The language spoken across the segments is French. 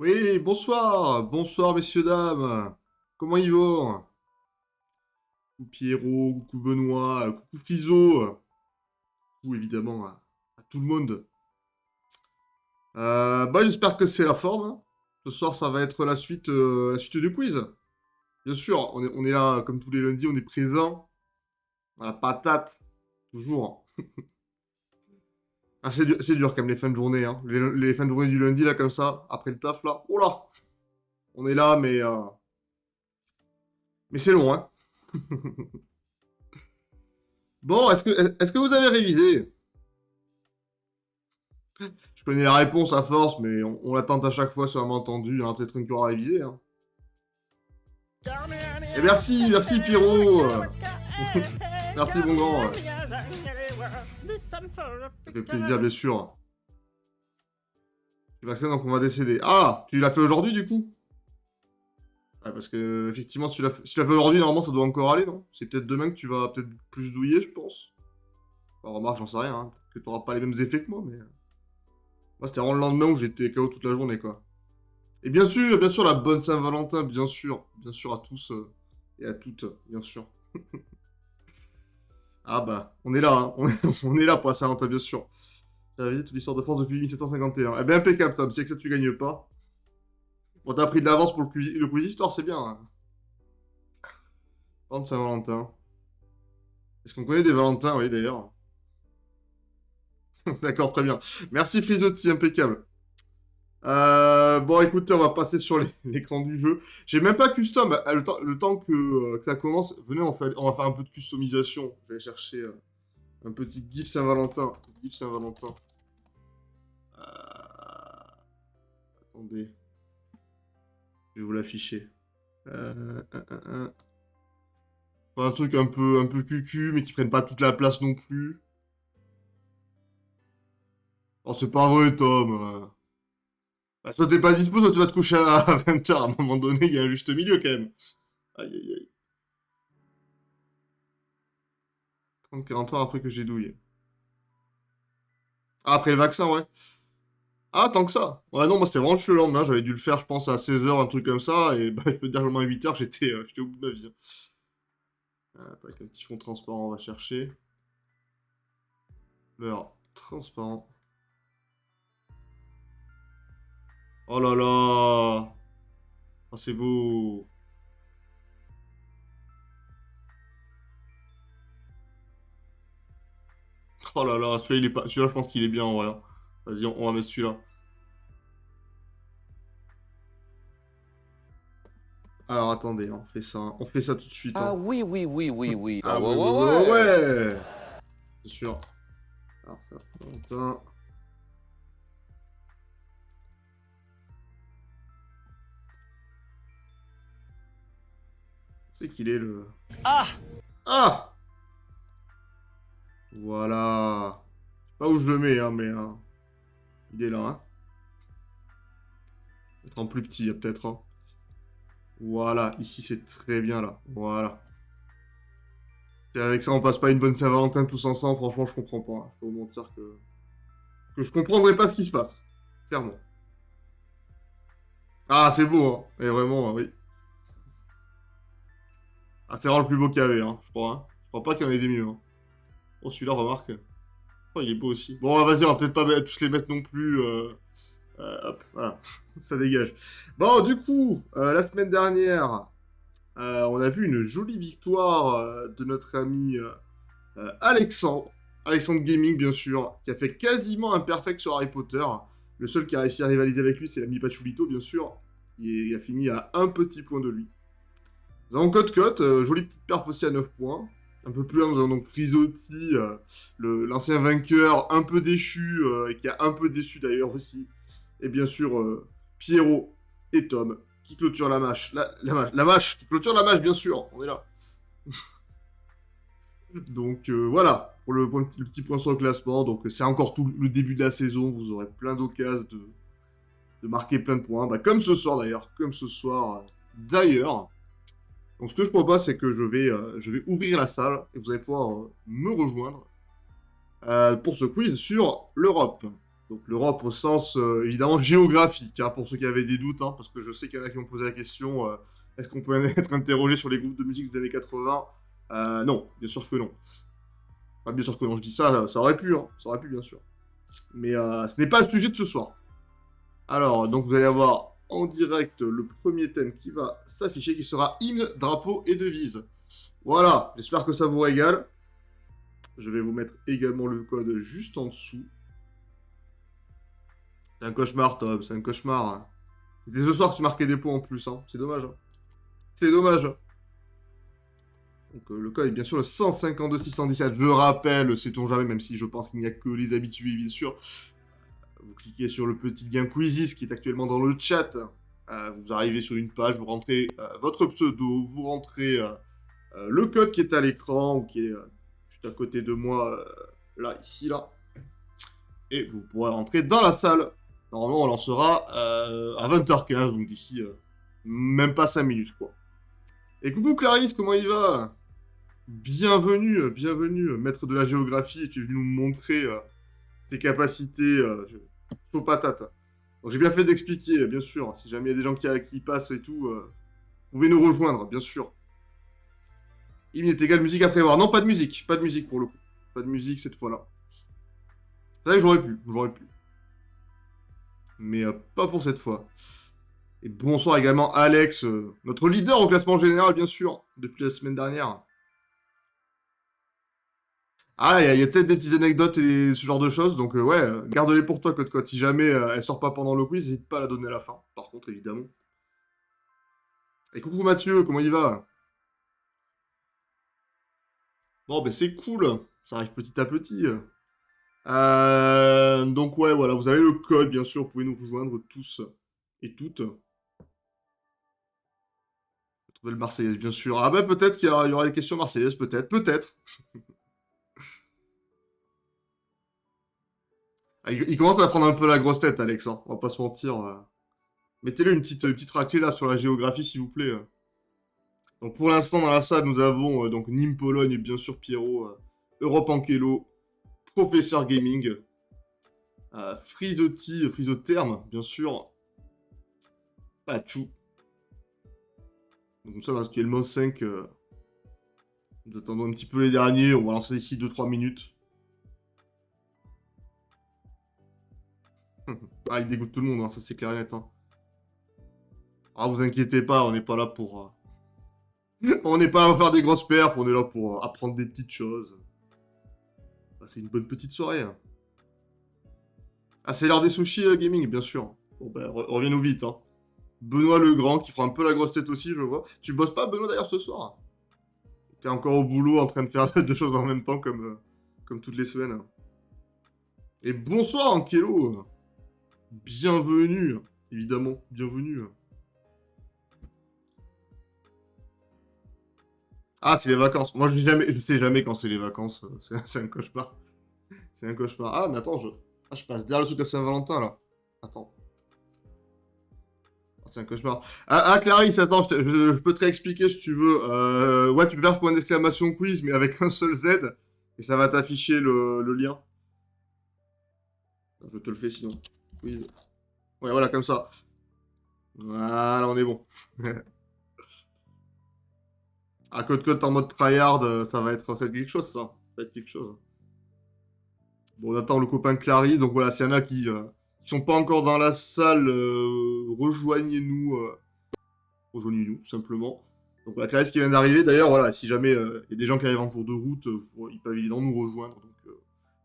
Oui, bonsoir, bonsoir messieurs, dames. Comment il va? Coucou Pierrot, coucou Benoît, coucou Friso, coucou évidemment à tout le monde. J'espère que c'est la forme, hein. Ce soir, ça va être la suite du quiz. Bien sûr, on est là comme tous les lundis, on est présent. À la patate, toujours. Ah, c'est dur quand même les fins de journée, hein. Les fins de journée du lundi, là, comme ça, après le taf, là. Oh là! On est là, mais c'est long, hein. Bon, est-ce que vous avez révisé? Je connais la réponse à force, mais on la tente à chaque fois sur un malentendu. Il y en a peut-être une qui aura révisé, hein. Et merci Pierrot. Merci mon grand. Ça fait plaisir, bien sûr. Tu vaccines, donc on va décéder. Ah, tu l'as fait aujourd'hui du coup? Ouais, parce que effectivement, si tu l'as fait aujourd'hui, normalement ça doit encore aller, non? C'est peut-être demain que tu vas peut-être plus douiller, je pense. Enfin, remarque, j'en sais rien, hein. Peut-être que tu n'auras pas les mêmes effets que moi, mais. Moi, c'était vraiment le lendemain où j'étais KO toute la journée, quoi. Et bien sûr, la bonne Saint-Valentin, bien sûr à tous et à toutes, bien sûr. Ah bah, on est là, hein. On est là pour la Saint-Valentin, bien sûr. J'ai révisé toute l'histoire de France depuis 1751. Eh ben, impeccable, Tom, c'est que ça tu gagnes pas. Bon, t'as pris de l'avance pour le quiz histoire, c'est bien, hein. Parlant de Saint-Valentin. Est-ce qu'on connaît des Valentins, oui, d'ailleurs? D'accord, très bien. Merci, Frisnotti, impeccable. Bon, écoutez, on va passer sur l'écran du jeu. J'ai même pas custom. Le temps que ça commence, venez, on va faire un peu de customisation. Je vais chercher un petit GIF Saint-Valentin. GIF Saint-Valentin. Attendez. Je vais vous l'afficher. Enfin, un truc un peu cucu, mais qui prenne pas toute la place non plus. Oh, c'est pas vrai, Tom. Bah, soit t'es pas dispo, soit tu vas te coucher à 20h. À un moment donné, il y a un juste milieu quand même. Aïe, aïe, aïe. 30-40 heures après que j'ai douillé. Ah, après le vaccin, ouais. Ah, tant que ça. Ouais, non, moi c'était vraiment juste le lendemain. J'avais dû le faire, je pense, à 16h, un truc comme ça. Et bah, je peux te dire, le lendemain à 8h, j'étais au bout de ma vie, hein. Tac, un petit fond transparent, on va chercher. L'heure transparent. Oh là là. Ah, c'est beau. Oh là là, celui-là, il est pas... celui-là, je pense qu'il est bien en vrai, hein. Vas-y, on va mettre celui-là. Alors attendez, on fait ça, hein. On fait ça tout de suite, Ah hein. oui, oui, oui, oui, oui. Ah Ah ouais, ouais, ouais, ouais, ouais, ouais, ouais. ouais. Bien sûr. Alors ça, Valentin. C'est qu'il est le... Ah! Ah! Voilà. Je sais pas où je le mets, hein, mais il est là, hein. Peut-être en plus petit, peut-être, hein. Voilà, ici c'est très bien là. Voilà. Et avec ça, on passe pas une bonne Saint-Valentin tous ensemble. Franchement, je comprends pas, hein. Je peux vous mentir que je comprendrais pas ce qui se passe. Clairement. Ah, c'est beau, hein. Et vraiment, oui. Ah, c'est vraiment le plus beau qu'il y avait, hein, je crois, hein. Je crois pas qu'il y en ait des mieux, hein. Oh, celui-là, remarque. Oh, il est beau aussi. Bon, vas-y, on va peut-être pas tous les mettre non plus. Hop, voilà. Ça dégage. Bon, du coup, la semaine dernière, on a vu une jolie victoire de notre ami Alexandre. Alexandre Gaming, bien sûr, qui a fait quasiment un perfect sur Harry Potter. Le seul qui a réussi à rivaliser avec lui, c'est l'ami Pachulito, bien sûr, qui a fini à un petit point de lui. Nous avons Code, jolie petite perf aussi à 9 points. Un peu plus loin, nous avons donc Frisotti, l'ancien vainqueur, un peu déchu, et qui a un peu déçu d'ailleurs aussi. Et bien sûr, Pierrot et Tom, qui clôturent la mâche. La mâche, qui clôture la mâche, bien sûr, on est là. Donc voilà, le petit point sur le classement. Donc c'est encore tout le début de la saison, vous aurez plein d'occasions de marquer plein de points. Bah, comme ce soir d'ailleurs, d'ailleurs. Donc ce que je propose, c'est que je vais ouvrir la salle et vous allez pouvoir me rejoindre pour ce quiz sur l'Europe. Donc l'Europe au sens évidemment géographique, hein, pour ceux qui avaient des doutes, hein, parce que je sais qu'il y en a qui m'ont posé la question, est-ce qu'on peut être interrogé sur les groupes de musique des années 80? Non, bien sûr que non. Enfin, bien sûr que non, je dis ça, ça aurait pu, hein, ça aurait pu bien sûr. Mais ce n'est pas le sujet de ce soir. Alors, donc vous allez avoir en direct le premier thème qui va s'afficher, qui sera hymne, drapeau et devise. Voilà, j'espère que ça vous régale. Je vais vous mettre également le code juste en dessous. C'est un cauchemar, Tom, c'est un cauchemar. Hein. C'était ce soir que tu marquais des points en plus, hein. C'est dommage. Hein. C'est dommage. Donc le code est bien sûr le 152 617. Je rappelle, sait-on jamais, même si je pense qu'il n'y a que les habitués, bien sûr. Vous cliquez sur le petit lien Quizzes qui est actuellement dans le chat. Vous arrivez sur une page, vous rentrez votre pseudo, vous rentrez le code qui est à l'écran, ou qui est juste à côté de moi, là, ici, là. Et vous pourrez rentrer dans la salle. Normalement, on lancera à 20h15, donc d'ici même pas 5 minutes, quoi. Et coucou Clarisse, comment il va? Bienvenue, bienvenue, maître de la géographie, tu es venu nous montrer tes capacités chaud patate. Donc j'ai bien fait d'expliquer, bien sûr, si jamais il y a des gens qui passent et tout, vous pouvez nous rejoindre, bien sûr. Il est égal musique à prévoir. Non, pas de musique pour le coup. Pas de musique cette fois-là. C'est vrai que j'aurais pu. Mais pas pour cette fois. Et bonsoir également Alex, notre leader au classement général, bien sûr, depuis la semaine dernière. Ah, il y a peut-être des petites anecdotes et ce genre de choses, donc ouais, garde-les pour toi, Code. Si jamais elle sort pas pendant le quiz, n'hésite pas à la donner à la fin, par contre, évidemment. Et coucou Mathieu, comment il va? Bon, ben c'est cool, ça arrive petit à petit. Donc ouais, voilà, vous avez le code, bien sûr, vous pouvez nous rejoindre tous et toutes. Nouvelle Marseillaise, bien sûr. Ah bah peut-être qu'il y aura des questions marseillaises, peut-être. Ah, il commence à prendre un peu la grosse tête, Alex, hein, on va pas se mentir. Mettez-le une petite raclée là sur la géographie, s'il vous plaît. Donc pour l'instant, dans la salle, nous avons donc Nîmes, Pologne, bien sûr Pierrot, Europe Ankelo, Professeur Gaming, Frisotti, Frisotherme, bien sûr, Pachou. Donc comme ça, parce qu'il y a le mot 5, nous attendons un petit peu les derniers, on va lancer ici 2-3 minutes. Ah, il dégoûte tout le monde, hein, ça c'est clair et net. Hein. Ah, vous inquiétez pas, on n'est pas là pour... on n'est pas là pour faire des grosses perfs, on est là pour apprendre des petites choses. Ah, c'est une bonne petite soirée. Hein. Ah, c'est l'heure des sushis gaming, bien sûr. Bon, ben, reviens-nous vite, hein. Benoît Legrand, qui fera un peu la grosse tête aussi, je vois. Tu bosses pas, Benoît, d'ailleurs, ce soir? T'es encore au boulot, en train de faire deux choses en même temps, comme toutes les semaines. Et bonsoir, Ankelo. Bienvenue, évidemment, bienvenue. Ah, c'est les vacances. Moi, je sais jamais quand c'est les vacances. C'est un cauchemar. C'est un cauchemar. Ah, mais attends, je passe derrière le truc à Saint-Valentin, là. Attends. Ah, c'est un cauchemar. Clarisse, attends, je peux te réexpliquer si tu veux. Ouais, tu peux faire point d'exclamation quiz, mais avec un seul Z. Et ça va t'afficher le lien. Je te le fais sinon. Quiz. Ouais, voilà, comme ça. Voilà, on est bon. Code en mode tryhard, ça va être quelque chose, ça. Ça va être quelque chose. Bon, on attend le copain Clary. Donc voilà, s'il y en a qui sont pas encore dans la salle, rejoignez-nous. Rejoignez-nous, tout simplement. Donc voilà, Clarisse qui vient d'arriver. D'ailleurs, voilà, si jamais il y a des gens qui arrivent en cours de route, ils peuvent évidemment nous rejoindre. Donc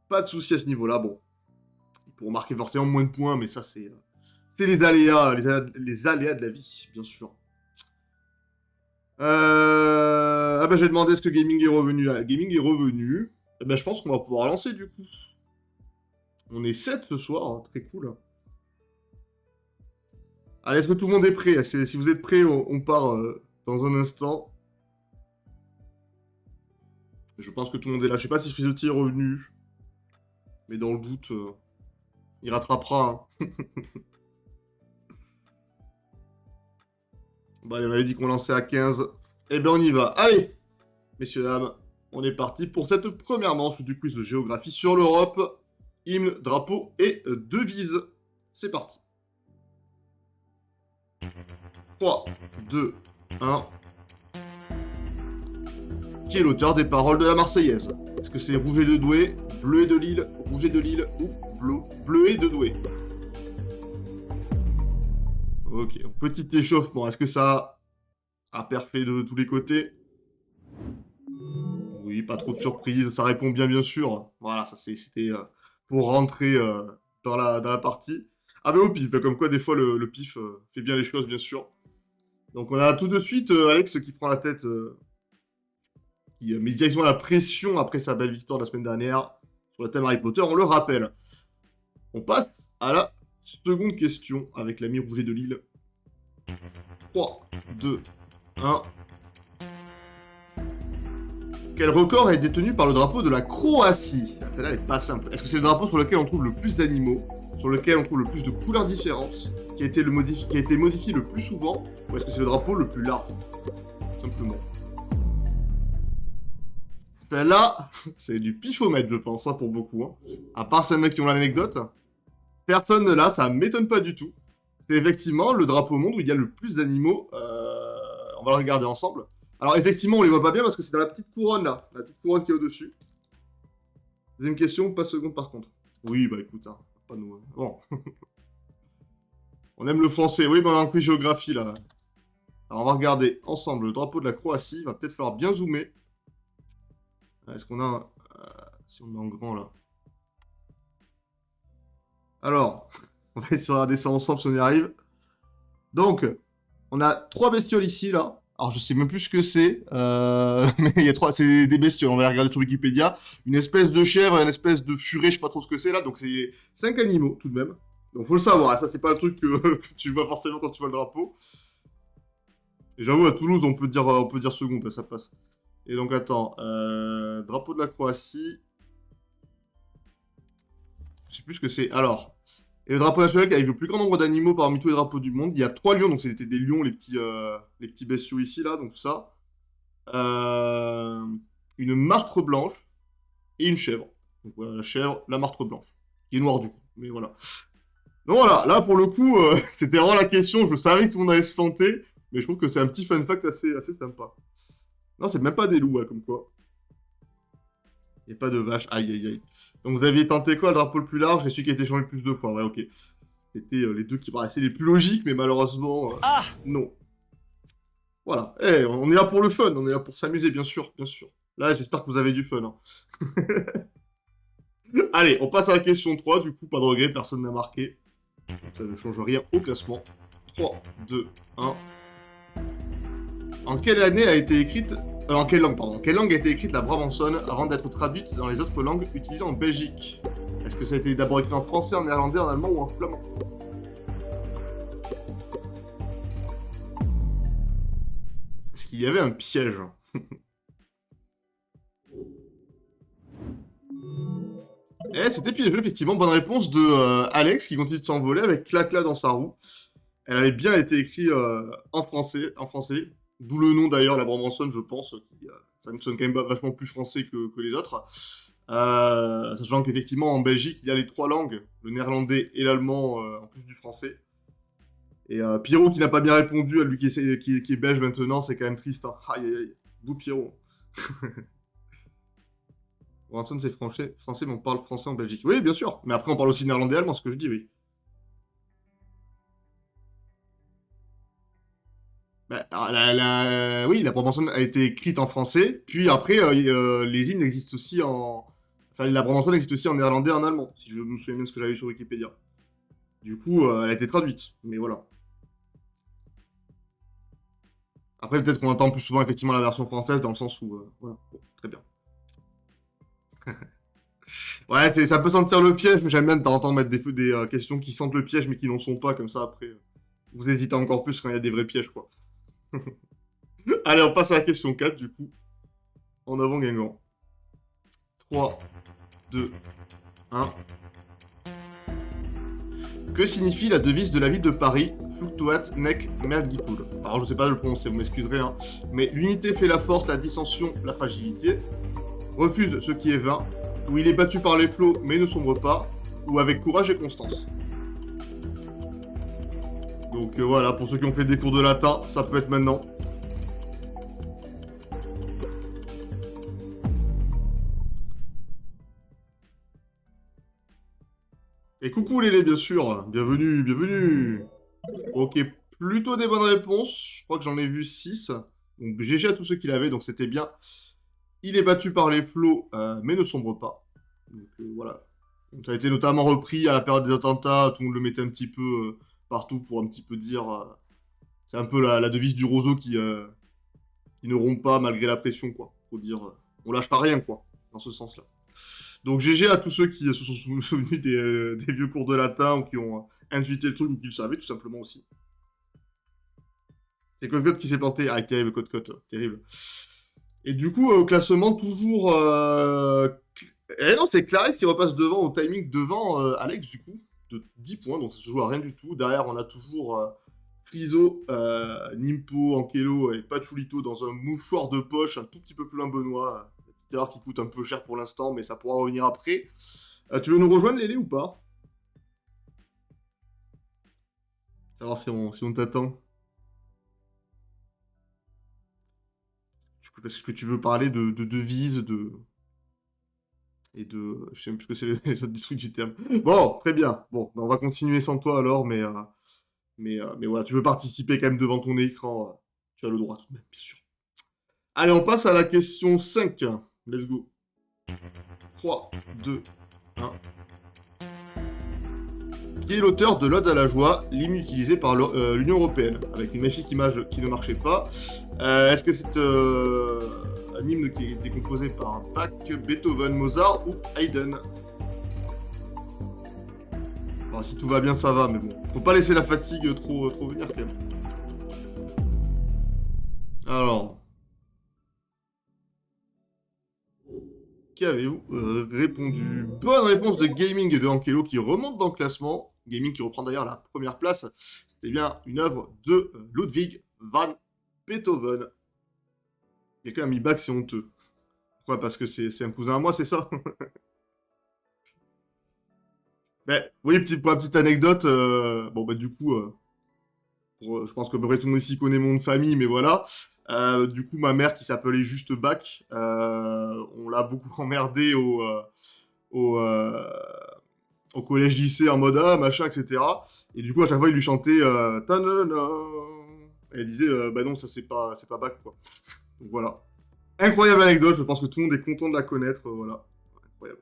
pas de souci à ce niveau-là. Bon, ils pourront marquer forcément moins de points, mais ça, c'est les aléas, les aléas de la vie, bien sûr. Ah bah j'ai demandé est-ce que Gaming est revenu. Ah, Gaming est revenu. Eh ben, je pense qu'on va pouvoir lancer du coup. On est 7 ce soir, hein, très cool. Allez, est-ce que tout le monde est prêt? Si vous êtes prêts, on part dans un instant. Je pense que tout le monde est là. Je sais pas si Frisotti est revenu. Mais dans le doute, il rattrapera. Hein. Bah, il avait dit qu'on lançait à 15. Eh ben, on y va. Allez, messieurs, dames, on est parti pour cette première manche du quiz de géographie sur l'Europe. hymne, drapeau et devise. C'est parti. 3, 2, 1. Qui est l'auteur des paroles de la Marseillaise? Est-ce que c'est Rouget de Douai, Bleuet de Lille, Rouget de Lille ou Bleuet de Douai? Ok, petit échauffement. Est-ce que ça a perfait de tous les côtés? Oui, pas trop de surprise. Ça répond bien sûr. Voilà, ça c'était pour rentrer dans la partie. Ah ben au pif, comme quoi des fois le pif fait bien les choses, bien sûr. Donc on a tout de suite Alex qui prend la tête, qui met directement la pression après sa belle victoire de la semaine dernière sur le thème Harry Potter, on le rappelle. On passe à la seconde question avec l'ami Rouget de Lille. 3, 2, 1. Quel record est détenu par le drapeau de la Croatie? Celle-là, elle est pas simple. Est-ce que c'est le drapeau sur lequel on trouve le plus d'animaux, sur lequel on trouve le plus de couleurs différentes, qui a été modifié le plus souvent, ou est-ce que c'est le drapeau le plus large? Simplement. Celle-là, c'est du pifomètre, je pense, hein, pour beaucoup. Hein. À part ces mecs qui ont l'anecdote, personne ne l'a, ça m'étonne pas du tout. C'est effectivement le drapeau au monde où il y a le plus d'animaux. On va le regarder ensemble. Alors effectivement, on les voit pas bien parce que c'est dans la petite couronne là, la petite couronne qui est au-dessus. Deuxième question, pas seconde par contre. Oui, bah écoute, hein, pas nous. Hein. Bon. On aime le français, oui, mais on a un quiz géographie là. Alors on va regarder ensemble le drapeau de la Croatie. Il va peut-être falloir bien zoomer. Est-ce qu'on a un... si on met en grand là. Alors, on va essayer de regarder ça ensemble si on y arrive. Donc, on a 3 bestioles ici là. Alors je sais même plus ce que c'est, mais il y a 3, c'est des bestioles, on va les regarder sur Wikipédia. Une espèce de chèvre, une espèce de furet, je sais pas trop ce que c'est là, donc c'est 5 animaux tout de même. Donc faut le savoir, ça c'est pas un truc que tu vois forcément quand tu vois le drapeau. Et j'avoue à Toulouse on peut dire seconde, ça passe. Et donc attends, drapeau de la Croatie. Je sais plus ce que c'est. Alors, et le drapeau national avec le plus grand nombre d'animaux parmi tous les drapeaux du monde. Il y a 3 lions, donc c'était des lions, les petits bestiaux ici, là, donc tout ça. Une martre blanche et une chèvre. Donc voilà, la chèvre, la martre blanche. Qui est noire du coup, mais voilà. Donc voilà, là pour le coup, c'était vraiment la question. Je savais que tout le monde allait se planter, mais je trouve que c'est un petit fun fact assez sympa. Non, c'est même pas des loups, comme quoi. Il n'y a pas de vache, aïe aïe aïe. Donc vous aviez tenté quoi, le drapeau le plus large et celui qui a été changé le plus de fois, ouais ok. C'était les deux qui paraissaient les plus logiques, mais malheureusement, non. Voilà, on est là pour le fun, on est là pour s'amuser, bien sûr, bien sûr. Là, j'espère que vous avez du fun. Hein. Allez, on passe à la question 3, du coup, pas de regret, personne n'a marqué. Ça ne change rien au classement. 3, 2, 1. En quelle année a été écrite... en quelle langue, pardon. Quelle langue a été écrite la Brabançonne avant d'être traduite dans les autres langues utilisées en Belgique? Est-ce que ça a été d'abord écrit en français, en néerlandais, en allemand ou en flamand? Est-ce qu'il y avait un piège? C'était piégeux, effectivement. Bonne réponse de Alex, qui continue de s'envoler avec Clacla dans sa roue. Elle avait bien été écrite en français. D'où le nom d'ailleurs, la Brabançonne, je pense. Ça sonne quand même vachement plus français que les autres. Sachant qu'effectivement, en Belgique, il y a les 3 langues, le néerlandais et l'allemand, en plus du français. Et Pierrot qui n'a pas bien répondu à lui qui est belge maintenant, c'est quand même triste. Hein. Aïe aïe aïe. Vous Pierrot. Brabançonne, c'est français, mais on parle français en Belgique. Oui, bien sûr. Mais après, on parle aussi néerlandais et allemand, ce que je dis, oui. Bah, oui, la Brabançonne a été écrite en français, puis après, les hymnes existent aussi en... Enfin, la Brabançonne existe aussi en néerlandais et en allemand, si je me souviens bien de ce que j'avais lu sur Wikipédia. Du coup, elle a été traduite, mais voilà. Après, peut-être qu'on entend plus souvent, effectivement, la version française, dans le sens où... voilà, bon, très bien. Ouais, ça peut sentir le piège, mais j'aime bien de temps en temps mettre des questions qui sentent le piège, mais qui n'en sont pas, comme ça, après... vous hésitez encore plus quand il y a des vrais pièges, quoi. Allez, on passe à la question 4, du coup. En avant, Guingamp. 3, 2, 1. Que signifie la devise de la ville de Paris, Fluctuat nec mergipud? Alors, je sais pas le prononcer, vous m'excuserez, hein. Mais l'unité fait la force, la dissension, la fragilité. Refuse ce qui est vain. Où il est battu par les flots, mais ne sombre pas. ou avec courage et constance. Donc voilà, pour ceux qui ont fait des cours de latin, ça peut être maintenant. Et coucou Lélé, bien sûr. Bienvenue, bienvenue. Ok, plutôt des bonnes réponses. Je crois que j'en ai vu 6. Donc GG à tous ceux qui l'avaient, donc c'était bien. Il est battu par les flots, mais ne sombre pas. Donc voilà. Donc, ça a été notamment repris à la période des attentats. Tout le monde le mettait un petit peu partout pour un petit peu dire... c'est un peu la devise du roseau qui ne rompt pas malgré la pression, quoi. Faut dire, on lâche pas rien, quoi, dans ce sens-là. Donc GG à tous ceux qui se sont souvenus des vieux cours de latin ou qui ont intuité le truc ou qui le savaient, tout simplement aussi. C'est Cote-Cote qui s'est planté. Ah, terrible, Cote-Cote, terrible. Et du coup, au classement, toujours... Eh non, c'est Clarisse qui repasse devant, au timing, devant Alex, du coup, de 10 points, donc ça se joue à rien du tout. Derrière, on a toujours Friso, Nimpo, Ankelo et Pachulito dans un mouchoir de poche, un tout petit peu plus loin Benoît. Une petite erreur qui coûte un peu cher pour l'instant, mais ça pourra revenir après. Tu veux nous rejoindre, Lélé, ou pas? Savoir si on t'attend. Parce que tu veux parler de devises, et de... Je sais même plus ce que c'est les autres du truc du terme. Bon, très bien. Bon, ben, on va continuer sans toi alors, mais voilà, tu veux participer quand même devant ton écran. Tu as le droit tout de même, bien sûr. Allez, on passe à la question 5. Let's go. 3, 2, 1. Qui est l'auteur de l'Ode à la joie, l'hymne utilisé par l'Union Européenne, avec une magnifique image qui ne marchait pas. Est-ce que c'est un hymne qui a été composé par Bach, Beethoven, Mozart ou Haydn? Bon, si tout va bien, ça va, mais bon. Faut pas laisser la fatigue trop venir, quand même. Alors... Qui avez-vous répondu? Bonne réponse de Gaming et de Ankelo qui remonte dans le classement. Gaming qui reprend d'ailleurs la première place. C'était bien une œuvre de Ludwig van Beethoven. Quelqu'un a mis back, c'est honteux. Pourquoi? Parce que c'est un cousin à moi, c'est ça? Mais, oui, pour la petite anecdote, bon, bah, du coup, je pense que à peu près tout le monde ici connaît mon nom de famille, mais voilà. Du coup, ma mère qui s'appelait juste Bac, on l'a beaucoup emmerdé au, euh, au collège-lycée en mode ah, machin, etc. Et du coup, à chaque fois, il lui chantait ta-na-na-na. Et elle disait bah non, ça c'est pas Bac, quoi. Donc voilà. Incroyable anecdote, je pense que tout le monde est content de la connaître, voilà. Incroyable.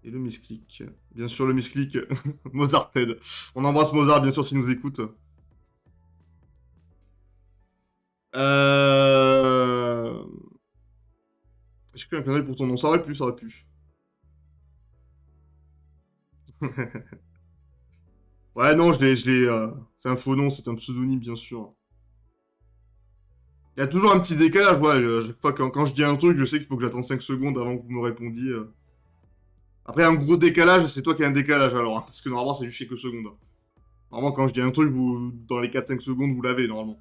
Et le misclick. Bien sûr, le misclick. Mozart Ted. On embrasse Mozart, bien sûr, s'il nous écoute. Euh... J'ai cru un clin d'œil pour ton nom. Ça aurait pu, ça aurait pu. Ouais, non, c'est un faux nom, c'est un pseudonyme, bien sûr. Il y a toujours un petit décalage, ouais. Chaque fois, quand je dis un truc, je sais qu'il faut que j'attende 5 secondes avant que vous me répondiez. Après, un gros décalage, c'est toi qui as un décalage, alors. Hein, parce que normalement, c'est juste quelques secondes. Normalement, quand je dis un truc, dans les 4-5 secondes, vous l'avez, normalement.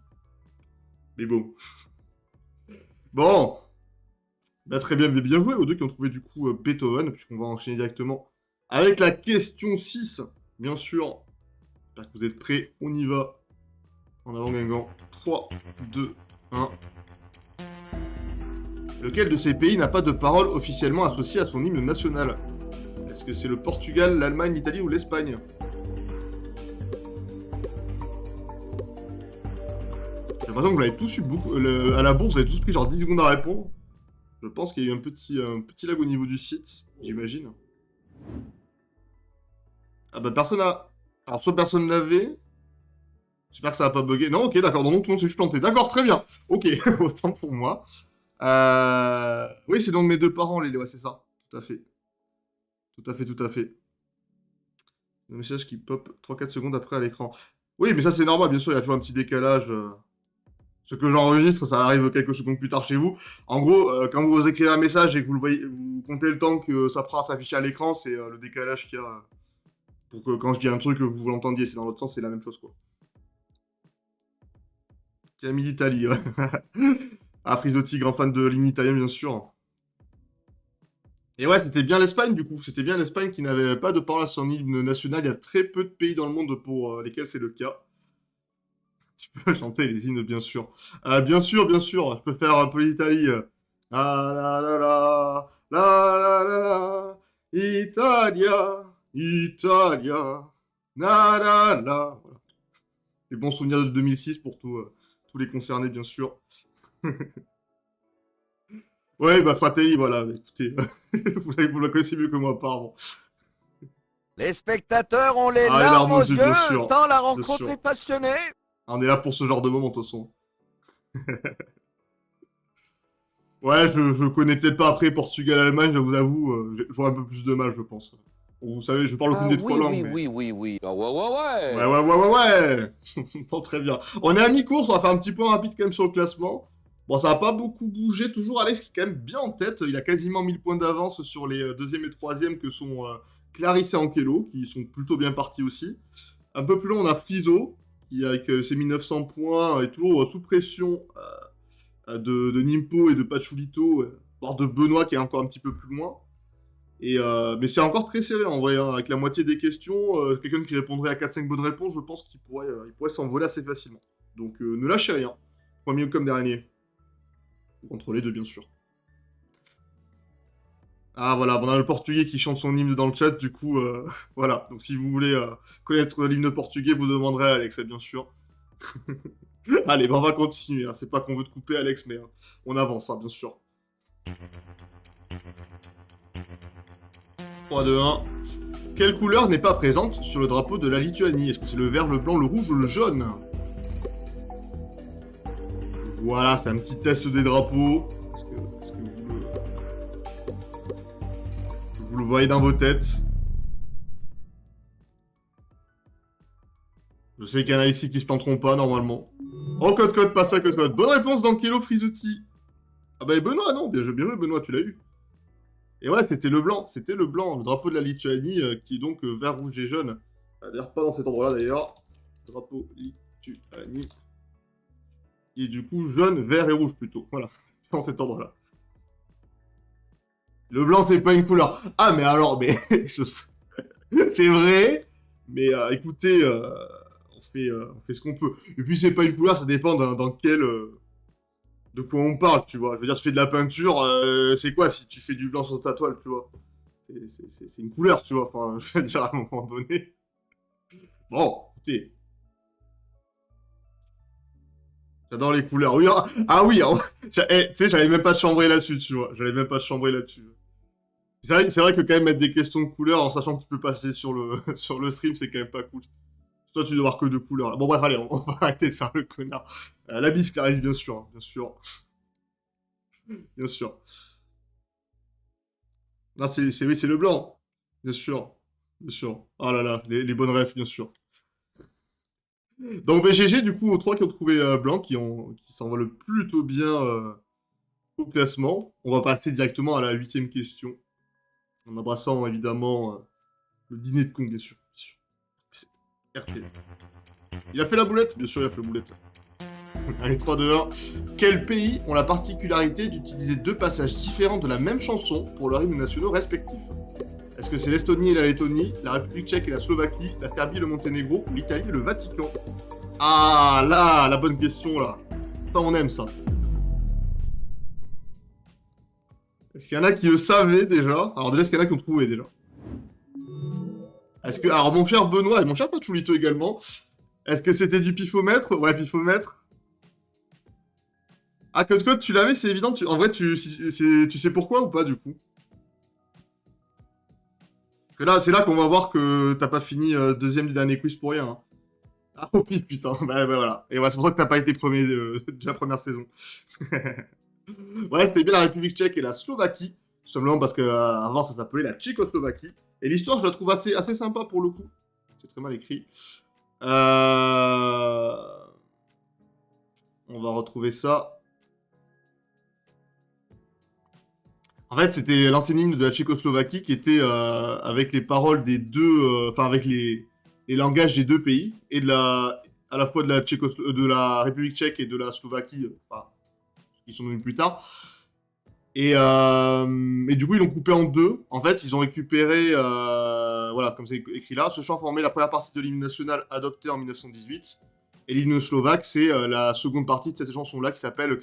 Mais bon. Bon. Bah, très bien, mais bien joué aux deux qui ont trouvé, du coup, Beethoven, puisqu'on va enchaîner directement avec la question 6. Bien sûr. J'espère que vous êtes prêts. On y va. En avant, Guingamp. 3, 2, 1. Lequel de ces pays n'a pas de parole officiellement associée à son hymne national? Est-ce que c'est le Portugal, l'Allemagne, l'Italie ou l'Espagne? J'ai l'impression que vous l'avez tous eu beaucoup. À la bourse, vous avez tous pris genre 10 secondes à répondre. Je pense qu'il y a eu un petit lag au niveau du site, j'imagine. Ah bah personne a... Alors soit personne l'avait... J'espère que ça va pas bugger. Non, ok, d'accord, donc tout le monde s'est juste planté. D'accord, très bien. Ok, autant pour moi. Oui, c'est donc mes deux parents, les ouais, c'est ça. Tout à fait. Tout à fait, tout à fait. Un message qui pop 3-4 secondes après à l'écran. Oui, mais ça c'est normal, bien sûr, il y a toujours un petit décalage. Ce que j'enregistre, ça arrive quelques secondes plus tard chez vous. En gros, quand vous écrivez un message et que vous le voyez, vous comptez le temps que ça prend à s'afficher à l'écran, c'est le décalage qu'il y a. Pour que quand je dis un truc, vous l'entendiez. C'est dans l'autre sens, c'est la même chose, quoi. Camille d'Italie, ouais. Ah, Frisotti, grand fan de l'hymne italien, bien sûr. Et ouais, c'était bien l'Espagne, du coup. C'était bien l'Espagne qui n'avait pas de parole à son hymne national. Il y a très peu de pays dans le monde pour lesquels c'est le cas. Tu peux chanter les hymnes, bien sûr. Bien sûr, bien sûr. Je peux faire un peu l'Italie. La la la la, la la la, Italia, Italia, la la la. Voilà. Des bons souvenirs de 2006 pour tous les concernés, bien sûr. Ouais, bah Fratelli, voilà. Écoutez, vous la connaissez mieux que moi, apparemment. Les spectateurs ont les Ah, les larmes larmes aux aux yeux, bien yeux, sûr. tant la Bien rencontre sûr. est passionnée. Ah, on est là pour ce genre de moment, de toute façon. Ouais, je connais peut-être pas après Portugal-Allemagne, je vous avoue, j'aurais un peu plus de mal, je pense. Bon, vous savez, je parle aucune Ah des trois oui, langues, oui, mais... oui, oui, oui. Ah ouais, ouais, Ouais, ouais. ouais, ouais, ouais, ouais. Bon, très bien. On est à mi-course, on va faire un petit point rapide quand même sur le classement. Bon, ça a pas beaucoup bougé, toujours Alex qui est quand même bien en tête. Il a quasiment 1000 points d'avance sur les deuxième et troisième que sont Clarisse et Ankelo, qui sont plutôt bien partis aussi. Un peu plus loin, on a Friso, qui avec ses 1900 points est toujours sous pression de Nimpo et de Pachulito, voire de Benoît qui est encore un petit peu plus loin. Mais c'est encore très serré en vrai, hein. Avec la moitié des questions, quelqu'un qui répondrait à 4-5 bonnes réponses, je pense qu'il pourrait s'envoler assez facilement. Donc ne lâchez rien. Premier comme dernier. Contre les deux, bien sûr. Ah voilà, on a le portugais qui chante son hymne dans le chat, du coup, voilà. Donc si vous voulez connaître l'hymne portugais, vous demanderez à Alex, bien sûr. Allez, on va continuer, hein. C'est pas qu'on veut te couper, Alex, mais on avance, hein, bien sûr. 3, 2, 1. Quelle couleur n'est pas présente sur le drapeau de la Lituanie? Est-ce que c'est le vert, le blanc, le rouge ou le jaune? Voilà, c'est un petit test des drapeaux. Est-ce que vous le voyez dans vos têtes? Je sais qu'il y en a ici qui se planteront pas, normalement. Oh, code, pas ça, code. Bonne réponse d'Ankelo Frisotti. Ah bah, Benoît, non, bien joué, Benoît, tu l'as eu. Et ouais, c'était le blanc, le drapeau de la Lituanie, qui est donc vert, rouge et jaune. D'ailleurs, pas dans cet endroit-là, d'ailleurs. Drapeau Lituanie. Qui est du coup jaune, vert et rouge, plutôt. Voilà, dans cet endroit-là. Le blanc, c'est pas une couleur. Ah, mais alors, mais... c'est vrai, mais écoutez, on fait ce qu'on peut. Et puis, c'est pas une couleur, ça dépend dans quel... de quoi on parle, tu vois. Je veux dire, tu fais de la peinture, c'est quoi si tu fais du blanc sur ta toile, tu vois? C'est une couleur, tu vois. Enfin, je veux dire, à un moment donné. Bon, écoutez. J'adore les couleurs. Oui, ah oui, tu sais, j'avais même pas de chambrer là-dessus, tu vois. J'avais même pas de chambrer là-dessus. C'est vrai que quand même mettre des questions de couleurs en sachant que tu peux passer sur le, sur le stream, c'est quand même pas cool. Toi, tu dois avoir que deux couleurs. Là. Bon, bref, allez, on va arrêter de faire le connard. La bise qui arrive, bien sûr. Hein, bien sûr. Bien sûr. Non, oui, c'est le blanc. Bien sûr. Bien sûr. Oh là là, les bonnes refs, bien sûr. Donc, BGG, du coup, aux trois qui ont trouvé blanc, qui s'envolent plutôt bien au classement. On va passer directement à la huitième question. En embrassant, évidemment, le dîner de con, bien sûr. Bien sûr. RP. Il a fait la boulette? Bien sûr, il a fait la boulette. Allez, 3, 2, 1. Quels pays ont la particularité d'utiliser deux passages différents de la même chanson pour leurs hymnes nationaux respectifs? Est-ce que c'est l'Estonie et la Lettonie, la République tchèque et la Slovaquie, la Serbie et le Monténégro ou l'Italie et le Vatican? Ah là, la bonne question là. Ça, on aime ça. Est-ce qu'il y en a qui le savaient déjà? Alors déjà, est-ce qu'il y en a qui ont trouvé déjà? Est-ce que... Alors mon cher Benoît et mon cher Pachulito également, est-ce que c'était du pifomètre? Ouais, pifomètre. Ah, Code, tu l'avais, c'est évident. En vrai, tu sais pourquoi ou pas, du coup? Parce que là, c'est là qu'on va voir que t'as pas fini deuxième du dernier quiz pour rien. Hein. Ah oui, putain. Bah, voilà. Et voilà, c'est pour ça que t'as pas été premier de la première saison. Ouais, c'était bien la République tchèque et la Slovaquie. Tout simplement parce que avant, ça s'appelait la Tchécoslovaquie. Et l'histoire, je la trouve assez sympa pour le coup. C'est très mal écrit. On va retrouver ça. En fait, c'était l'ancien hymne de la Tchécoslovaquie qui était avec les paroles des deux, enfin avec les langages des deux pays et à la fois de de la République tchèque et de la Slovaquie, enfin, qui sont venus plus tard. Et du coup, ils l'ont coupé en deux. En fait, ils ont récupéré, voilà, comme c'est écrit là, ce chant formait la première partie de l'hymne national adopté en 1918. Et l'hymne slovaque, c'est la seconde partie de cette chanson-là qui s'appelle...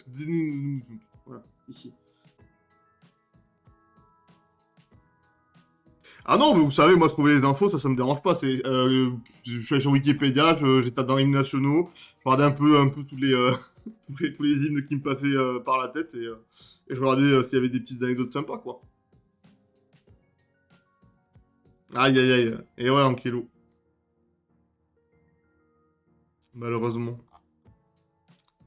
Voilà, ici. Ah non, mais vous savez, moi, trouver les infos, ça me dérange pas. Je suis allé sur Wikipédia, j'étais dans les hymnes nationaux, je regardais un peu tous les, tous les hymnes qui me passaient par la tête, et je regardais s'il y avait des petites anecdotes sympas, quoi. Aïe, aïe, aïe. Et ouais, Ankelo. Malheureusement.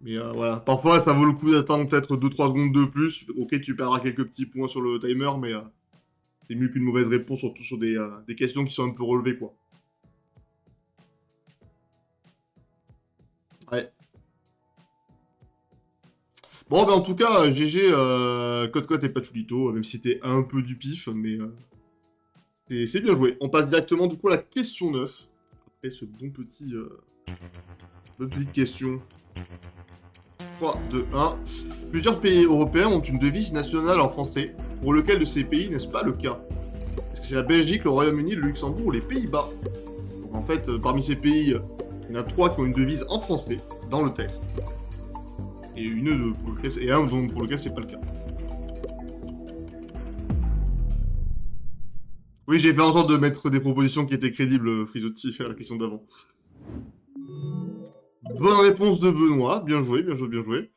Mais voilà. Parfois, ça vaut le coup d'attendre peut-être 2-3 secondes de plus. Ok, tu perdras quelques petits points sur le timer, mais c'est mieux qu'une mauvaise réponse, surtout sur des questions qui sont un peu relevées, quoi. Ouais. Bon, ben en tout cas, GG, Code et Pachulito, même si c'était un peu du pif, mais c'est bien joué. On passe directement du coup à la question 9. Après ce bonne petite question. 3, 2, 1. Plusieurs pays européens ont une devise nationale en français. Pour lequel de ces pays n'est-ce pas le cas? Est-ce que c'est la Belgique, le Royaume-Uni, le Luxembourg ou les Pays-Bas? Donc en fait, parmi ces pays, il y en a 3 qui ont une devise en français dans le texte. Et un pour lequel c'est pas le cas. Oui, j'ai fait en sorte de mettre des propositions qui étaient crédibles, Frisotti, à la question d'avant. Bonne réponse de Benoît, bien joué, bien joué, bien joué.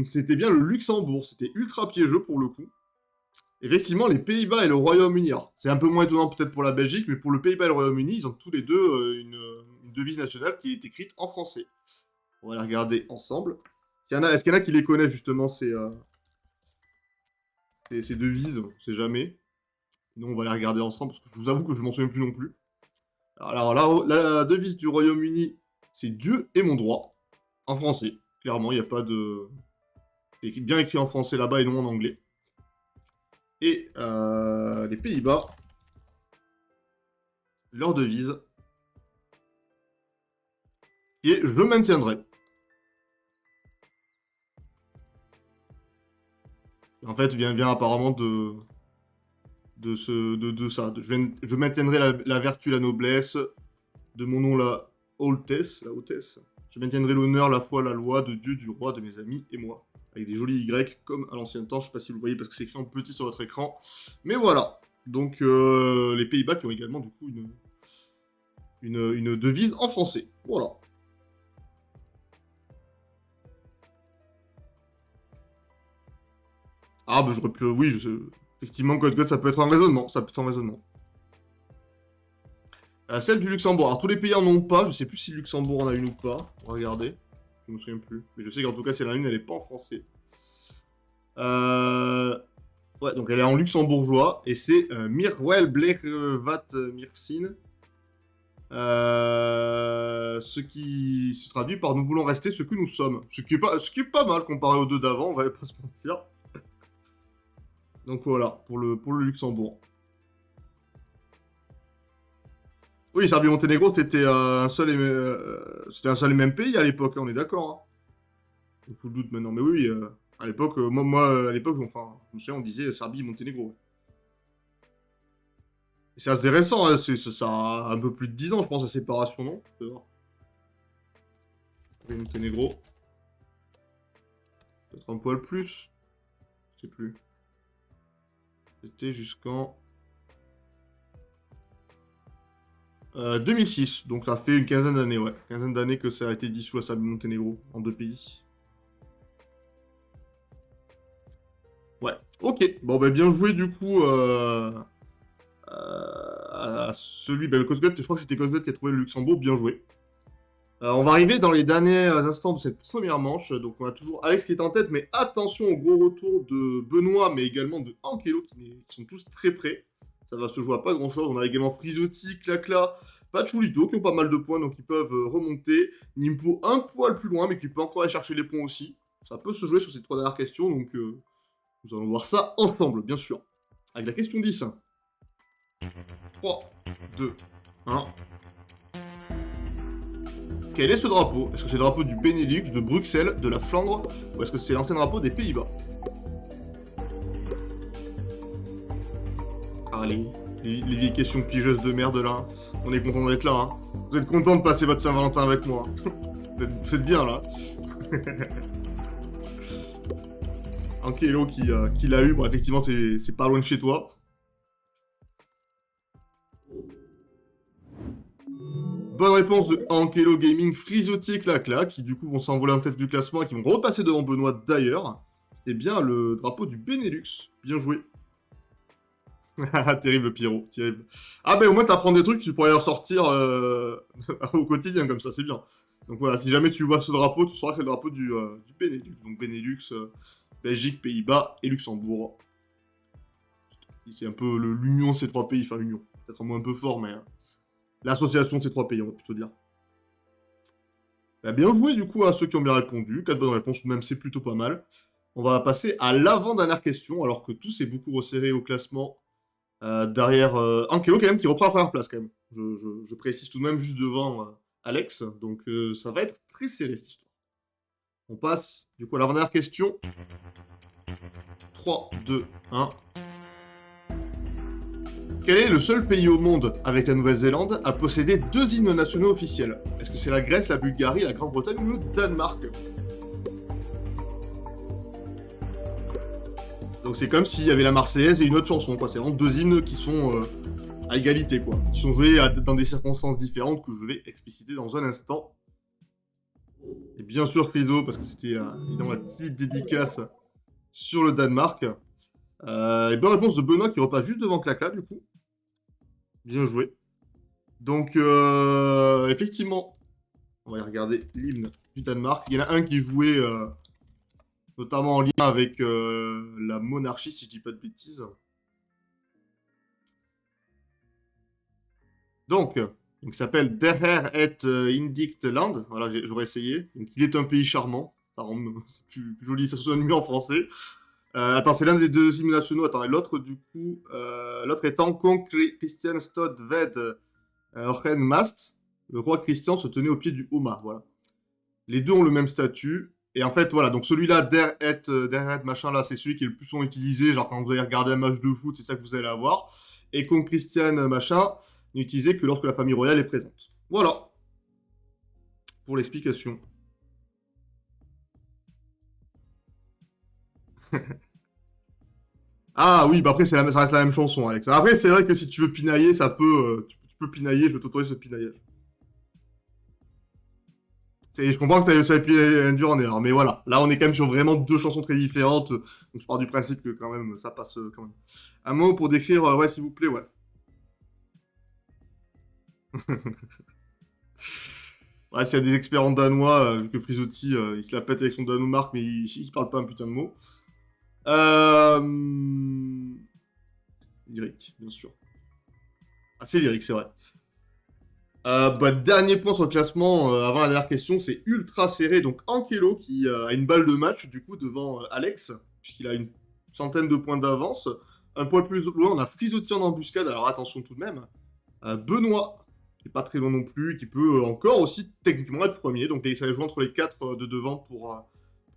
C'était bien le Luxembourg, c'était ultra piégeux pour le coup. Effectivement, les Pays-Bas et le Royaume-Uni, c'est un peu moins étonnant peut-être pour la Belgique, mais pour le Pays-Bas et le Royaume-Uni, ils ont tous les deux une devise nationale qui est écrite en français. On va la regarder ensemble. Est-ce qu'il y en a qui les connaissent justement ces devises? On sait jamais. Sinon, on va les regarder ensemble, parce que je vous avoue que je m'en souviens plus non plus. Alors là, la devise du Royaume-Uni, c'est Dieu est mon droit. En français. Clairement, il n'y a pas de... C'est bien écrit en français là-bas et non en anglais. Et les Pays-Bas, leur devise, qui est je maintiendrai. En fait, vient apparemment de ça. Je maintiendrai la vertu, la noblesse, de mon nom la hautesse. Je maintiendrai l'honneur, la foi, la loi de Dieu, du roi, de mes amis et moi. Avec des jolis Y, comme à l'ancien temps. Je sais pas si vous le voyez parce que c'est écrit en petit sur votre écran. Mais voilà. Donc, les Pays-Bas qui ont également, du coup, une devise en français. Voilà. Ah, bah j'aurais pu... Oui, effectivement, God, ça peut être un raisonnement. Ça peut être un raisonnement. Celle du Luxembourg. Alors, tous les pays en ont pas. Je sais plus si le Luxembourg en a une ou pas. On va regarder. Je me souviens plus. Mais je sais qu'en tout cas, si elle en a une, elle est pas en français. Ouais, donc elle est en luxembourgeois. Et c'est Mirwel Blevat Mirsin. Ce qui se traduit par nous voulons rester ce que nous sommes. Ce qui est pas mal comparé aux deux d'avant, on va pas se mentir. Donc voilà, pour le Luxembourg. Oui, Serbie-Monténégro, c'était un seul et même pays à l'époque, on est d'accord. Hein. Il faut le doute maintenant, mais oui, à l'époque, moi, à l'époque, enfin, je me souviens, on disait Serbie-Monténégro. C'est assez récent, hein, ça a un peu plus de 10 ans, je pense, la séparation, non? Serbie-Monténégro. Peut-être un poil plus. Je sais plus. C'était jusqu'en... 2006, donc ça fait une quinzaine d'années, ouais. Une quinzaine d'années que ça a été dissous à Serbie-Monténégro, en 2 pays. Ouais, ok. Bon, bah bien joué du coup à celui... Bah, le Cosgot, je crois que c'était Cosgot qui a trouvé le Luxembourg, bien joué. On va arriver dans les derniers instants de cette première manche, donc on a toujours Alex qui est en tête, mais attention au gros retour de Benoît, mais également de Ankelo, qui sont tous très près. Ça va se jouer à pas grand chose. On a également Frisotti, Clacla, Pachulito qui ont pas mal de points donc ils peuvent remonter. Nimpo un poil plus loin mais qui peut encore aller chercher les points aussi. Ça peut se jouer sur ces 3 dernières questions donc nous allons voir ça ensemble bien sûr. Avec la question 10. 3, 2, 1. Quel est ce drapeau? Est-ce que c'est le drapeau du Benelux, de Bruxelles, de la Flandre ou est-ce que c'est l'ancien drapeau des Pays-Bas? Ah, les vieilles questions pigeuses de merde, là. On est content d'être là, hein. Vous êtes content de passer votre Saint-Valentin avec moi. Vous êtes bien, là. Ankelo qui l'a eu. Bon, effectivement, c'est pas loin de chez toi. Bonne réponse de Ankelo Gaming, Frisotti et Clacla, qui du coup vont s'envoler en tête du classement et qui vont repasser devant Benoît d'ailleurs. C'était bien le drapeau du Benelux. Bien joué. Terrible, Pierrot, terrible. Ah, ben au moins t'apprends des trucs, tu pourrais les ressortir au quotidien, comme ça, c'est bien. Donc voilà, si jamais tu vois ce drapeau, tu sauras que c'est le drapeau du Benelux. Donc Benelux, Belgique, Pays-Bas et Luxembourg. C'est un peu l'union de ces trois pays, enfin l'union. Peut-être un mot un peu fort, mais l'association de ces trois pays, on va plutôt dire. Bah, bien joué du coup à ceux qui ont bien répondu. 4 bonnes réponses, même c'est plutôt pas mal. On va passer à l'avant-dernière question, alors que tout s'est beaucoup resserré au classement. Derrière Ankelo quand même, qui reprend la première place quand même. Je précise tout de même juste devant Alex, donc ça va être très serré cette histoire. On passe du coup à l'avant-dernière question. 3, 2, 1. Quel est le seul pays au monde, avec la Nouvelle-Zélande, à posséder 2 hymnes nationaux officiels? Est-ce que c'est la Grèce, la Bulgarie, la Grande-Bretagne ou le Danemark? Donc c'est comme s'il y avait la Marseillaise et une autre chanson, quoi. C'est vraiment 2 hymnes qui sont à égalité, quoi. Qui sont joués dans des circonstances différentes que je vais expliciter dans un instant. Et bien sûr, Frido, parce que c'était évidemment la petite dédicace sur le Danemark. Et bonne réponse de Benoît qui repasse juste devant Clacla, du coup. Bien joué. Donc, effectivement, on va aller regarder l'hymne du Danemark. Il y en a un qui jouait notamment en lien avec la monarchie, si je dis pas de bêtises. Donc il s'appelle Der Herr et Indict Land. Voilà, j'aurais essayé. Donc, il est un pays charmant. Ça rend c'est plus joli, ça sonne mieux en français. Attends, c'est l'un des 2 hymnes nationaux. Attends, et l'autre, du coup, l'autre étant Kong Christian Stod Ved Orchen Mast. Le roi Christian se tenait au pied du Homa. Voilà. Les deux ont le même statut. Et en fait, voilà, donc celui-là, Der Et machin, là, c'est celui qui est le plus souvent utilisé. Genre, quand vous allez regarder un match de foot, c'est ça que vous allez avoir. Et Kong Christian, machin, n'est utilisé que lorsque la famille royale est présente. Voilà. Pour l'explication. Ah oui, bah après, ça reste la même chanson, Alex. Après, c'est vrai que si tu veux pinailler, ça peut... tu peux pinailler, je vais t'autoriser ce pinaillage. Je comprends que ça ait pu induire en erreur, mais voilà. Là, on est quand même sur vraiment 2 chansons très différentes. Donc, je pars du principe que quand même, ça passe quand même. Un mot pour décrire, ouais, s'il vous plaît, ouais. Ouais, s'il y a des experts en danois, vu que Frisotti, il se la pète avec son Danemark, mais il parle pas un putain de mot. Lyrique, bien sûr. Ah, c'est lyrique, c'est vrai. Bah, dernier point sur le classement avant la dernière question, c'est ultra serré. Donc Ankelo qui a une balle de match du coup devant Alex, puisqu'il a une centaine de points d'avance. Un point plus loin, on a Frisotti en embuscade, alors attention tout de même. Benoît, qui est pas très loin non plus, qui peut encore aussi techniquement être premier. Donc ça va jouer entre les 4 de devant pour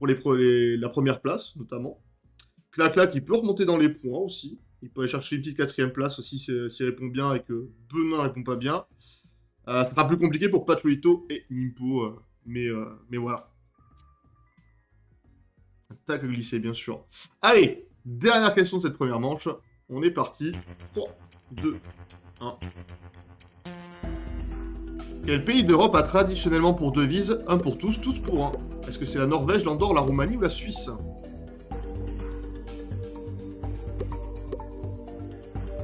la première place notamment. Clacla qui peut remonter dans les points aussi. Il peut aller chercher une petite 4ème place aussi s'il répond bien et que Benoît répond pas bien. Ça sera plus compliqué pour Pachuito et Nimpo, mais voilà. Tac glissé, bien sûr. Allez, dernière question de cette première manche. On est parti. 3, 2, 1. Quel pays d'Europe a traditionnellement pour devise un pour tous, tous pour un? Est-ce que c'est la Norvège, l'Andorre, la Roumanie ou la Suisse?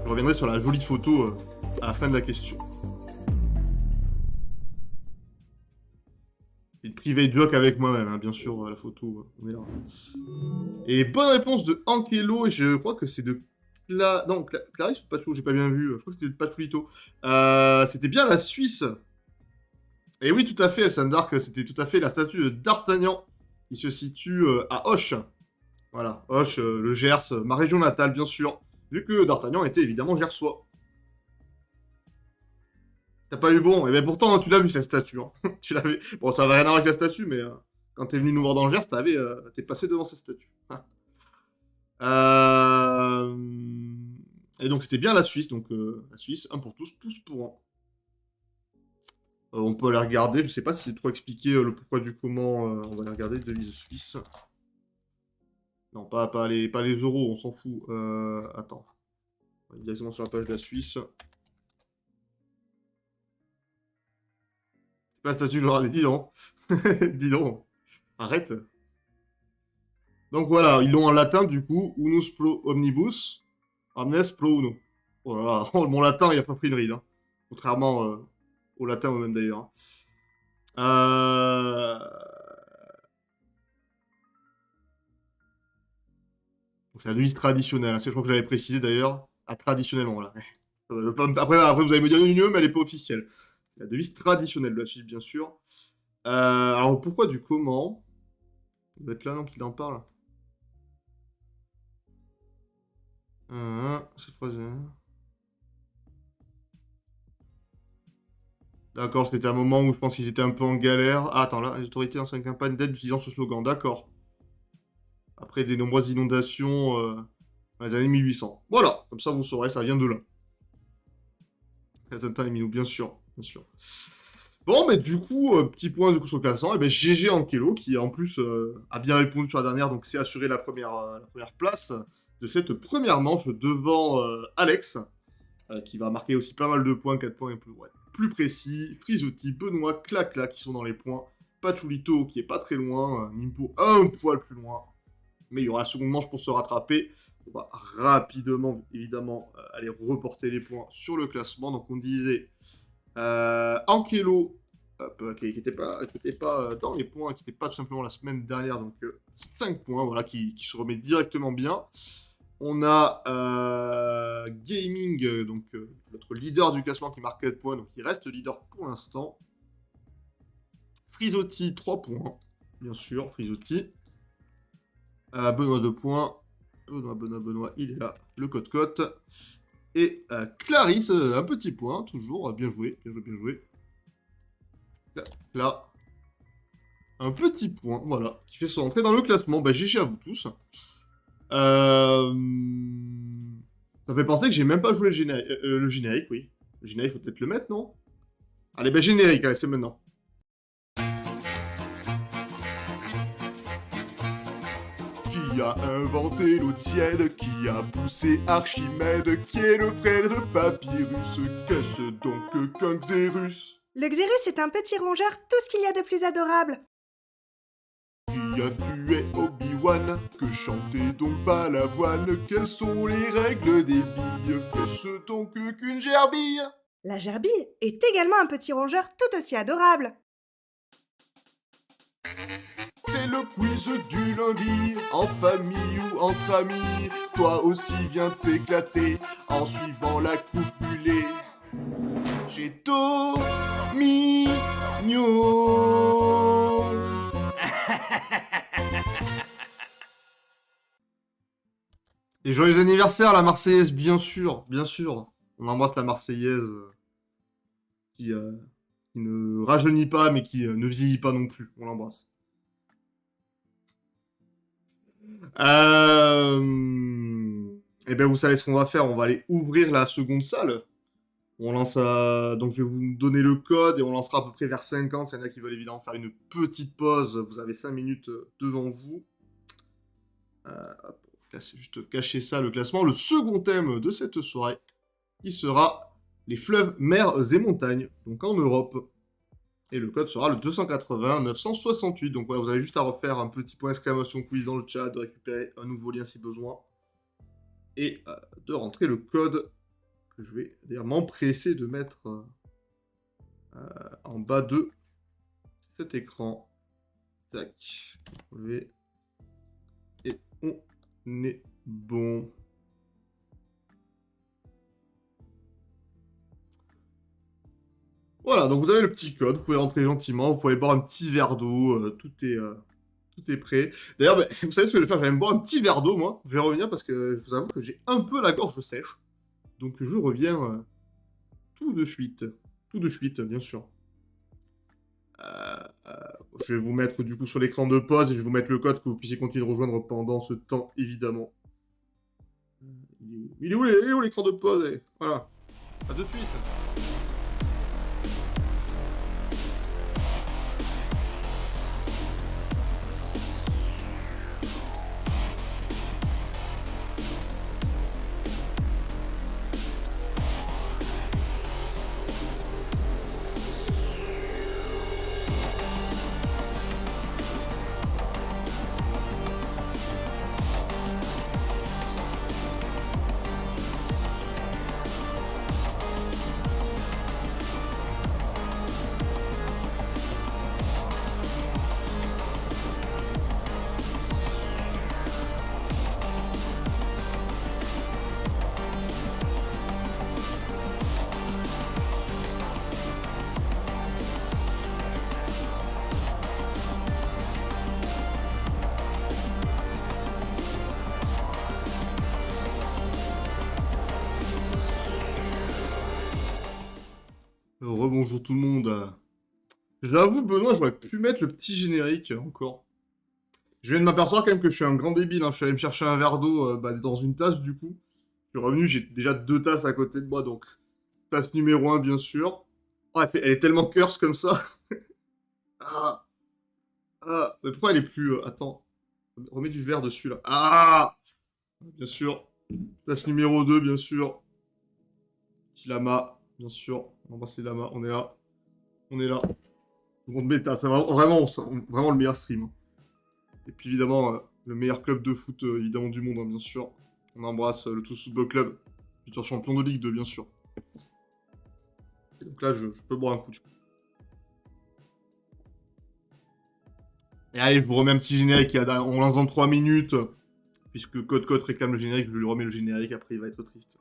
Je reviendrai sur la jolie photo à la fin de la question. C'est une private joke avec moi-même, hein, bien sûr, la photo, on est là. Et bonne réponse de Ankelo, et je crois que c'est de non, Clarisse ou Pacho, j'ai pas bien vu, je crois que c'était de Pachuito. C'était bien la Suisse. Et oui, tout à fait, Elsandark, c'était tout à fait la statue de D'Artagnan, qui se situe à Auch. Voilà, Auch, le Gers, ma région natale, bien sûr, vu que D'Artagnan était évidemment gersois. T'as pas eu bon, et bien pourtant, tu l'as vu cette statue. Hein. Tu l'avais. Bon, ça avait rien à voir avec la statue, mais quand t'es venu nous voir dans le Gers, t'es passé devant cette statue. Hein. Et donc c'était bien la Suisse, donc la Suisse, un pour tous pour un. On peut aller regarder, je sais pas si c'est trop expliqué le pourquoi du comment, on va aller regarder, devise suisse. Non, pas les euros, on s'en fout. Attends. On va aller directement sur la page de la Suisse. Pas statut, je leur ai dit, dis donc. Dis donc. Arrête. Donc voilà, ils l'ont en latin du coup. Unus pro omnibus, omnes pro uno. Oh là là, mon latin, il a pas pris une ride. Hein. Contrairement au latin eux-mêmes d'ailleurs. Hein. C'est la devise traditionnelle. Hein. C'est, je crois que j'avais précisé d'ailleurs. Ah, traditionnellement, là. Après, vous allez me dire une mais elle est pas officielle. C'est la devise traditionnelle de la Suisse, bien sûr. Alors, pourquoi du comment? Vous êtes là, non, qu'il en parle? Cette phrase. D'accord, c'était un moment où je pense qu'ils étaient un peu en galère. Ah, attends, là, les autorités lancent une campagne d'aide utilisant ce slogan. D'accord. Après des nombreuses inondations dans les années 1800. Voilà, comme ça vous saurez, ça vient de là. Casatin et Minou, bien sûr, bien sûr. Bon, mais du coup, petit point du coup sur le classement, et ben GG Ankelo, qui en plus a bien répondu sur la dernière, donc c'est assuré la première place de cette première manche devant Alex, qui va marquer aussi pas mal de points, 4 points et plus, ouais, plus précis. Frisotti, Benoît, Clacla qui sont dans les points. Pachulito qui est pas très loin, Nimpo un poil plus loin. Mais il y aura la seconde manche pour se rattraper. On va rapidement, évidemment, aller reporter les points sur le classement. Donc on disait Ankelo, qui n'était pas dans les points, qui n'était pas tout simplement la semaine dernière, donc 5 points, voilà, qui se remet directement bien. On a Gaming, donc notre leader du classement qui marque 4 points, donc il reste leader pour l'instant. Frisotti, 3 points, bien sûr, Frisotti. Benoît 2 points. Benoît, il est là, le cote-cote. Et Clarisse, un petit point, toujours, bien joué, bien joué. Là, un petit point, voilà, qui fait son entrée dans le classement. Bah, GG à vous tous. Ça fait penser que j'ai même pas joué le générique, oui. Le générique, faut peut-être le mettre, non? Allez, bah générique, allez, c'est maintenant. Qui a inventé l'eau tiède? Qui a poussé Archimède? Qui est le frère de Papyrus? Qu'est-ce donc qu'un Xérus? Le Xérus est un petit rongeur, tout ce qu'il y a de plus adorable. Qui a tué Obi-Wan? Que chantait donc Balavoine? Quelles sont les règles des billes? Qu'est-ce donc qu'une gerbille? La gerbille est également un petit rongeur tout aussi adorable. C'est le quiz du lundi, en famille ou entre amis. Toi aussi viens t'éclater en suivant la coupulée. J'ai tout mignon. Et joyeux anniversaire, la Marseillaise, bien sûr, bien sûr. On embrasse la Marseillaise qui ne rajeunit pas, mais qui ne vieillit pas non plus. On l'embrasse. Et ben vous savez ce qu'on va faire, on va aller ouvrir la seconde salle. On lance donc je vais vous donner le code et on lancera à peu près vers 50. S'il y en a qui veulent évidemment faire une petite pause, vous avez 5 minutes devant vous. C'est juste cacher ça, le classement. Le second thème de cette soirée, qui sera les fleuves, mers et montagnes, donc en Europe. Et le code sera le 280 968. Donc voilà, vous avez juste à refaire un petit point exclamation quiz dans le chat, de récupérer un nouveau lien si besoin. Et de rentrer le code que je vais d'ailleurs m'empresser de mettre en bas de cet écran. Tac. Et on est bon. Voilà, donc vous avez le petit code, vous pouvez rentrer gentiment, vous pouvez boire un petit verre d'eau, tout est prêt. D'ailleurs, bah, vous savez ce que je vais faire, je vais me boire un petit verre d'eau, moi. Je vais revenir parce que je vous avoue que j'ai un peu la gorge sèche. Donc je reviens tout de suite. Tout de suite, bien sûr. Je vais vous mettre du coup sur l'écran de pause et je vais vous mettre le code que vous puissiez continuer de rejoindre pendant ce temps, évidemment. Il est où l'écran de pause Voilà. À de suite. Rebonjour tout le monde. J'avoue, Benoît, j'aurais pu mettre le petit générique encore. Je viens de m'apercevoir quand même que je suis un grand débile. Je suis allé me chercher un verre d'eau dans une tasse du coup. Je suis revenu, j'ai déjà 2 tasses à côté de moi, donc tasse numéro 1 bien sûr. Oh, elle est tellement curse comme ça. Ah, mais pourquoi elle est plus... attends, remets du verre dessus là. Ah, bien sûr. Tasse numéro 2 bien sûr. Petit lama, bien sûr. On embrasse les lamas, on est là. On est là. Tout le monde méta, c'est vraiment le meilleur stream. Et puis évidemment, le meilleur club de foot évidemment du monde, bien sûr. On embrasse le Tous Football Club, futur champion de Ligue 2, bien sûr. Et donc là, je peux boire un coup. Et allez, je vous remets un petit générique, on lance dans 3 minutes. Puisque Code réclame le générique, je lui remets le générique, après il va être triste.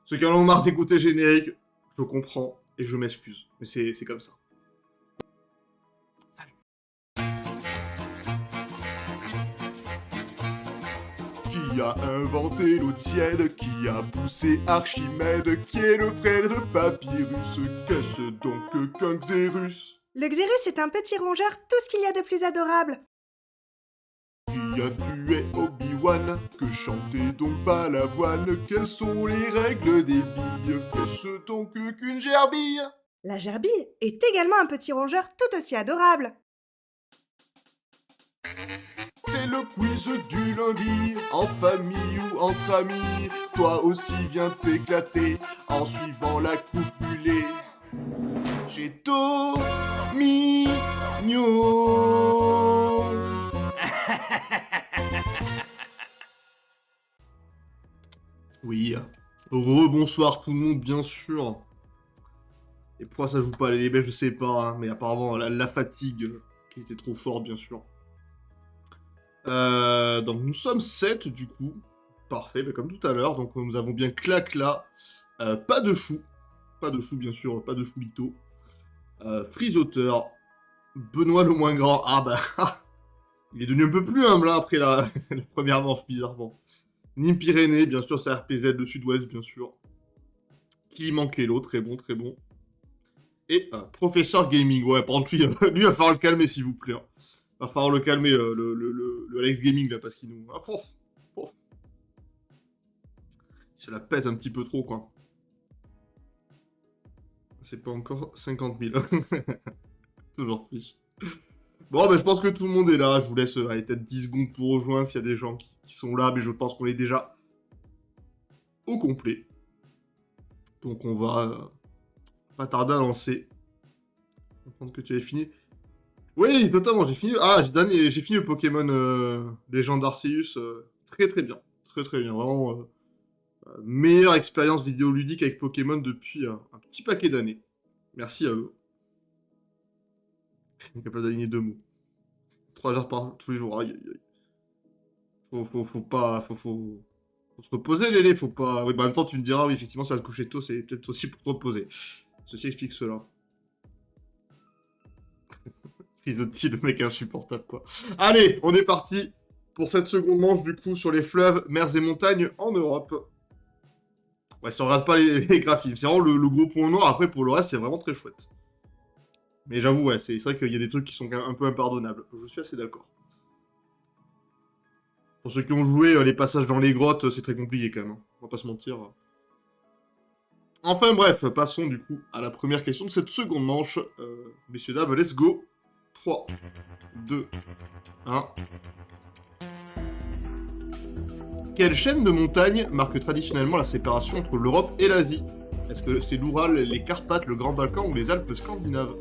Ceux qui en ont marre d'écouter le générique, je comprends et je m'excuse. Mais c'est comme ça. Qui a inventé l'eau tiède, qui a poussé Archimède, qui est le frère de Papyrus, qu'est-ce donc qu'un Xérus? Le Xérus est un petit rongeur, tout ce qu'il y a de plus adorable. Qui a tué Obi-Wan? Que chantait donc Balavoine? Quelles sont les règles des billes? Qu'est-ce donc qu'une gerbille? La gerbille est également un petit rongeur tout aussi adorable. C'est le quiz du lundi, en famille ou entre amis. Toi aussi viens t'éclater en suivant la coupulée. J'ai Tomignon. Oui, rebonsoir tout le monde, bien sûr. Et pourquoi ça joue pas les bêtes, je sais pas, mais apparemment la fatigue qui était trop forte, bien sûr. Donc nous sommes 7 du coup. Parfait, comme tout à l'heure. Donc nous avons bien Clac là. Pas de chou. Pas de chou, bien sûr, pas de chou lito. Frisoteur. Benoît le moins grand. Ah bah, il est devenu un peu plus humble là, après la première manche, bizarrement. Nîmes Pyrénées, bien sûr, c'est RPZ, le sud-ouest, bien sûr. Qui manquait l'autre, très bon, très bon. Et Professeur Gaming, ouais, par contre, lui, il va falloir le calmer, s'il vous plaît. Va falloir le calmer, le Alex Gaming, là, parce qu'il nous... Ah, prof. Il se la pèse un petit peu trop, quoi. C'est pas encore 50 000. Toujours plus. Bon, ben, je pense que tout le monde est là. Je vous laisse, allez, peut-être 10 secondes pour rejoindre s'il y a des gens qui sont là, mais je pense qu'on est déjà au complet. Donc, on va pas tarder à lancer. Je vais comprendre que tu avais fini. Oui, totalement, j'ai fini. Ah, j'ai fini le Pokémon Légende Arceus. Très très bien. Très très bien. Vraiment, meilleure expérience vidéoludique avec Pokémon depuis un petit paquet d'années. Merci à eux. Capable d'aligner 2 mots. 3 heures par tous les jours. Aïe, aïe, aïe. Faut se reposer, Lélé. Faut pas. Oui, bah, en même temps, tu me diras, oui, effectivement, ça va se coucher tôt, c'est peut-être aussi pour te reposer. Ceci explique cela. Frisotti, le mec insupportable, quoi. Allez, on est parti pour cette seconde manche, du coup, sur les fleuves, mers et montagnes en Europe. Ouais, si on regarde pas les graphismes, c'est vraiment le gros point noir. Après, pour le reste, c'est vraiment très chouette. Mais j'avoue, ouais, c'est vrai qu'il y a des trucs qui sont quand même un peu impardonnables. Je suis assez d'accord. Pour ceux qui ont joué, les passages dans les grottes, c'est très compliqué quand même. On va pas se mentir. Enfin bref, passons du coup à la première question de cette seconde manche. Messieurs, dames, let's go. 3, 2, 1. Quelle chaîne de montagnes marque traditionnellement la séparation entre l'Europe et l'Asie? Est-ce que c'est l'Oural, les Carpates, le Grand Balkan ou les Alpes scandinaves?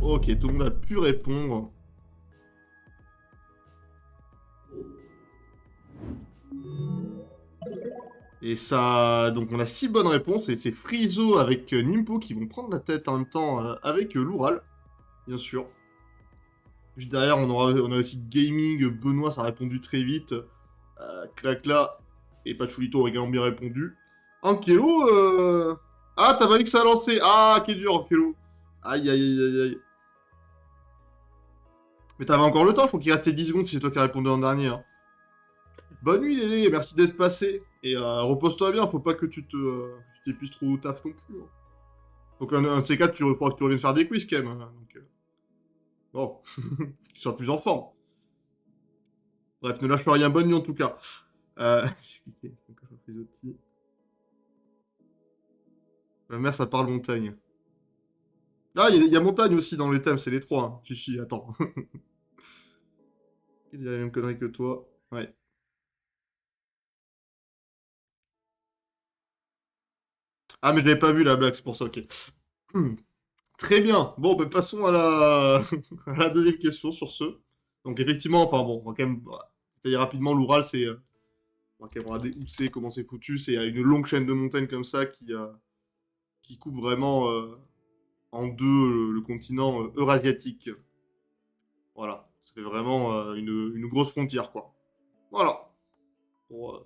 Ok, tout le monde a pu répondre. Et ça... Donc on a 6 bonnes réponses, et c'est Friso avec Nimpo qui vont prendre la tête en même temps avec l'Oural, bien sûr. Juste derrière, on a aussi Gaming, Benoît, ça a répondu très vite. Clacla et Pachulito ont également bien répondu. Ankelo, Ah, t'as pas vu que ça a lancé. Ah, qui est dur, Ankelo. Aïe, aïe, aïe, aïe, aïe. Mais t'avais encore le temps, je crois qu'il restait 10 secondes si c'est toi qui as répondu en dernier. Hein. Bonne nuit, Lélé, merci d'être passé. Et repose-toi bien, faut pas que tu t'épuises trop au taf non plus. Hein. Faut qu'un de ces quatre, tu reviennes faire des quiz quand même. Hein. Donc, bon, tu seras plus en forme. Bref, ne lâche rien, bonne nuit en tout cas. J'ai cliqué, la mer, ça parle montagne. Ah, il y a montagne aussi dans les thèmes, c'est les trois. Hein. Si, attends. Il a la même connerie que toi. Ouais. Ah, mais je l'avais pas vu la blague, c'est pour ça, ok. Très bien. Bon, ben, passons à la... à la deuxième question sur ce. Donc, effectivement, enfin bon, on va quand même détailler rapidement. L'Oural, c'est. On va quand même regarder où c'est, comment c'est foutu. C'est une longue chaîne de montagnes comme ça qui coupe vraiment en deux le continent eurasiatique. Voilà. Ça fait vraiment une grosse frontière, quoi. Voilà. Bon,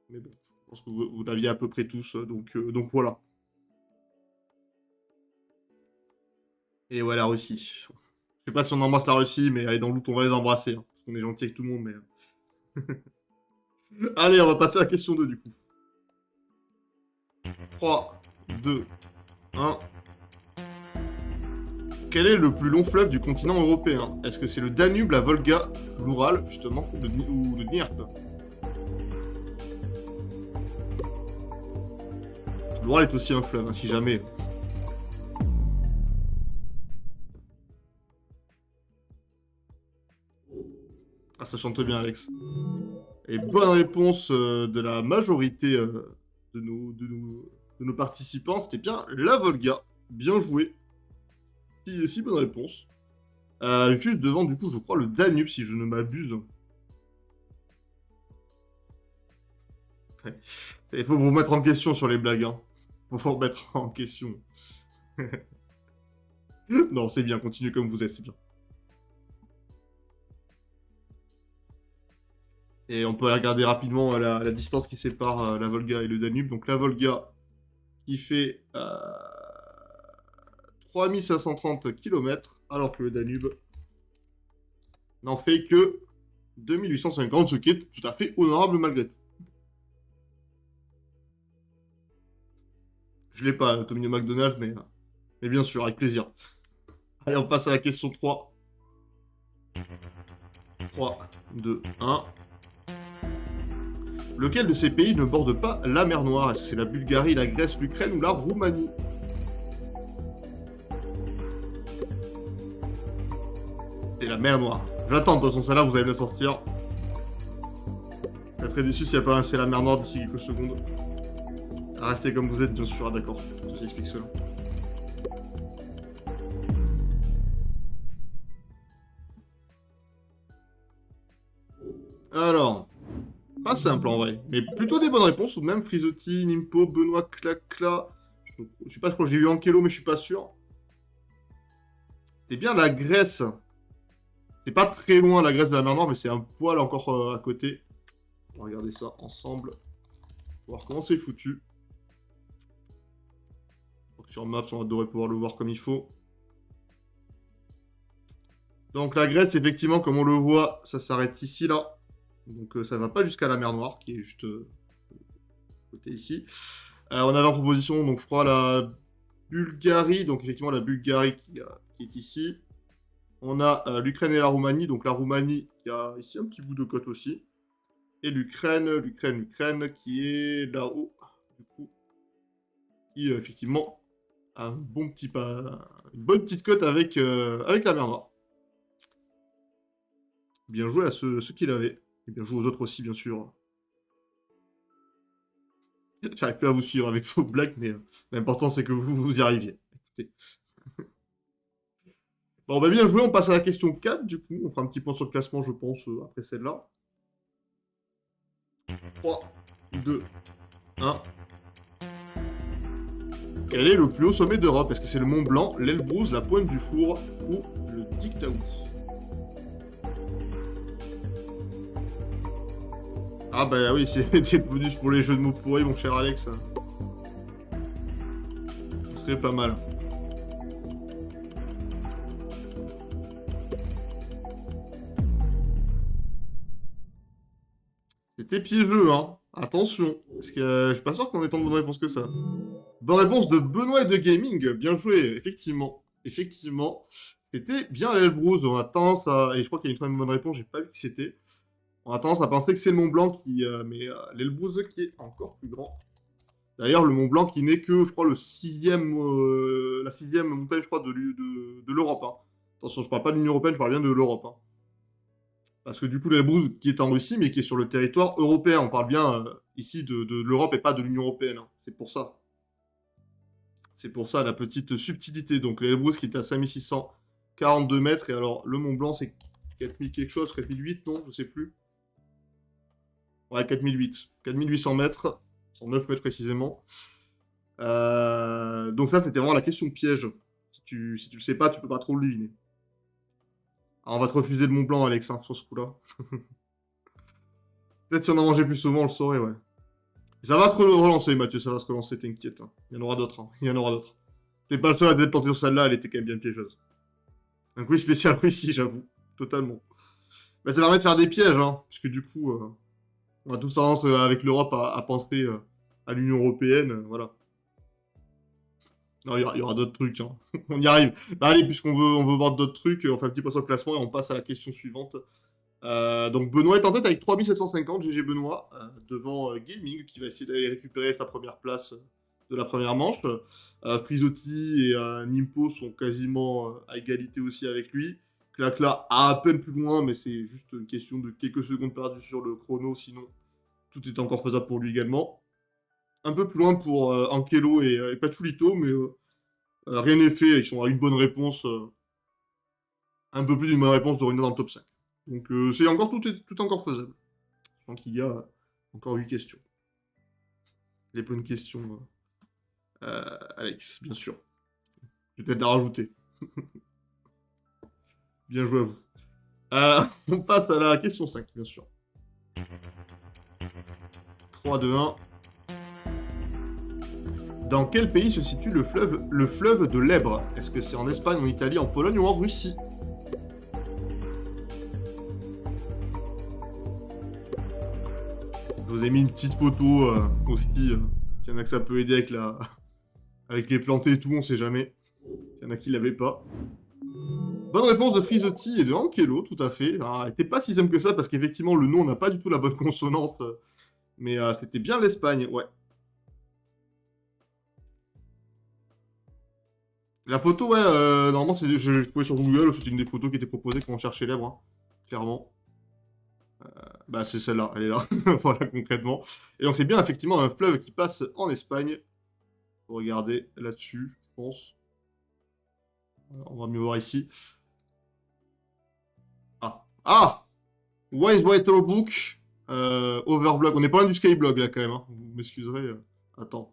mais bon, je pense que vous l'aviez à peu près tous, donc voilà. Et ouais, la Russie. Je sais pas si on embrasse la Russie, mais allez, dans le doute, on va les embrasser. Hein, parce qu'on est gentil avec tout le monde, mais... Allez, on va passer à la question 2, du coup. 3, 2, 1... Quel est le plus long fleuve du continent européen? Est-ce que c'est le Danube, la Volga, l'Oural, justement, ou le Dniepr? L'Oural est aussi un fleuve, hein, si jamais. Ah, ça chante bien, Alex. Et bonne réponse de la majorité de nos participants, c'était bien la Volga. Bien joué. Si bonne réponse. Juste devant, du coup, je crois le Danube, si je ne m'abuse. Il faut vous remettre en question sur les blagues. Hein. Faut vous remettre en question. Non, c'est bien, continuez comme vous êtes, c'est bien. Et on peut aller regarder rapidement la distance qui sépare la Volga et le Danube. Donc la Volga qui fait 3530 km, alors que le Danube n'en fait que 2850, ce qui est tout à fait honorable malgré tout. Je l'ai pas, Tommy McDonald, mais bien sûr, avec plaisir. Allez, on passe à la question 3. 3, 2, 1. Lequel de ces pays ne borde pas la mer Noire? Est-ce que c'est la Bulgarie, la Grèce, l'Ukraine ou la Roumanie? C'est la mer Noire. J'attends, de toute façon, celle-là, vous allez me la sortir. Je serai très déçu s'il n'y a pas un c'est la mer Noire d'ici quelques secondes. Restez comme vous êtes, bien sûr, d'accord. Ça s'explique cela. Alors, pas simple en vrai, mais plutôt des bonnes réponses, tout de même. Frisotti, Nimpo, Benoît, Clacla. Je sais pas, je crois que j'ai eu Ankelo, mais je suis pas sûr. C'est bien la Grèce. C'est pas très loin la Grèce de la mer Noire, mais c'est un poil encore à côté. On va regarder ça ensemble. Voir comment c'est foutu. Donc sur Maps, on devrait pouvoir le voir comme il faut. Donc la Grèce, effectivement, comme on le voit, ça s'arrête ici, là. Donc ça va pas jusqu'à la mer Noire, qui est juste côté ici. On avait en proposition, donc je crois, Bulgarie, donc effectivement la Bulgarie qui est ici. On a l'Ukraine et la Roumanie, donc la Roumanie qui a ici un petit bout de côte aussi. Et l'Ukraine qui est là-haut, du coup, qui effectivement a un bon petit une bonne petite côte avec, avec la mer Noire. Bien joué à ceux qui l'avaient. Et bien joué aux autres aussi, bien sûr. J'arrive plus à vous suivre avec vos blagues, mais l'important c'est que vous y arriviez. Écoutez. Bon, bah bien joué, on passe à la question 4, du coup. On fera un petit point sur le classement, je pense, après celle-là. 3, 2, 1. Quel est le plus haut sommet d'Europe? Est-ce que c'est le Mont Blanc, l'Elbrus, la Pointe du Four ou le Diktaou? Ah bah oui, c'est des bonus pour les jeux de mots pourris, mon cher Alex. Ce serait pas mal. C'était piégeux, hein. Attention, parce que je suis pas sûr qu'on ait tant de bonnes réponses que ça. Bonne réponse de Benoît et de Gaming, bien joué, effectivement. Effectivement, c'était bien l'Elbrus, on a tendance à... Et je crois qu'il y a une troisième bonne réponse, j'ai pas vu qui c'était. On a tendance à penser que c'est le Mont Blanc qui... mais l'Elbrus qui est encore plus grand. D'ailleurs, le Mont Blanc qui n'est que, je crois, la sixième montagne, je crois, de l'Europe. Hein. Attention, je parle pas de l'Union Européenne, je parle bien de l'Europe. Hein. Parce que du coup, l'Elbrus qui est en Russie, mais qui est sur le territoire européen. On parle bien ici de l'Europe et pas de l'Union Européenne. Hein. C'est pour ça. C'est pour ça la petite subtilité. Donc l'Elbrus qui est à 5642 mètres. Et alors, le Mont Blanc, c'est 4000 quelque chose, 4008, non? Je sais plus. Ouais, 4008. 4800 mètres. 109 mètres précisément. Donc ça, c'était vraiment la question piège. Si tu le sais pas, tu peux pas trop le deviner. Alors, on va te refuser le Mont Blanc, Alex, hein, sur ce coup-là. Peut-être si on en mangeait plus souvent, on le saurait, ouais. Et ça va se relancer, Mathieu, ça va se relancer, t'inquiète. Hein. Il y en aura d'autres, hein. Il y en aura d'autres. T'es pas le seul à être porté sur celle-là, elle était quand même bien piégeuse. Un quiz spécial Russie, j'avoue. Totalement. Mais ça permet de faire des pièges, hein. Parce que du coup, on a tous tendance, avec l'Europe, à penser à l'Union Européenne, voilà. Non, il y aura d'autres trucs, hein. On y arrive. Bah allez, on veut voir d'autres trucs, on fait un petit point sur le classement et on passe à la question suivante. Donc Benoît est en tête avec 3750, GG Benoît, devant Gaming, qui va essayer d'aller récupérer sa première place de la première manche. Frisotti et Nimpo sont quasiment à égalité aussi avec lui. Clacla à peine plus loin, mais c'est juste une question de quelques secondes perdues sur le chrono, sinon tout est encore faisable pour lui également. Un peu plus loin pour Ankelo et Pachulito, mais rien n'est fait, ils sont à une bonne réponse, un peu plus d'une bonne réponse de revenir dans le top 5. Donc c'est encore tout est encore faisable. Je pense qu'il y a encore 8 questions. Les bonnes questions, Alex, bien sûr. Je vais peut-être la rajouter. Bien joué à vous. On passe à la question 5, bien sûr. 3, 2, 1. Dans quel pays se situe le fleuve de l'Èbre? Est-ce que c'est en Espagne, en Italie, en Pologne ou en Russie? Je vous ai mis une petite photo aussi. S'il y en a que ça peut aider avec avec les plantés et tout, on sait jamais. S'il y en a qui l'avaient pas. Bonne réponse de Frisotti et de Ankelo, tout à fait. Alors, elle était pas si simple que ça parce qu'effectivement le nom n'a pas du tout la bonne consonance. Mais c'était bien l'Espagne, ouais. La photo, ouais, normalement, je l'ai trouvé sur Google, c'était une des photos qui était proposée quand on cherchait l'Èbre, hein, clairement. Bah, c'est celle-là, elle est là, voilà, concrètement. Et donc, c'est bien, effectivement, un fleuve qui passe en Espagne. Faut regarder là-dessus, je pense. On va mieux voir ici. Ah! Ah! Wise Whiter Book, Overblog. On est pas loin du Skyblog, là, quand même, hein. Vous m'excuserez. Attends.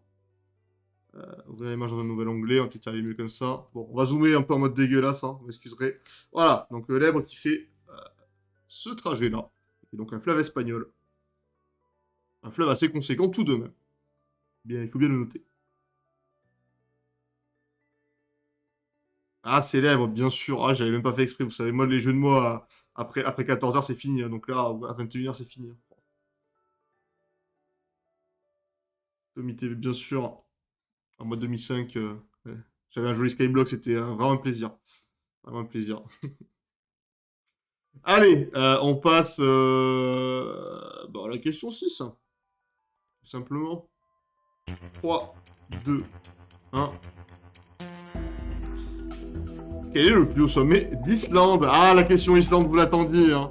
Ouvrez l'image dans un nouvel onglet, on va peut-être y arriver mieux comme ça. Bon, on va zoomer un peu en mode dégueulasse, hein, vous m'excuserez. Voilà, donc l'Èbre qui fait ce trajet-là. C'est donc un fleuve espagnol. Un fleuve assez conséquent, tout de même. Bien, il faut bien le noter. Ah, c'est l'Èbre, bien sûr. Ah, j'avais même pas fait exprès, vous savez, moi, les jeux de mots, après 14h, c'est fini. Hein, donc là, à 21h, c'est fini. Tommy TV, bien sûr. En mode 2005, ouais. J'avais un joli Skyblock, c'était vraiment un plaisir. Vraiment un plaisir. Allez, on passe à la question 6. Tout simplement. 3, 2, 1. Quel est le plus haut sommet d'Islande? Ah, la question Islande, vous l'attendiez, hein.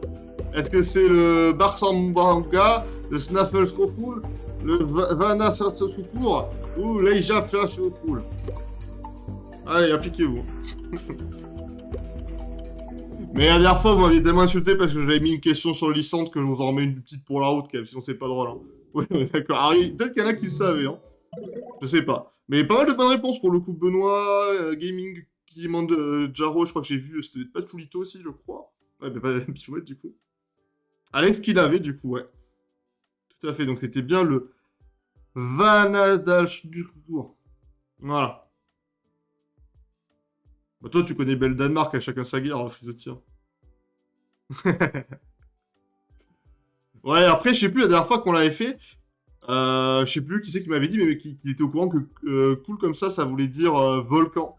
Est-ce que c'est le Barsambanga, le Snaffleskoful, le Vanasartosukur ou l'Eijafjordskoful? Allez, appliquez-vous. Mais la dernière fois, vous m'aviez tellement insulté parce que j'avais mis une question sur l'Islande que je vous en remets une petite pour la route, quand même, sinon c'est pas drôle. Hein. Oui, d'accord. Ah, peut-être qu'il y en a qui le savaient, hein. Je sais pas. Mais pas mal de bonnes réponses pour le coup. Benoît, Gaming, qui demande Jaro, je crois que j'ai vu, c'était pas Tulito aussi, je crois. Ouais, mais pas Pifouette, du coup. Alex qui l'avait, du coup, ouais. Tout à fait, donc c'était bien le Vanadalsdur. Voilà. Bah, toi, tu connais Belle Danemark, à chacun sa guerre, Frisotia. Ouais, après, je sais plus, la dernière fois qu'on l'avait fait, je sais plus qui c'est qui m'avait dit, mais qu'il était au courant que cool comme ça voulait dire volcan.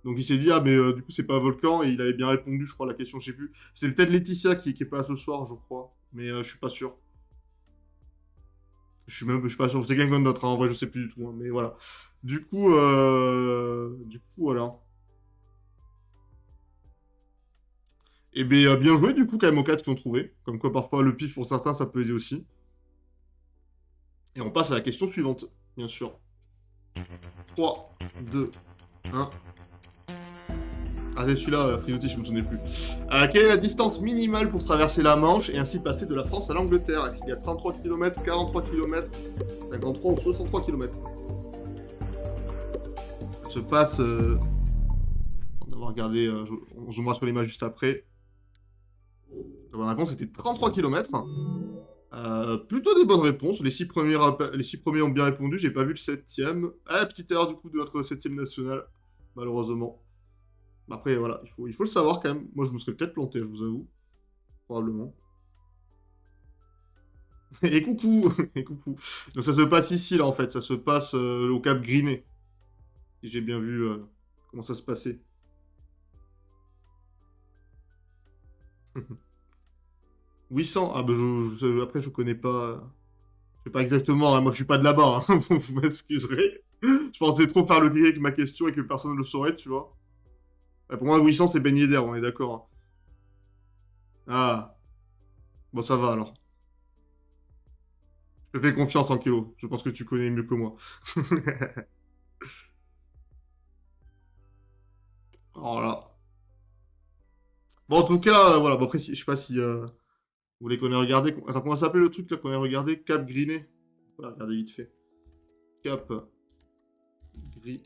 Donc il s'est dit, ah, mais du coup, c'est pas volcan, et il avait bien répondu, je crois, à la question, je sais plus. C'est peut-être Laetitia qui est pas là ce soir, je crois. Mais je suis pas sûr. Je suis pas sûr, c'était quelqu'un d'autre, hein, en vrai, je sais plus du tout, hein, mais voilà. Du coup, voilà. Et bien, bien joué, du coup, quand même, aux 4 qui ont trouvé. Comme quoi, parfois, le pif, pour certains, ça peut aider aussi. Et on passe à la question suivante, bien sûr. 3, 2, 1. Ah, c'est celui-là, Friouti, je me souvenais plus. Quelle est la distance minimale pour traverser la Manche et ainsi passer de la France à l'Angleterre? Est-ce qu'il y a 33 km, 43 km, 53 ou 63 km? Ça se passe... On va regarder, on zoomera sur l'image juste après. La bonne réponse était 33 km. Plutôt des bonnes réponses. Les 6 premiers ont bien répondu. J'ai pas vu le 7ème. Ah, petite erreur du coup de notre 7ème national. Malheureusement. Après, voilà, il faut le savoir quand même. Moi, je me serais peut-être planté, je vous avoue. Probablement. Et coucou. Et coucou. Donc ça se passe ici, là, en fait. Ça se passe au Cap Griné. Si j'ai bien vu comment ça se passait. 800. Ah, bah, après, je connais pas... Je sais pas exactement, hein. Moi, je suis pas de là-bas, hein. Vous m'excuserez. Je pensais trop faire le clic avec ma question et que personne ne le saurait, tu vois. Pour moi, 800, c'est baigné d'air, on est d'accord. Hein. Ah. Bon, ça va, alors. Je te fais confiance en kilo. Je pense que tu connais mieux que moi. Voilà. Bon, en tout cas, voilà. Bon, après, je sais pas si vous voulez qu'on ait regardé... Attends, comment ça s'appelait le truc, là, qu'on ait regardé? Cap Griné. Voilà, regardez vite fait. Cap Griné.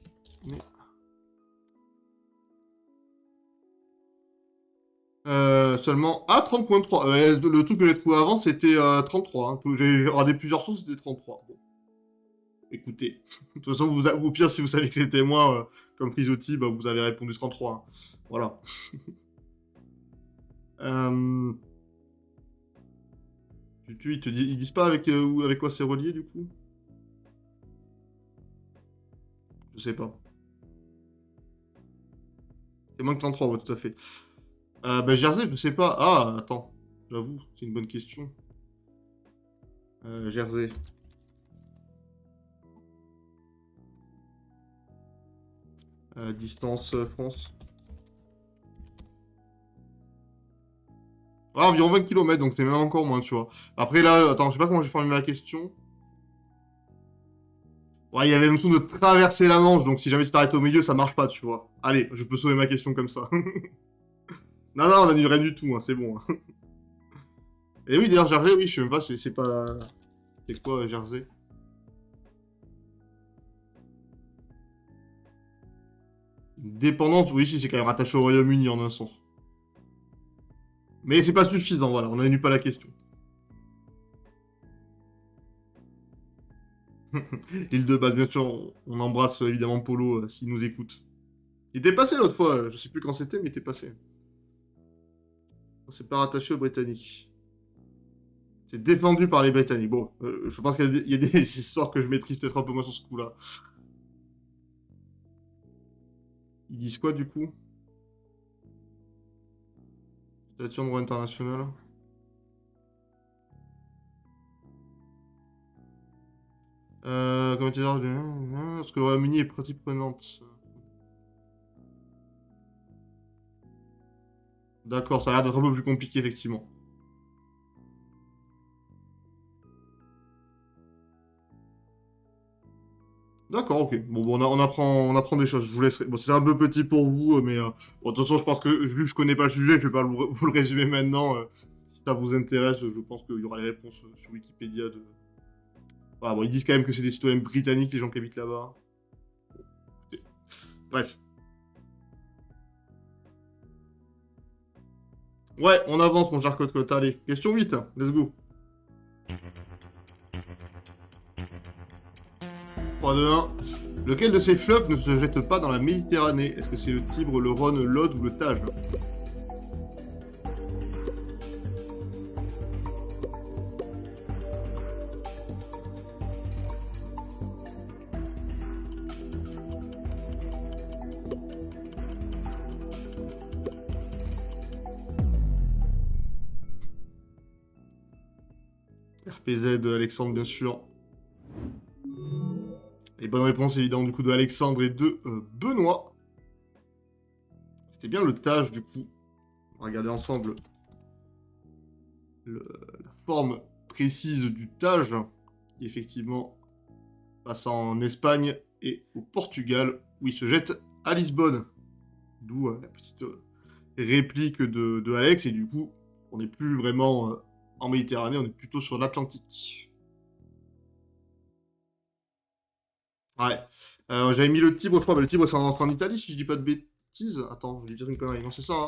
Seulement... Ah, 30.3. Le truc que j'ai trouvé avant, c'était 33. Hein. J'ai regardé plusieurs sources, c'était 33. Bon. Écoutez. De toute façon, au pire, si vous savez que c'était moi, comme Frisotti, bah, vous avez répondu 33. Hein. Voilà. Ils disent pas avec quoi c'est relié, du coup? Je sais pas. C'est moins que 33, ouais, tout à fait. Bah, Jersey, je sais pas. Ah, attends. J'avoue, c'est une bonne question. Jersey. Distance France. Ah, environ 20 km, donc c'est même encore moins, tu vois. Après, là, attends, je sais pas comment j'ai formulé la question. Ouais, il y avait le notion de traverser la Manche, donc si jamais tu t'arrêtes au milieu, ça marche pas, tu vois. Allez, je peux sauver ma question comme ça. Non, non, on annule rien du tout, hein, c'est bon. Hein. Et oui, d'ailleurs, Jersey, oui, je sais même pas, c'est pas... C'est quoi, Jersey? Une dépendance, oui, si, c'est quand même rattaché au Royaume-Uni, en un sens. Mais c'est pas suffisant, voilà, on n'annule pas la question. L'île de base, bien sûr, on embrasse évidemment Polo s'il nous écoute. Il était passé l'autre fois, je sais plus quand c'était, mais il était passé. C'est pas rattaché aux Britanniques. C'est défendu par les Britanniques. Bon, je pense qu'il y a des histoires que je maîtrise peut-être un peu moins sur ce coup-là. Ils disent quoi, du coup? Statut en droit international. Comme utilisateur de... Parce que le Royaume-Uni est partie prenante. D'accord, ça a l'air d'être un peu plus compliqué, effectivement. D'accord, ok. Bon, on apprend des choses. Je vous laisserai. Bon, c'était un peu petit pour vous, mais bon, de toute façon, je pense que vu que je connais pas le sujet, je vais pas vous le résumer maintenant. Si ça vous intéresse, je pense qu'il y aura les réponses sur Wikipédia de. Voilà, bon, ils disent quand même que c'est des citoyens britanniques, les gens qui habitent là-bas. Bon, écoutez. Bref. Ouais, on avance, mon cher Cote. Allez, question 8, let's go. 3, 2, 1. Lequel de ces fleuves ne se jette pas dans la Méditerranée? Est-ce que c'est le Tibre, le Rhône, l'Aude ou le Tage? RPZ de Alexandre, bien sûr. Et bonne réponse, évidemment, du coup, de Alexandre et de Benoît. C'était bien le Tage, du coup. On va regarder ensemble la forme précise du Tage, qui effectivement passe en Espagne et au Portugal, où il se jette à Lisbonne. D'où la petite réplique de Alex, et du coup, on n'est plus vraiment en Méditerranée, on est plutôt sur l'Atlantique. Ouais. J'avais mis le Tibre, je crois, mais le Tibre, c'est en Italie, si je dis pas de bêtises. Attends, je vais dire une connerie. Non, c'est ça, hein.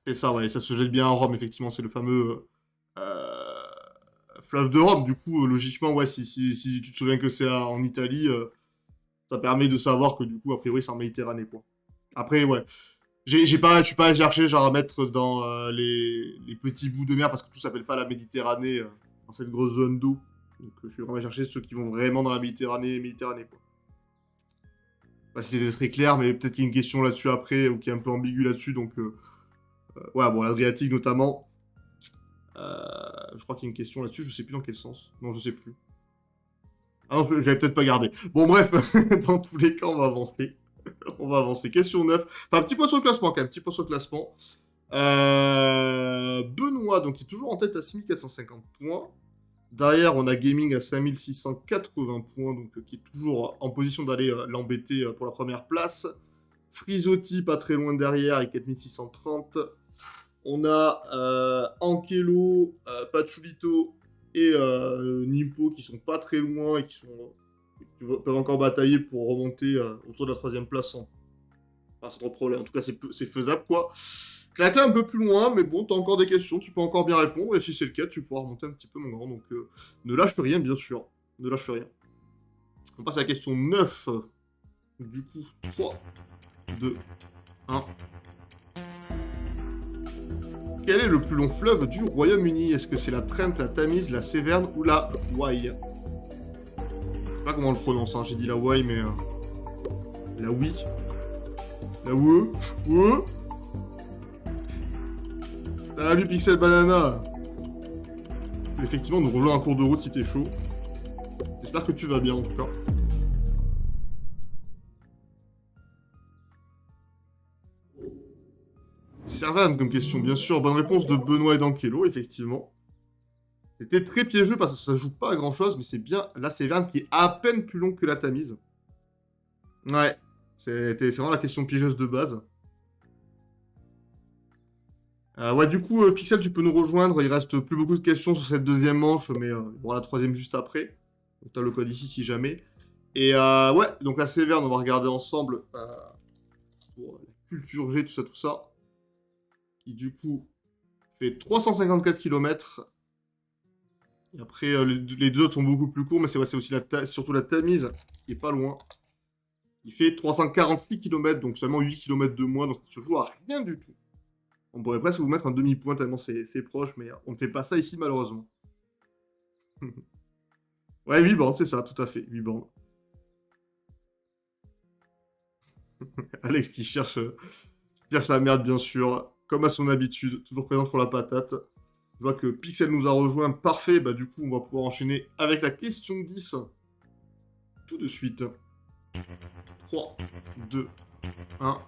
C'est ça, ouais, ça se jette bien à Rome, effectivement, c'est le fameux fleuve de Rome. Du coup, logiquement, ouais, si tu te souviens que c'est en Italie, ça permet de savoir que, du coup, a priori, c'est en Méditerranée, quoi. Après, ouais. Je suis pas allé chercher, genre, à mettre dans les petits bouts de mer, parce que tout s'appelle pas la Méditerranée, dans cette grosse zone d'eau. Donc, je suis vraiment allé chercher ceux qui vont vraiment dans la Méditerranée, quoi. Bah, si c'était très clair, mais peut-être qu'il y a une question là-dessus après, ou qui est un peu ambiguë là-dessus, donc... ouais, bon, l'Adriatique, notamment. Je crois qu'il y a une question là-dessus, je sais plus dans quel sens. Non, je sais plus. Ah non, j'avais peut-être pas gardé. Bon, bref, dans tous les cas, on va avancer. On va avancer. Question 9. Enfin, un petit point sur le classement, quand même. Petit point sur le classement. Benoît, donc, il est toujours en tête à 6450 points. Derrière, on a Gaming à 5680 points, donc qui est toujours en position d'aller l'embêter pour la première place. Frisotti, pas très loin derrière, avec 4630. On a Ankelo, Pachulito et Nimpo qui sont pas très loin et qui peuvent encore batailler pour remonter autour de la troisième place sans trop de problème. En tout cas, c'est faisable, quoi. Claquer un peu plus loin, mais bon, t'as encore des questions, tu peux encore bien répondre, et si c'est le cas, tu pourras remonter un petit peu, mon grand. Donc, ne lâche rien, bien sûr. Ne lâche rien. On passe à la question 9. Du coup, 3, 2, 1... Quel est le plus long fleuve du Royaume-Uni? Est-ce que c'est la Trent, la Tamise, la Severn ou la Wye? Je sais pas comment on le prononce, hein. J'ai dit la Wye, mais... la Wye. La Wye. Wye. Salut Pixel Banana. Effectivement, nous rejoins un cours de route si t'es chaud. J'espère que tu vas bien, en tout cas. Servan comme question, bien sûr. Bonne réponse de Benoît et d'Ankelo, effectivement. C'était très piégeux parce que ça joue pas à grand chose, mais c'est bien la Severn qui est à peine plus longue que la Tamise. Ouais, c'est vraiment la question piégeuse de base. Ouais, du coup, Pixel, tu peux nous rejoindre. Il reste plus beaucoup de questions sur cette deuxième manche, mais il y aura la troisième juste après. Donc t'as le code ici si jamais. Et ouais, donc la Severn, on va regarder ensemble pour la culture G, tout ça. Qui du coup fait 354 km. Et après, les deux autres sont beaucoup plus courts, mais c'est aussi surtout la Tamise, qui est pas loin. Il fait 346 km, donc seulement 8 km de moins, donc ça se joue à rien du tout. On pourrait presque vous mettre un demi-point tellement c'est proche, mais on ne fait pas ça ici, malheureusement. Ouais, 8 bandes, c'est ça, tout à fait, 8 bandes. Alex qui cherche la merde, bien sûr. Comme à son habitude, toujours présent pour la patate. Je vois que Pixel nous a rejoint. Parfait, bah du coup, on va pouvoir enchaîner avec la question 10. Tout de suite. 3, 2, 1.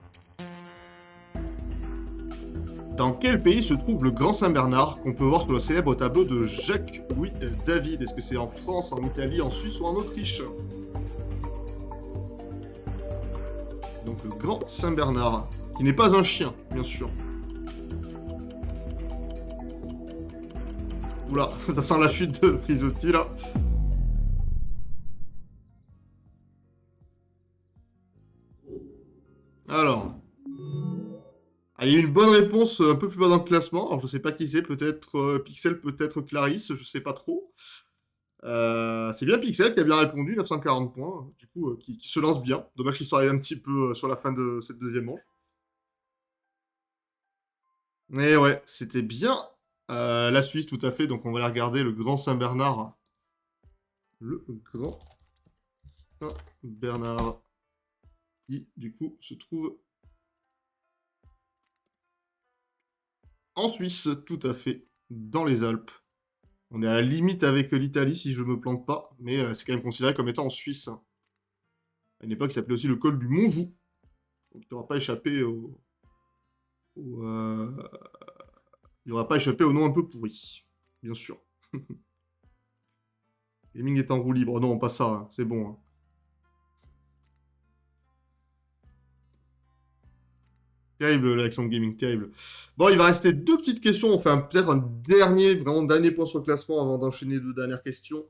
Dans quel pays se trouve le Grand Saint-Bernard qu'on peut voir sur le célèbre tableau de Jacques-Louis David? Est-ce que c'est en France, en Italie, en Suisse ou en Autriche? Donc le Grand Saint-Bernard, qui n'est pas un chien, bien sûr. Oula, ça sent la chute de Frisotti, là. Alors... Ah, il y a eu une bonne réponse un peu plus bas dans le classement. Alors, je sais pas qui c'est, peut-être Pixel, peut-être Clarisse, je sais pas trop. C'est bien Pixel qui a bien répondu, 940 points, du coup, qui se lance bien. Dommage qu'il soit arrivé un petit peu sur la fin de cette deuxième manche. Et ouais, c'était bien la Suisse, tout à fait. Donc, on va aller regarder le Grand Saint-Bernard. Le Grand Saint-Bernard, qui, du coup, se trouve... en Suisse, tout à fait, dans les Alpes. On est à la limite avec l'Italie, si je ne me plante pas, mais c'est quand même considéré comme étant en Suisse. À une époque, il s'appelait aussi le col du Montjoux. Donc, il n'aura pas échappé il n'aura pas échappé au nom un peu pourri, bien sûr. Gaming est en roue libre. Non, pas ça, hein. C'est bon. Hein. Terrible, l'Alexandre Gaming, terrible. Bon, il va rester deux petites questions. On fait peut-être un dernier point sur le classement avant d'enchaîner deux dernières questions.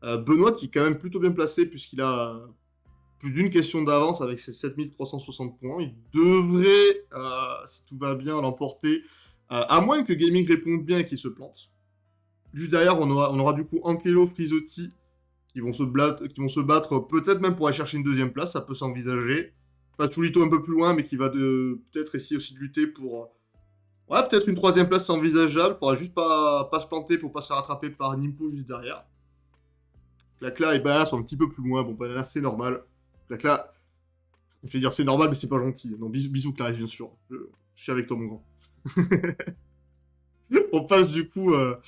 Benoît, qui est quand même plutôt bien placé, puisqu'il a plus d'une question d'avance avec ses 7360 points. Il devrait, si tout va bien, l'emporter, à moins que Gaming réponde bien et qu'il se plante. Juste derrière, on aura du coup Ankelo, Frisotti, qui vont se battre peut-être même pour aller chercher une deuxième place, ça peut s'envisager. Pachulito un peu plus loin, mais qui va peut-être essayer aussi de lutter pour... ouais, peut-être une troisième place, c'est envisageable. Faudra juste pas se planter pour pas se faire rattraper par Nimpo juste derrière. Clacla et Banana sont un petit peu plus loin. Bon, Banana, c'est normal. Clacla, je vais dire c'est normal, mais c'est pas gentil. Non, bisous Clarisse, bien sûr. Je suis avec toi, mon grand. On passe du coup à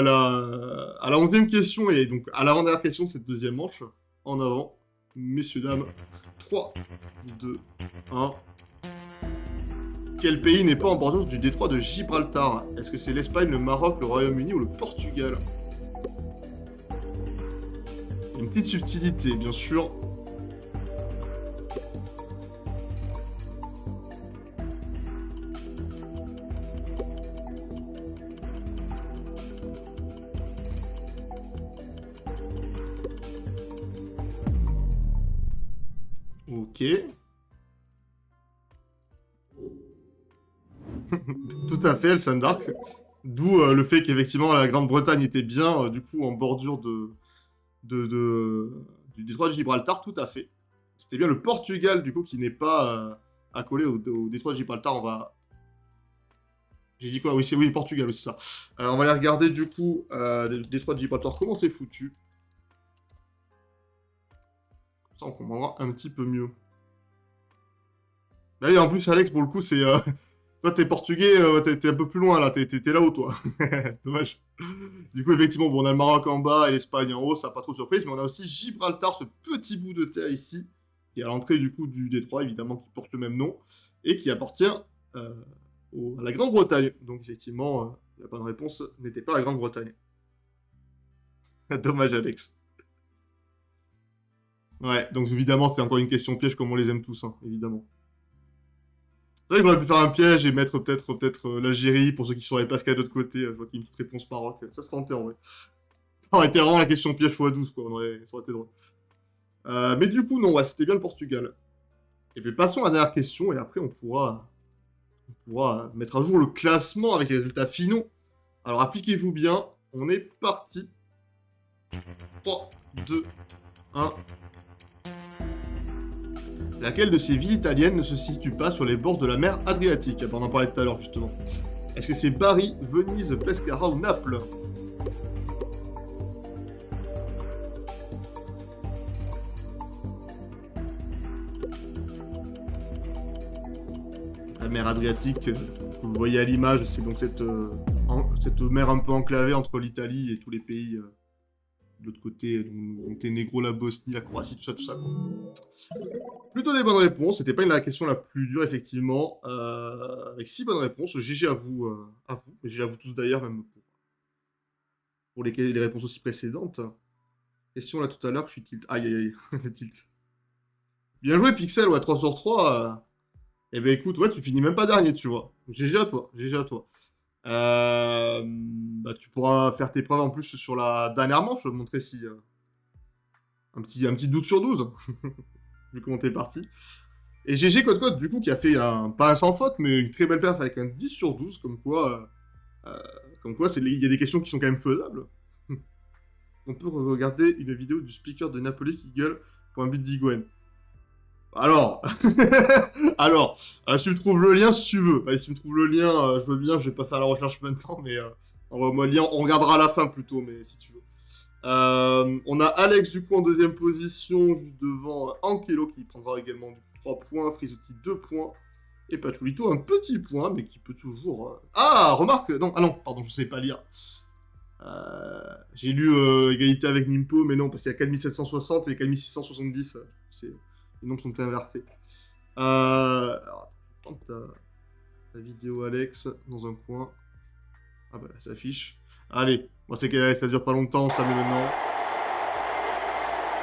la 11e question, et donc à l'avant-dernière question de cette deuxième manche. En avant. Messieurs, dames, 3, 2, 1. Quel pays n'est pas en bordure du détroit de Gibraltar? Est-ce que c'est l'Espagne, le Maroc, le Royaume-Uni ou le Portugal? Il y a une petite subtilité, bien sûr. Ok. Tout à fait, Elsan Dark. D'où le fait qu'effectivement la Grande-Bretagne était bien, du coup, en bordure du détroit de Gibraltar, tout à fait. C'était bien le Portugal, du coup, qui n'est pas accolé au détroit de Gibraltar. On va... J'ai dit quoi? Oui, oui, Portugal, oui, c'est ça. On va aller regarder, du coup, le détroit de Gibraltar, comment c'est foutu. Comme ça, on comprendra un petit peu mieux. Là, et en plus, Alex, pour le coup, c'est... toi, t'es portugais, t'es un peu plus loin, là. T'es là-haut, toi. Dommage. Du coup, effectivement, bon, on a le Maroc en bas et l'Espagne en haut, ça n'a pas trop de surprise. Mais on a aussi Gibraltar, ce petit bout de terre ici, qui est à l'entrée, du coup, du détroit, évidemment, qui porte le même nom, et qui appartient à la Grande-Bretagne. Donc, effectivement, la bonne réponse n'était pas la Grande-Bretagne. Dommage, Alex. Ouais, donc évidemment, c'était encore une question piège, comme on les aime tous, hein, évidemment. C'est vrai que j'aurais pu faire un piège et mettre peut-être l'Algérie pour ceux qui sauraient pas ce qu'il y a de l'autre côté. Je vois qu'il y a une petite réponse Maroc. Ça se tentait en vrai. Ça aurait été vraiment la question piège x12, quoi. Ça aurait été drôle. Mais du coup, non, ouais, c'était bien le Portugal. Et puis passons à la dernière question et après on pourra mettre à jour le classement avec les résultats finaux. Alors appliquez-vous bien. On est parti. 3, 2, 1. Laquelle de ces villes italiennes ne se situe pas sur les bords de la mer Adriatique? On en parlait tout à l'heure, justement. Est-ce que c'est Bari, Venise, Pescara ou Naples? mer Adriatique, que vous voyez à l'image, c'est donc cette mer un peu enclavée entre l'Italie et tous les pays de l'autre côté, donc Monténégro, la Bosnie, la Croatie, tout ça, quoi. Plutôt des bonnes réponses, c'était pas la question la plus dure, effectivement, avec 6 bonnes réponses. GG à vous, GG à vous tous d'ailleurs, même pour les réponses aussi précédentes. Question là tout à l'heure, je suis tilt. Aïe aïe aïe, le tilt. Bien joué Pixel, ouais, 3 sur 3. Eh ben écoute, ouais, tu finis même pas dernier, tu vois. GG à toi, GG à toi. Bah, tu pourras faire tes preuves en plus sur la dernière manche, montrer si... un petit 12 sur 12, vu comment t'es parti. Et GG Code du coup, qui a fait pas un sans faute, mais une très belle perf avec un 10 sur 12, comme quoi, il y a des questions qui sont quand même faisables. On peut regarder une vidéo du speaker de Napoli qui gueule pour un but d'Higuaín. Alors, si tu me trouves le lien, si tu veux. Allez, si tu me trouves le lien, je veux bien, je vais pas faire la recherche maintenant, mais envoie-moi le lien, on regardera à la fin plutôt, mais si tu veux. On a Alex du coup en deuxième position, juste devant Ankelo qui prendra également du coup 3 points, Frisotti 2 points, et Pachulito un petit point, mais qui peut toujours... Ah, remarque, non, pardon, je sais pas lire. J'ai lu égalité avec Nimpo, mais non, parce qu'il y a 4760 et 4670, les nombres sont inversés. Alors, je vais prendre ta vidéo Alex dans un coin. Ah bah, ça s'affiche. Allez, bon, c'est qu'elle ça dure pas longtemps, on se la met maintenant.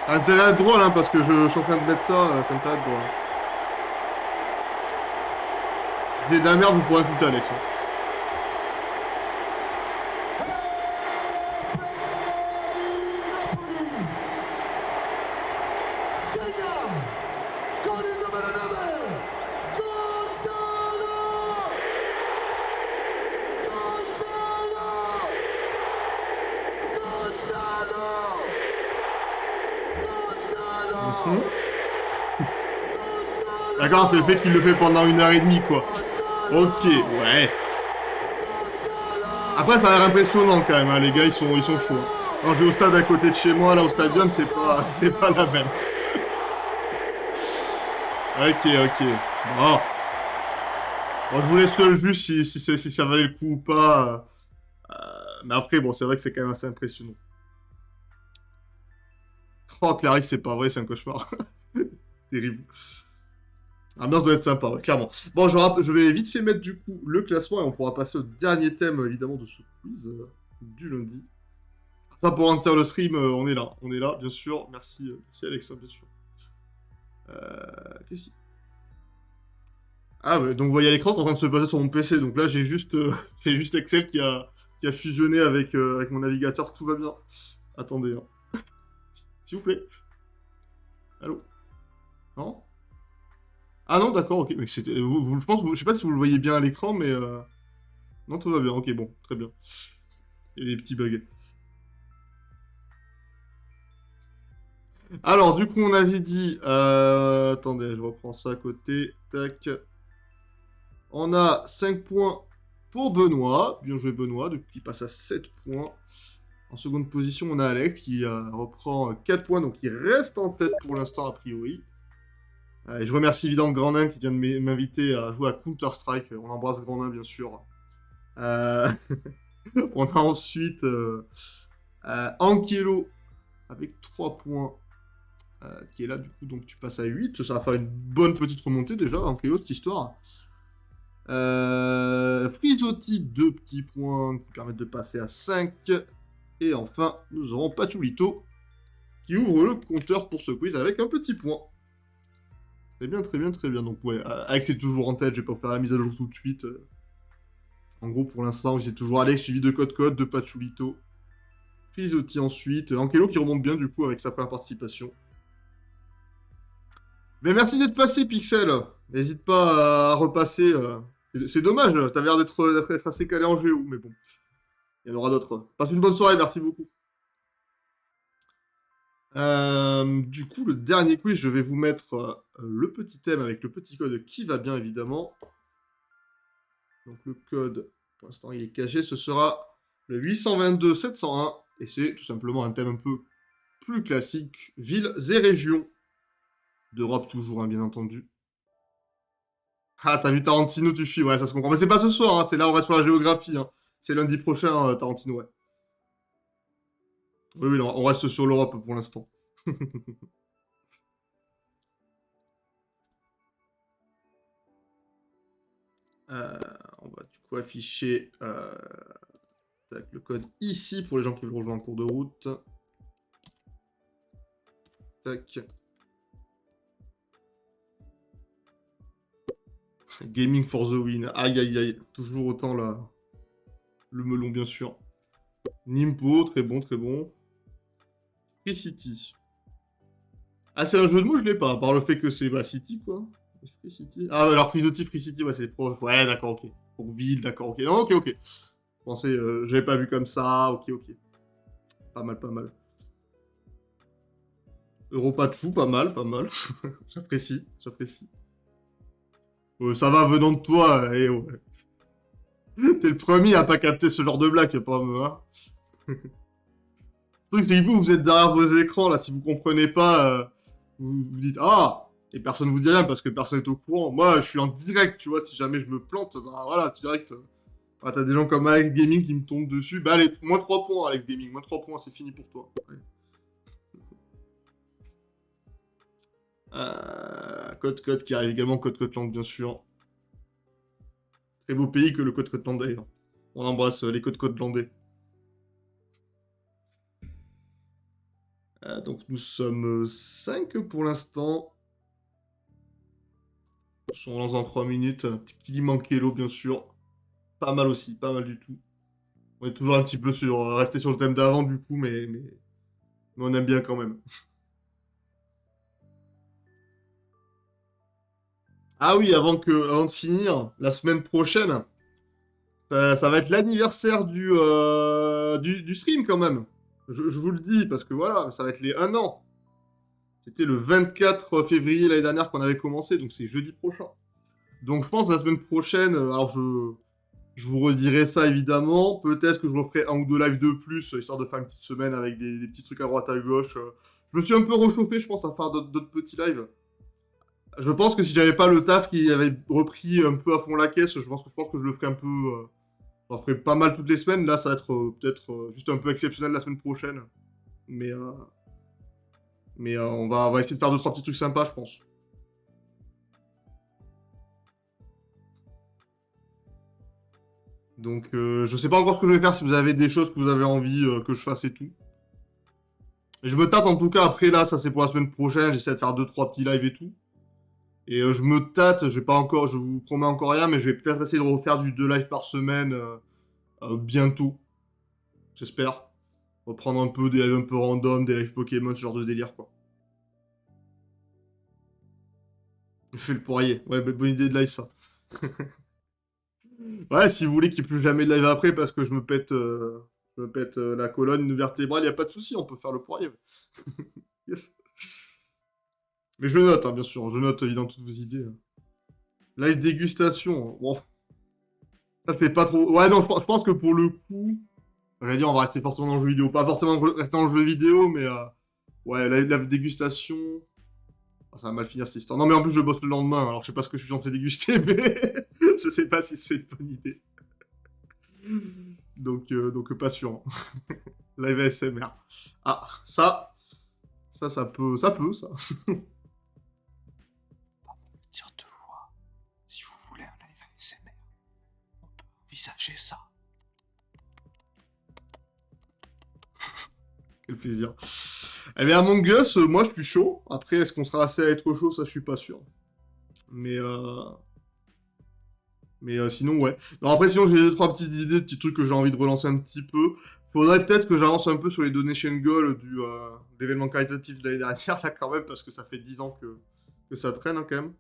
Ça a intérêt à être drôle, hein, parce que je suis en train de mettre ça, ça a intérêt à être drôle. Si c'est de la merde, vous pourrez insulter Alex. Hein. D'accord, c'est le fait qu'il le fait pendant 1h30, quoi. Ok, ouais. Après, ça a l'air impressionnant, quand même, hein. Les gars, ils sont chauds. Quand je vais au stade à côté de chez moi, là, au stadium, c'est pas la même. Ok. Bon. Bon, je vous laisse seul juste si ça valait le coup ou pas. Mais après, bon, c'est vrai que c'est quand même assez impressionnant. Oh, Clarisse, c'est pas vrai, c'est un cauchemar. Terrible. L'ambiance doit être sympa, ouais, clairement. Bon, je vais vite fait mettre du coup le classement et on pourra passer au dernier thème, évidemment, de ce quiz du lundi. Ça, pour remplir le stream, on est là, bien sûr. Merci Alexa, bien sûr. Qu'est-ce que... Ah ouais, donc vous voyez à l'écran, c'est en train de se passer sur mon PC, donc là j'ai juste Excel qui a fusionné avec mon navigateur, tout va bien. Attendez, hein. S'il vous plaît. Allô? Non? Ah non, d'accord, ok, mais c'était... je pense, je sais pas si vous le voyez bien à l'écran, mais... Non, tout va bien, ok, bon, très bien. Il y a des petits bugs. Alors, du coup, on avait dit... Attendez, je reprends ça à côté. Tac. On a 5 points pour Benoît. Bien joué, Benoît, du coup, qui passe à 7 points. En seconde position, on a Alex qui reprend 4 points, donc il reste en tête pour l'instant, a priori. Et je remercie évidemment Grandin qui vient de m'inviter à jouer à Counter-Strike. On embrasse Grandin, bien sûr. On a ensuite Ankelo avec 3 points. Qui est là, du coup, donc tu passes à 8. Ça va faire une bonne petite remontée déjà, Ankelo, cette histoire. Frisotti, 2 petits points qui permettent de passer à 5. Et enfin, nous aurons Pachulito qui ouvre le compteur pour ce quiz avec un petit point. Très bien. Donc ouais, Alex est toujours en tête, je vais pas vous faire la mise à jour tout de suite. En gros, pour l'instant, j'ai toujours Alex suivi de Code, de Pachulito. Frisotti ensuite. Ankelo qui remonte bien du coup avec sa première participation. Mais merci d'être passé, Pixel. N'hésite pas à repasser. C'est dommage, t'avais l'air d'être assez calé en géo, mais bon. Il y en aura d'autres. Passe une bonne soirée, merci beaucoup. Du coup, le dernier quiz, je vais vous mettre le petit thème avec le petit code qui va bien, évidemment. Donc le code, pour l'instant, il est caché. Ce sera le 822-701. Et c'est tout simplement un thème un peu plus classique. Villes et régions. D'Europe toujours, hein, bien entendu. Ah, t'as vu Tarantino, tu suis, ouais, ça se comprend. Mais c'est pas ce soir, hein, c'est là, on reste sur la géographie, hein. C'est lundi prochain, Tarantino, ouais. Oui, oui, non, on reste sur l'Europe pour l'instant. Euh, on va du coup afficher tac, le code ici pour les gens qui veulent rejoindre en cours de route. Tac. Gaming for the win. Aïe, aïe, aïe. Toujours autant là. Le melon, bien sûr. Nimpo, très bon, très bon. Free City. Ah, c'est un jeu de mots, je l'ai pas, par le fait que c'est bah, City, quoi. Free City. Ah, alors Free City, ouais, c'est proche. Ouais, d'accord, ok. Pour ville, d'accord, ok. Non, ok, ok. Je pensais, je l'avais pas vu comme ça, ok, ok. Pas mal, pas mal. Europachu, pas mal, pas mal. J'apprécie, j'apprécie. Ça va venant de toi, ouais. T'es le premier à pas capter ce genre de blague, pas moi. Hein. Le truc, c'est que vous êtes derrière vos écrans, là, si vous comprenez pas, vous dites «Ah!» et personne vous dit rien parce que personne est au courant. Moi, je suis en direct, tu vois, si jamais je me plante, bah voilà, direct. Bah, t'as des gens comme Alex Gaming qui me tombent dessus. Bah allez, moins 3 points, Alex Gaming, moins 3 points, c'est fini pour toi. Ouais. Code qui arrive également, Code Cotland, bien sûr. Très beau pays que le Code Cotland d'ailleurs. On embrasse les Codes Cotlandais. Donc nous sommes 5 pour l'instant. On lance dans 3 minutes. Un petit Kilimanjaro, bien sûr. Pas mal aussi, pas mal du tout. On est toujours un petit peu sur... rester sur le thème d'avant, du coup, mais on aime bien quand même. Ah oui, avant de finir, la semaine prochaine, ça va être l'anniversaire du stream quand même. Je vous le dis, parce que voilà, ça va être les 1 an. C'était le 24 février l'année dernière qu'on avait commencé, donc c'est jeudi prochain. Donc je pense la semaine prochaine, alors je vous redirai ça évidemment. Peut-être que je referai un ou deux lives de plus, histoire de faire une petite semaine avec des petits trucs à droite à gauche. Je me suis un peu réchauffé, je pense, à faire d'autres petits lives. Je pense que si j'avais pas le taf qui avait repris un peu à fond la caisse, je pense que je le ferais un peu. J'en ferai pas mal toutes les semaines. Là, ça va être peut-être juste un peu exceptionnel la semaine prochaine. Mais, euh, mais on va essayer de faire deux, trois petits trucs sympas, je pense. Donc, je sais pas encore ce que je vais faire si vous avez des choses que vous avez envie que je fasse et tout. Je me tâte en tout cas, après là, ça c'est pour la semaine prochaine, j'essaie de faire deux trois petits lives et tout. Et je me tâte, je vais pas encore, je vous promets encore rien, mais je vais peut-être essayer de refaire du 2 lives par semaine bientôt, j'espère. Reprendre un peu des lives un peu random, des lives Pokémon, ce genre de délire quoi. Je fais le poirier, ouais, bonne idée de live ça. Ouais, si vous voulez qu'il n'y ait plus jamais de live après parce que je me pète la colonne vertébrale, y a pas de souci, on peut faire le poirier. Yes. Mais je note, hein, bien sûr, je note évidemment toutes vos idées. Live dégustation, bon, ça fait pas trop. Ouais, non, je pense que pour le coup, j'allais dire, on va rester fortement dans le jeu vidéo. Pas fortement rester dans le jeu vidéo, mais ouais, la dégustation. Ah, ça va mal finir cette histoire. Non, mais en plus, je bosse le lendemain, alors je sais pas ce que je suis censé déguster, mais je sais pas si c'est une bonne idée. Donc pas sûr. Live ASMR. Ah, ça peut, ça. Dire de voix. Si vous voulez un live ASMR, on peut envisager ça. Quel plaisir. Eh bien, Among Us, moi je suis chaud. Après, est-ce qu'on sera assez à être chaud? Ça, je suis pas sûr. Mais, sinon, ouais. Non, après, sinon, j'ai deux, trois petites idées, petits trucs que j'ai envie de relancer un petit peu. Faudrait peut-être que j'avance un peu sur les donation goals d'événements caritatifs de l'année dernière, là, quand même, parce que ça fait 10 ans que ça traîne, hein, quand même.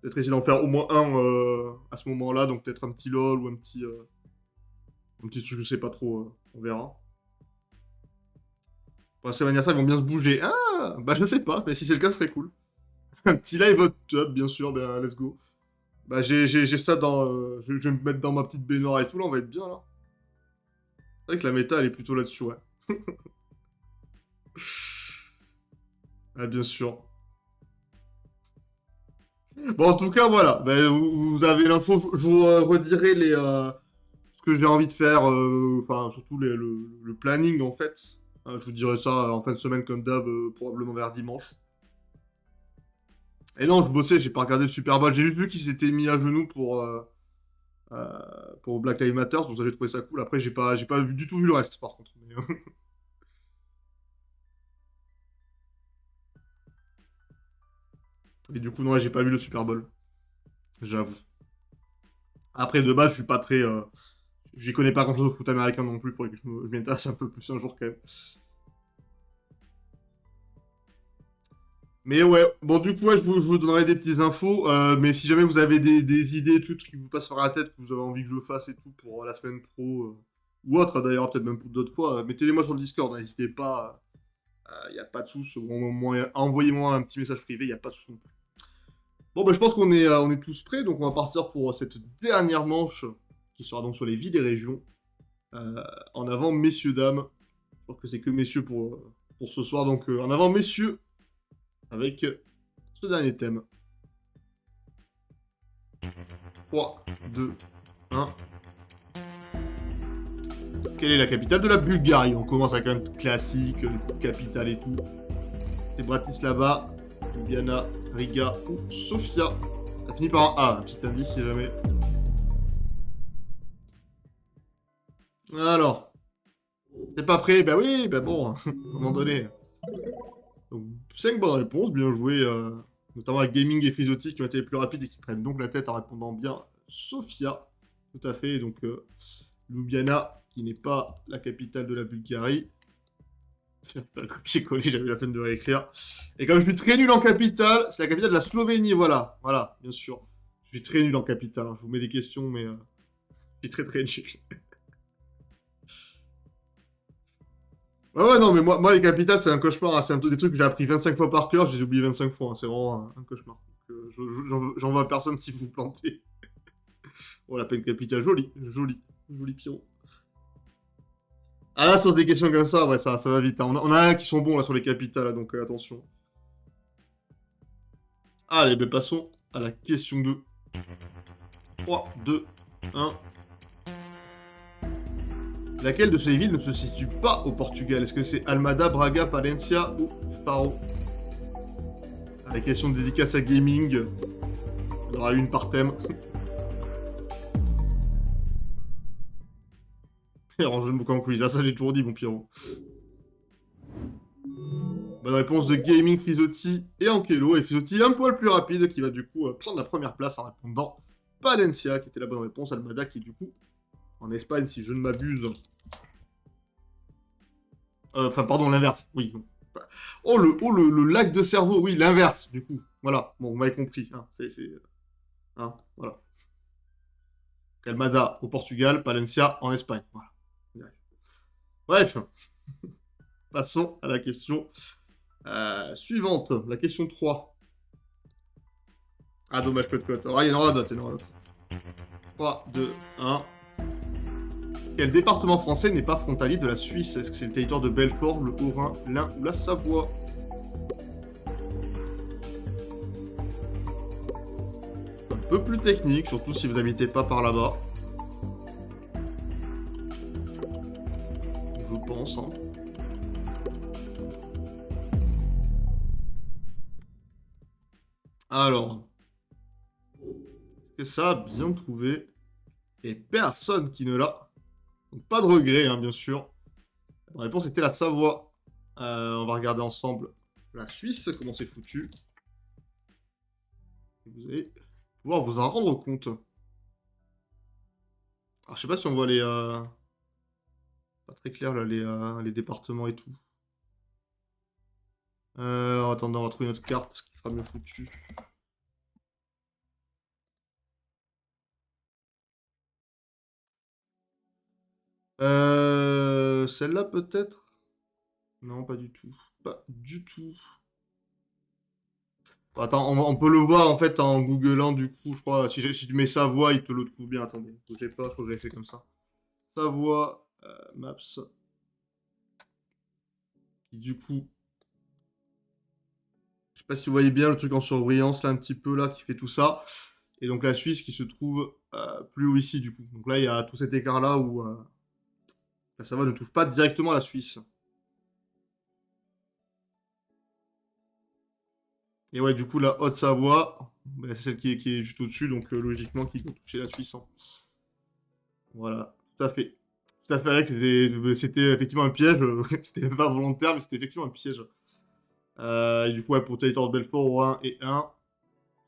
Peut-être essayer d'en faire au moins un à ce moment-là, donc peut-être un petit LOL ou un petit truc, je sais pas trop, on verra. Pour la semaine anniversaire, ils vont bien se bouger. Ah, bah je sais pas, mais si c'est le cas, ce serait cool. Un petit live hot tub, bien sûr, ben let's go. Bah j'ai ça dans... je vais me mettre dans ma petite baignoire et tout, là, on va être bien, là. C'est vrai que la méta, elle est plutôt là-dessus, ouais. Ah, bien sûr. Bon, en tout cas, voilà. Ben, vous avez l'info. Je vous redirai ce que j'ai envie de faire. Enfin, surtout le planning, en fait. Je vous dirai ça en fin de semaine, comme d'hab, probablement vers dimanche. Et non, je bossais, j'ai pas regardé le Super Bowl. J'ai juste vu qu'il s'était mis à genoux pour Black Lives Matter, donc ça j'ai trouvé ça cool. Après, j'ai pas du tout vu le reste, par contre. Mais, et du coup, non, ouais, j'ai pas vu le Super Bowl, j'avoue. Après, de base, je suis pas très. J'y connais pas grand chose au foot américain non plus, faudrait que je m'y intéresse un peu plus un jour quand même. Mais ouais, bon, du coup, ouais, je vous donnerai des petites infos. Mais si jamais vous avez des idées, tout qui vous passent par la tête, que vous avez envie que je fasse et tout pour la semaine pro, ou autre, d'ailleurs, peut-être même pour d'autres fois, mettez-les-moi sur le Discord, n'hésitez pas. Il n'y a pas de soucis. Envoyez-moi un petit message privé, il n'y a pas de soucis non plus. Bon, bah, je pense on est tous prêts, donc on va partir pour cette dernière manche qui sera donc sur les villes et régions. Euh, En avant, messieurs, dames. Je crois que c'est que messieurs pour ce soir, donc en avant, messieurs, avec ce dernier thème. 3, 2, 1. Quelle est la capitale de la Bulgarie? On commence avec un classique, le petit capitale et tout. C'est Bratislava, Ljubljana, Riga ou Sofia. Ça finit par un A, un petit indice si jamais. Alors, t'es pas prêt? Bah oui, bah bon, à un moment donné. Donc, 5 bonnes réponses, bien joué, notamment avec Gaming et Frisotti qui ont été les plus rapides et qui prennent donc la tête en répondant bien. Sofia, tout à fait, donc Ljubljana, qui n'est pas la capitale de la Bulgarie. J'ai collé, j'avais la peine de réécrire. Et comme je suis très nul en capitale, c'est la capitale de la Slovénie, voilà, voilà, bien sûr. Je suis très nul en capitale, hein. Je vous mets des questions, mais je suis très très nul. Ouais, non, mais moi les capitales, c'est un cauchemar, hein. C'est des trucs que j'ai appris 25 fois par cœur, je les ai oubliés 25 fois, hein. C'est vraiment un cauchemar. Donc, j'en veux à personne si vous vous plantez. Oh, la peine capitale, jolie, jolie, joli Pierrot. Ah là, sur des questions comme ça, ouais, ça va vite, hein. On a un qui sont bons là sur les capitales, là, donc attention. Allez, ben passons à la question 2. 3, 2, 1. Laquelle de ces villes ne se situe pas au Portugal? Est-ce que c'est Almada, Braga, Palencia ou Faro? La question de dédicace à gaming. Il y en aura une par thème. Et range le bouquin en quiz. Ah, ça, j'ai toujours dit, mon Pierrot. Bonne réponse de Gaming, Frisotti et Ankelo. Et Frisotti un poil plus rapide qui va du coup prendre la première place en répondant Palencia, qui était la bonne réponse. Almada qui est du coup en Espagne, si je ne m'abuse. Enfin, pardon, l'inverse. Oui. Oh, le lac de cerveau. Oui, l'inverse, du coup. Voilà. Bon, vous m'avez compris. Hein. Hein, voilà. Almada au Portugal, Palencia en Espagne. Voilà. Bref. Passons à la question suivante. La question 3. Ah, dommage, peu de cote. Ah, il y en aura d'autres, il y en aura d'autres. 3, 2, 1. Quel département français n'est pas frontalier de la Suisse? Est-ce que c'est le territoire de Belfort, le Haut-Rhin, l'Ain ou la Savoie? Un peu plus technique, surtout si vous n'habitez pas par là-bas. Je pense, hein. Alors, est-ce que ça a bien trouvé? Et personne qui ne l'a. Donc, pas de regret, hein, bien sûr. La réponse était la Savoie. On va regarder ensemble la Suisse, comment c'est foutu. Vous allez pouvoir vous en rendre compte. Alors, je sais pas si on voit les... Pas très clair, là, les départements et tout. Attendez, on va trouver notre carte, parce qu'il sera mieux foutu. Celle-là, peut-être? Non, pas du tout. Pas du tout. Attends, on peut le voir, en fait, en googlant, du coup, je crois. Si tu mets Savoie, il te le trouve bien. Attendez, bougez pas, je crois que j'avais fait comme ça. Savoie, Maps. Qui, du coup... Je sais pas si vous voyez bien le truc en surbrillance, là, un petit peu, là, qui fait tout ça. Et donc la Suisse qui se trouve plus haut ici, du coup. Donc là, il y a tout cet écart-là où la Savoie ne touche pas directement la Suisse. Et ouais, du coup, la Haute-Savoie, bah, c'est celle qui est juste au-dessus, donc logiquement, qui doit toucher la Suisse, hein. Voilà, tout à fait. Tout à fait, Alex, c'était effectivement un piège. C'était pas volontaire, mais c'était effectivement un piège. Et du coup, ouais, pour Territoire de Belfort, au 1 et 1,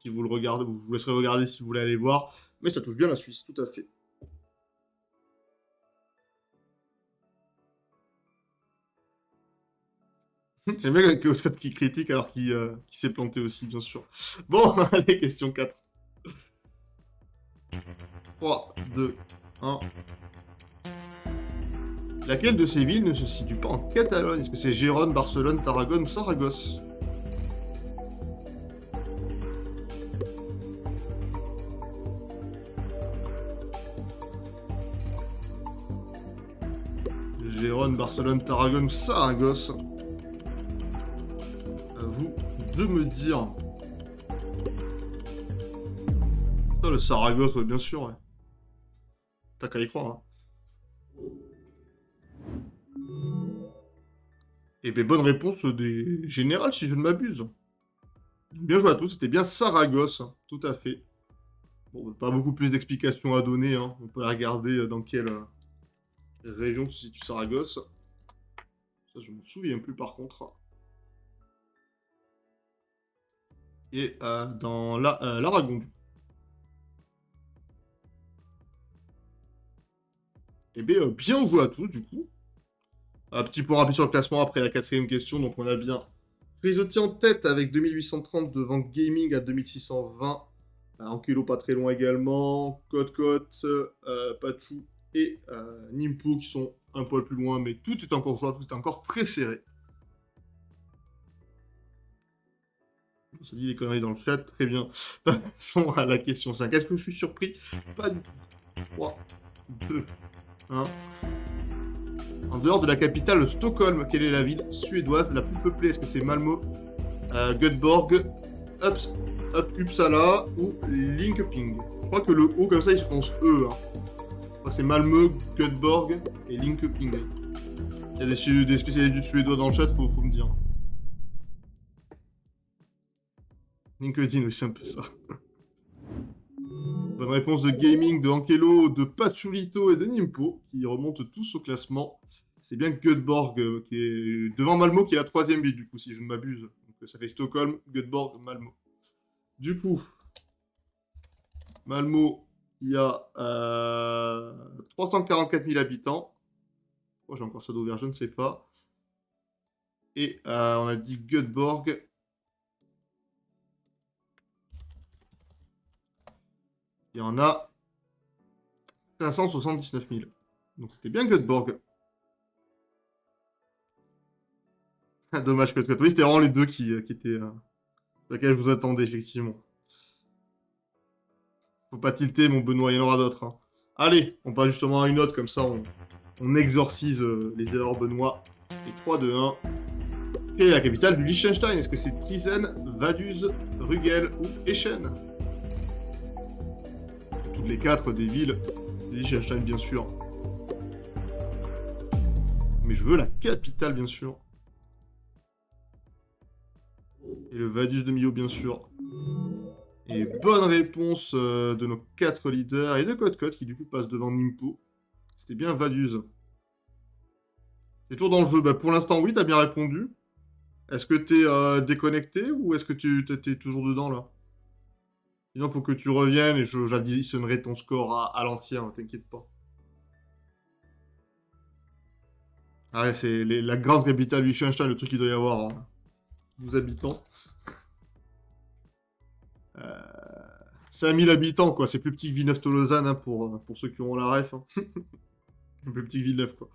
si vous le regardez, vous laisserez regarder si vous voulez aller voir. Mais ça touche bien la Suisse, tout à fait. J'aime bien que Oscar qui critique alors qu'il s'est planté aussi, bien sûr. Bon, allez, question 4. 3, 2, 1. Laquelle de ces villes ne se situe pas en Catalogne? Est-ce que c'est Gérone, Barcelone, Tarragone ou Saragosse? Gérone, Barcelone, Tarragone ou Saragosse? À vous de me dire. Ça, le Saragosse, ouais, bien sûr, ouais. T'as qu'à y croire, hein. Et bien, bonne réponse des générales, si je ne m'abuse. Bien joué à tous, c'était bien Saragosse, hein, tout à fait. Bon, pas beaucoup plus d'explications à donner, hein. On peut la regarder dans quelle région se situe Saragosse. Ça, je me souviens plus par contre. Et dans l'Aragon, du coup. Eh bien, bien joué à tous, du coup. Un petit point rapide sur le classement après la quatrième question. Donc, on a bien Frisotti en tête avec 2830 devant Gaming à 2620. Ankelo pas très loin également. Cote, Pachou et Nimpo qui sont un poil plus loin. Mais tout est encore jouable, tout est encore très serré. On se dit des conneries dans le chat, très bien. Passons à la question 5. Est-ce que je suis surpris? Pas du tout. 3, 2, 1. En dehors de la capitale Stockholm, quelle est la ville suédoise la plus peuplée? Est-ce que c'est Malmö, Göteborg, Uppsala ou Linköping? Je crois que le O comme ça il se prononce E, hein. Je crois que c'est Malmö, Göteborg et Linköping. Il y a des spécialistes du suédois dans le chat, faut me dire. LinkedIn, oui, c'est un peu ça. Bonne réponse de Gaming, de Ankelo, de Pachulito et de Nimpo, qui remontent tous au classement. C'est bien Göteborg qui est devant Malmö, qui est la troisième ville, du coup, si je ne m'abuse. Donc ça fait Stockholm, Göteborg, Malmö. Du coup, Malmö, il y a 344 000 habitants. Oh, j'ai encore ça d'ouvert, je ne sais pas. Et on a dit Göteborg. Il y en a 579 000. Donc c'était bien Göteborg. Dommage que oui, c'était vraiment les deux qui étaient sur lesquels je vous attendais, effectivement. Faut pas tilter, mon Benoît, il y en aura d'autres, hein. Allez, on passe justement à une autre, comme ça on exorcise les erreurs Benoît. Et 3, 2, 1. Quelle est la capitale du Liechtenstein? Est-ce que c'est Trizen, Vaduz, Rugel ou Eschen? Toutes les quatre des villes du Liechtenstein, bien sûr. Mais je veux la capitale, bien sûr. Et le Vaduz de Millau, bien sûr. Et bonne réponse de nos 4 leaders et de Cote qui du coup passe devant Nimpo. C'était bien Vaduz. C'est toujours dans le jeu. Bah, pour l'instant, oui, t'as bien répondu. Est-ce que t'es déconnecté ou est-ce que t'es toujours dedans là? Sinon, faut que tu reviennes et j'additionnerai ton score à l'entière, hein, t'inquiète pas. Ah ouais, c'est la grande capitale du Liechtenstein, le truc qu'il doit y avoir, hein. 12 habitants. 5000 habitants, quoi. C'est plus petit que Villeneuve-Tolosane, hein, pour ceux qui ont la ref, hein. Plus petit que Villeneuve, quoi.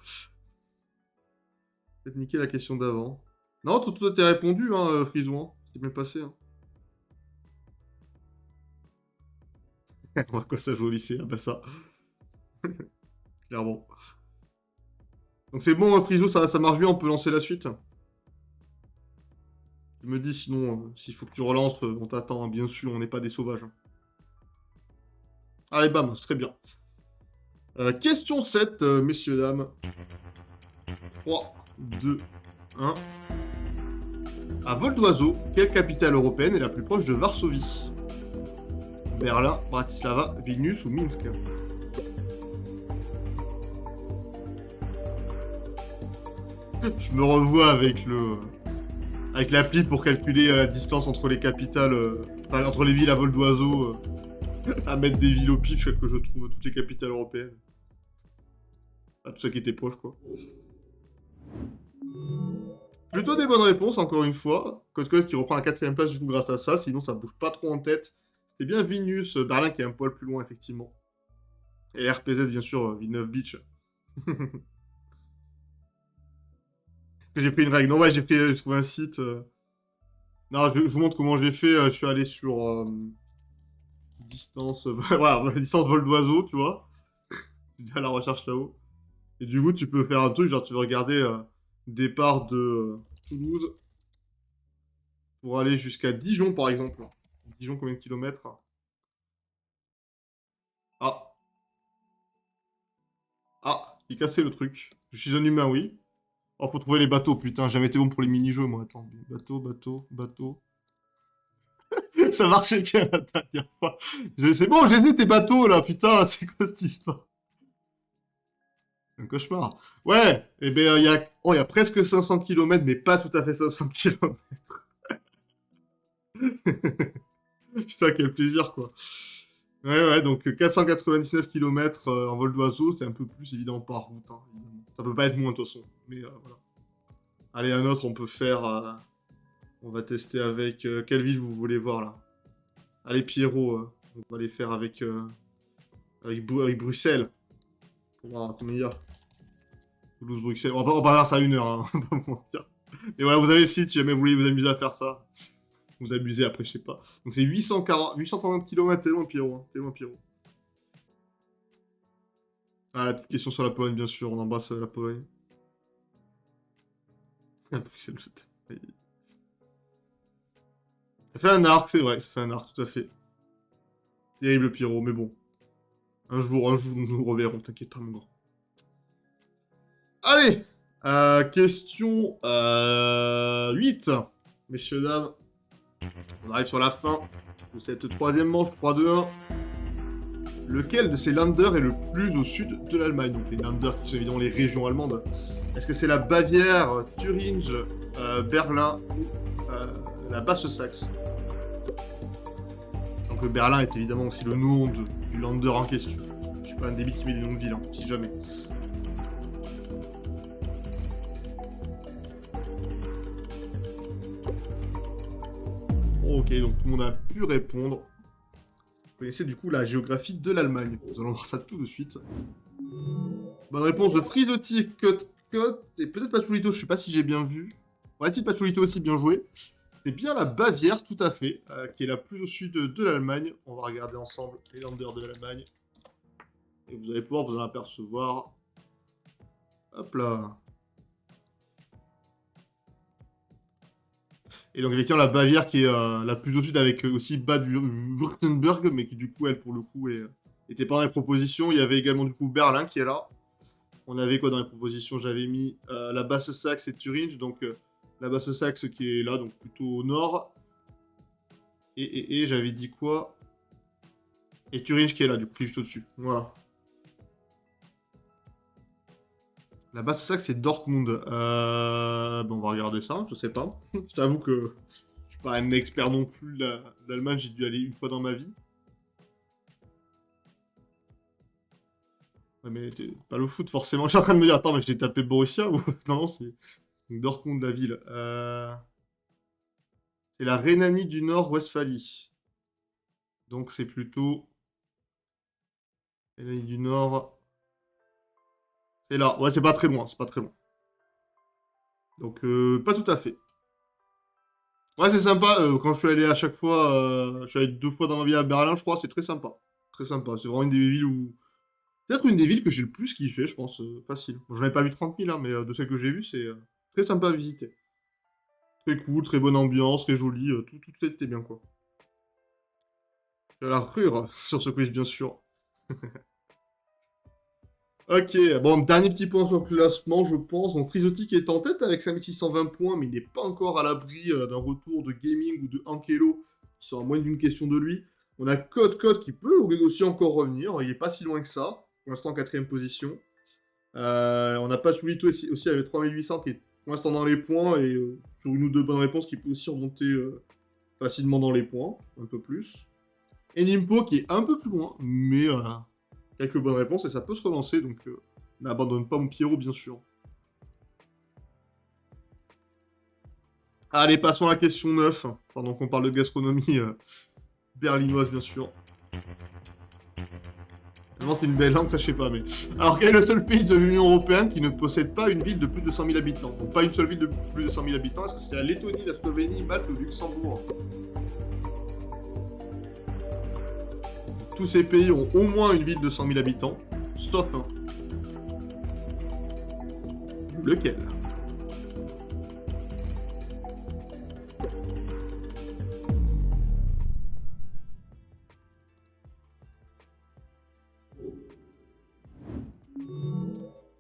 Peut-être niquer la question d'avant. Non, tout a été répondu, hein, Frisouan. C'est bien passé, hein. On va quoi ça joue au lycée? Ah bah ça. Clairement. Donc c'est bon, Frisou, ça marche bien, on peut lancer la suite. Tu me dis sinon, s'il faut que tu relances, on t'attend, hein, bien sûr, on n'est pas des sauvages. Hein. Allez, bam, c'est très bien. Question 7, messieurs, dames. 3, 2, 1. À vol d'oiseau, quelle capitale européenne est la plus proche de Varsovie? Berlin, Bratislava, Vilnius ou Minsk? Je me revois avec le... avec l'appli pour calculer la distance entre les capitales... enfin, entre les villes à vol d'oiseau... à mettre des villes au pif, que je trouve toutes les capitales européennes. Ah, tout ça qui était proche, quoi. Plutôt des bonnes réponses, encore une fois. Code qui reprend la 4ème place, du coup, grâce à ça. Sinon, ça bouge pas trop en tête. C'était bien Vilnius, Berlin qui est un poil plus loin, effectivement. Et RPZ, bien sûr, Villeneuve Beach. J'ai pris une règle. Non, ouais, j'ai trouvé un site. Non, je vous montre comment j'ai fait. Je suis allé sur distance. Voilà, distance vol d'oiseau, tu vois. Je suis à la recherche là-haut. Et du coup, tu peux faire un truc, genre tu veux regarder départ de Toulouse pour aller jusqu'à Dijon, par exemple. Dijon, combien de kilomètres? Ah. Ah, il cassé le truc. Je suis un humain, oui. Oh, faut trouver les bateaux, putain, j'ai jamais été bon pour les mini-jeux, moi. Attends, bateau, bateau, bateau. Ça marchait bien la dernière fois. C'est bon, j'ai tes bateaux, là, putain, c'est quoi cette histoire? Un cauchemar. Ouais, et ben, il y a... Oh, il y a presque 500 kilomètres, mais pas tout à fait 500 kilomètres. Putain, quel plaisir, quoi. Ouais, donc 499 km en vol d'oiseau, c'est un peu plus, évidemment, par route, hein, évidemment. Ça peut pas être moins, de toute façon. Mais voilà. Allez, un autre, on peut faire... on va tester avec... quelle ville vous voulez voir, là? Allez, Pierrot, on va les faire avec... avec Bruxelles. Pour voir combien il y a. Toulouse-Bruxelles. On va faire ça à 1 heure, hein, on va pas mentir. Mais voilà, vous avez le site, si jamais vous voulez vous amuser à faire ça. Vous abusez après, je sais pas. Donc c'est 830 km, t'es loin, Pierrot. Hein. T'es loin, Pierrot. Ah, la petite question sur la Pologne, bien sûr. On embrasse la Pologne. Ah, Bruxelles, ça fait un arc, c'est vrai. Ça fait un arc, tout à fait. Terrible, Pierrot, mais bon. Un jour, nous nous reverrons. T'inquiète pas, mon grand. Allez question 8. Messieurs, dames. On arrive sur la fin de cette 3ème manche, 3-2-1. Lequel de ces Länder est le plus au sud de l'Allemagne? Donc les Länder qui sont évidemment les régions allemandes. Est-ce que c'est la Bavière, Thuringe, Berlin ou la Basse-Saxe? Donc le Berlin est évidemment aussi le nom du Länder en question. Je suis pas un débile qui met des noms de villes, hein, si jamais. Ok, donc tout le monde a pu répondre. Vous connaissez du coup la géographie de l'Allemagne. Nous allons voir ça tout de suite. Bonne réponse de Frisotti, Cut, et peut-être Pachulito, je sais pas si j'ai bien vu. Ouais, si Pachulito aussi, bien joué. C'est bien la Bavière, tout à fait, qui est la plus au sud de l'Allemagne. On va regarder ensemble les Länder de l'Allemagne. Et vous allez pouvoir vous en apercevoir. Hop là. Et donc, effectivement, la Bavière qui est la plus au sud avec aussi Baden-Württemberg, mais qui, du coup, elle, pour le coup, était pas dans les propositions. Il y avait également, du coup, Berlin qui est là. On avait quoi dans les propositions? J'avais mis la Basse-Saxe et Thuringe. Donc, la Basse-Saxe qui est là, donc plutôt au nord. Et j'avais dit quoi? Et Thuringe qui est là, du coup, qui est juste au-dessus. Voilà. La Basse-Saxe, c'est Dortmund. Bon, on va regarder ça, je sais pas. Je t'avoue que je suis pas un expert non plus de l'Allemagne, j'ai dû aller une fois dans ma vie. Ouais, mais pas le foot, forcément. Je suis en train de me dire, attends, mais je t'ai tapé Borussia ou... Non, c'est Dortmund, la ville. C'est la Rhénanie du Nord-Westphalie. Donc c'est plutôt... Rhénanie du Nord... C'est là. Ouais, c'est pas très loin, c'est pas très loin. Donc, pas tout à fait. Ouais, c'est sympa. Quand je suis allé à chaque fois, je suis allé 2 fois dans ma vie à Berlin, je crois, c'est très sympa. Très sympa. C'est vraiment une des villes où... Peut-être une des villes que j'ai le plus kiffé, je pense, facile. Bon, j'en ai pas vu 30 000, hein, mais de celles que j'ai vues, c'est très sympa à visiter. Très cool, très bonne ambiance, très joli, tout était bien, quoi. J'ai la rure sur ce quiz, bien sûr. Ok, bon, dernier petit point sur le classement, je pense. Donc, Frizotic est en tête avec 5620 points, mais il n'est pas encore à l'abri d'un retour de Gaming ou de Ankelo, qui sont à moins d'une question de lui. On a Code qui peut aussi encore revenir, il est pas si loin que ça. Pour l'instant, en 4ème position. On a Patchoulito aussi avec 3800 qui est pour l'instant dans les points et sur une ou deux bonnes réponses qui peut aussi remonter facilement dans les points, un peu plus. Et Nimpo qui est un peu plus loin, mais quelques bonnes réponses et ça peut se relancer, donc n'abandonne pas mon Pierrot, bien sûr. Allez, passons à la question 9, pendant qu'on parle de gastronomie berlinoise, bien sûr. C'est une belle langue, ça je sais pas, mais... Alors, quel est le seul pays de l'Union Européenne qui ne possède pas une ville de plus de 100 000 habitants? Donc, pas une seule ville de plus de 100 000 habitants. Est-ce que c'est la Lettonie, la Slovénie, Malte ou Luxembourg? Tous ces pays ont au moins une ville de 100 000 habitants, sauf un. Lequel?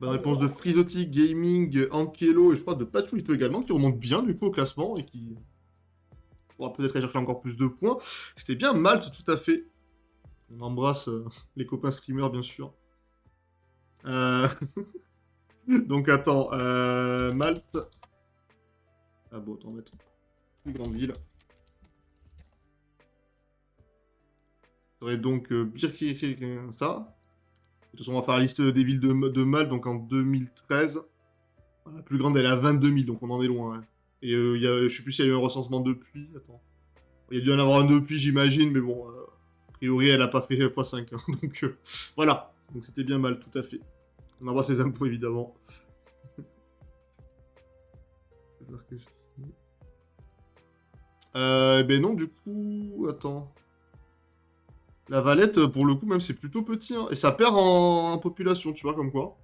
Bonne réponse de Frizotic, Gaming, Ankelo et je crois de Patchoulito également, qui remonte bien du coup au classement et qui pourra peut-être aller chercher encore plus de points. C'était bien Malte, tout à fait. On embrasse les copains streamers, bien sûr. Donc attends, Malte. Ah bon, attends, mettre plus grande ville. Ça serait donc ça. De toute façon, on va faire la liste des villes de Malte, donc en 2013. La plus grande, elle est à 22 000, donc on en est loin. Ouais. Et je sais plus s'il y a eu un recensement depuis. Attends. Il y a dû en avoir un depuis, j'imagine, mais bon, a priori, elle a pas fait x5. Hein, donc voilà. Donc c'était bien mal, tout à fait. On embrasse les impôts, évidemment. Ben non, du coup... Attends. La Valette, pour le coup, même, c'est plutôt petit. Hein, et ça perd en population, tu vois, comme quoi.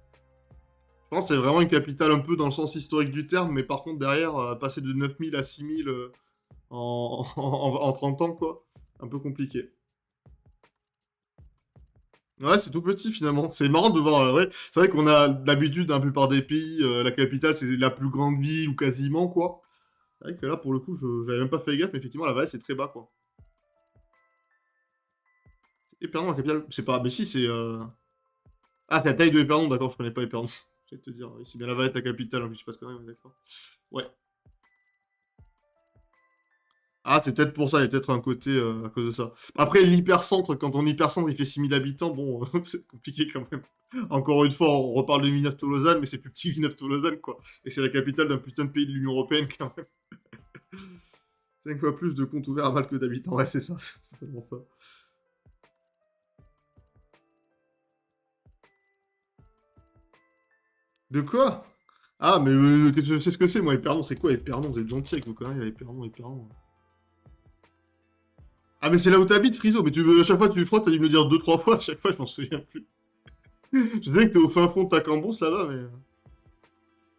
Je pense que c'est vraiment une capitale un peu dans le sens historique du terme, mais par contre, derrière, passer de 9000 à 6000 en 30 ans, quoi. Un peu compliqué. Ouais, c'est tout petit finalement. C'est marrant de voir. Ouais. C'est vrai qu'on a l'habitude, dans la plupart des pays, la capitale, c'est la plus grande ville ou quasiment, quoi. C'est vrai que là, pour le coup, j'avais même pas fait gaffe, mais effectivement, la Valais, c'est très bas, quoi. Épernon, la capitale. C'est pas. Mais si, c'est. Ah, c'est la taille de Épernon, d'accord, je connais pas Épernon. Je vais te dire. Oui, c'est bien la Valette, la capitale, hein, je sais pas ce qu'on est, d'accord. Ouais. Ah, c'est peut-être pour ça, il y a peut-être un côté à cause de ça. Après, l'hypercentre, quand on hypercentre, il fait 6000 habitants, bon, c'est compliqué quand même. Encore une fois, on reparle de Villeneuve-Tolosane, mais c'est plus petit Villeneuve-Tolosane, quoi. Et c'est la capitale d'un putain de pays de l'Union Européenne, quand même. 5 fois plus de comptes ouverts à Malte que d'habitants. Ouais, c'est ça, c'est tellement ça. De quoi? Ah, mais je sais ce que c'est, moi, Épernon, c'est quoi Épernon? Vous êtes gentil avec vos conneries, Épernon, Épernon. Ah, mais c'est là où t'habites, Friso, mais tu veux, à chaque fois tu frottes, t'as dû me le dire 2-3 fois, à chaque fois, je m'en souviens plus. Je sais que t'es au fin fond de ta cambrousse là-bas, mais.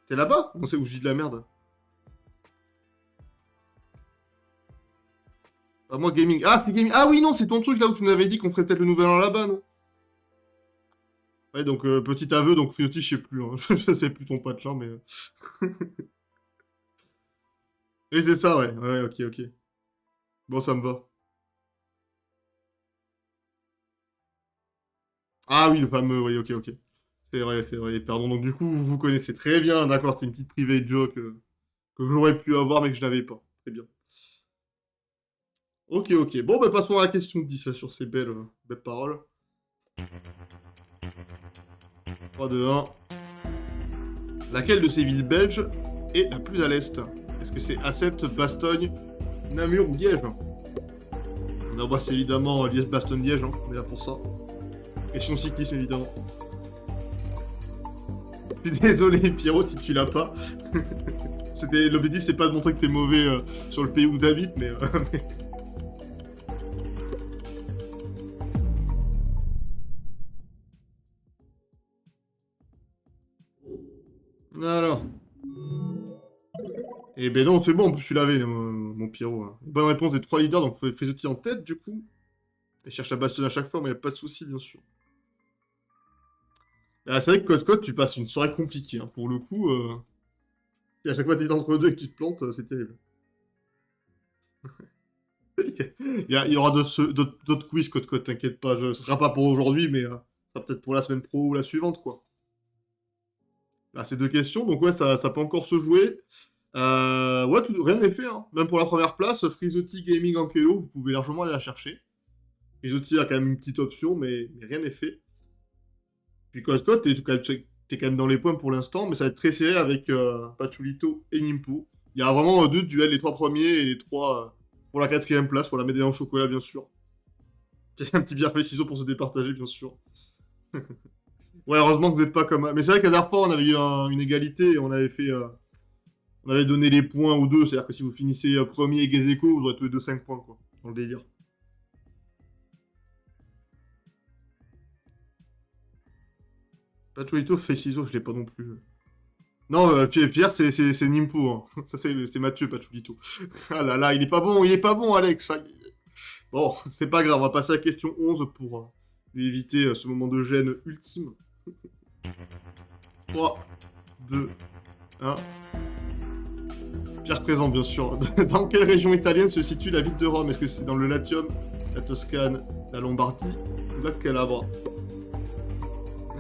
T'es là-bas? On sait où je dis de la merde. Ah, moi, gaming. Ah, c'est gaming. Ah oui, non, c'est ton truc là où tu nous avais dit qu'on ferait peut-être le nouvel an là-bas, non? Ouais, donc, petit aveu, donc Frioti, je sais plus, hein. Je sais plus ton pote là, mais. Oui, c'est ça, ouais. Ouais, ok, ok. Bon, ça me va. Ah oui, le fameux, oui, ok, ok. C'est vrai, pardon. Donc, du coup, vous vous connaissez très bien, d'accord, c'est une petite private joke que j'aurais pu avoir, mais que je n'avais pas. Très bien. Ok, ok. Bon, bah, passons à la question 10 sur ces belles paroles. 3, 2, 1. Laquelle de ces villes belges est la plus à l'est? Est-ce que c'est Asset, Bastogne, Namur ou Liège? On embrasse évidemment Liège, Bastogne, Liège, hein. On est là pour ça. Question cyclisme, évidemment. Je suis désolé, Pierrot, si tu l'as pas. L'objectif, c'est pas de montrer que t'es mauvais sur le pays où t'habites, mais... Alors. Et ben non, c'est bon, en plus je suis lavé, mon Pierrot. Hein. Bonne réponse des 3 leaders, donc Frisotti en tête du coup. Il cherche la bastonne à chaque fois, mais il n'y a pas de souci, bien sûr. Ah, c'est vrai que Code, tu passes une soirée compliquée. Hein. Pour le coup, si à chaque fois t'es entre deux et que tu te plantes, c'est terrible. Il y aura d'autres quiz, Code, t'inquiète pas. Ce sera pas pour aujourd'hui, mais ce sera peut-être pour la semaine pro ou la suivante, quoi. Là, c'est 2 questions, donc ouais, ça peut encore se jouer. Ouais, rien n'est fait. Hein. Même pour la première place, Frisotti Gaming Ankelo, vous pouvez largement aller la chercher. Frisotti a quand même une petite option, mais rien n'est fait. Puis Code, t'es quand même dans les points pour l'instant, mais ça va être très serré avec Pachulito et Nimpo. Il y a vraiment 2 duels, les 3 premiers et les 3 pour la 4ème place, pour la médaille en chocolat, bien sûr. Un petit bière fait ciseaux pour se départager, bien sûr. Ouais, heureusement que vous n'êtes pas comme... Mais c'est vrai qu'à la dernière fois, on avait eu une égalité et on avait fait... on avait donné les points aux deux, c'est-à-dire que si vous finissez premier et Gezeko, vous aurez tous les deux 5 points, quoi. Dans le délire. Pachulito fait ciseaux, je l'ai pas non plus. Non, Pierre, c'est Nimpo. Hein. Ça, c'est Mathieu Pachulito. Ah là là, il est pas bon, Alex. Bon, c'est pas grave, on va passer à la question 11 pour lui éviter ce moment de gêne ultime. 3, 2, 1. Pierre présent, bien sûr. Dans quelle région italienne se situe la ville de Rome? Est-ce que c'est dans le Latium, la Toscane, la Lombardie ou la Calabre?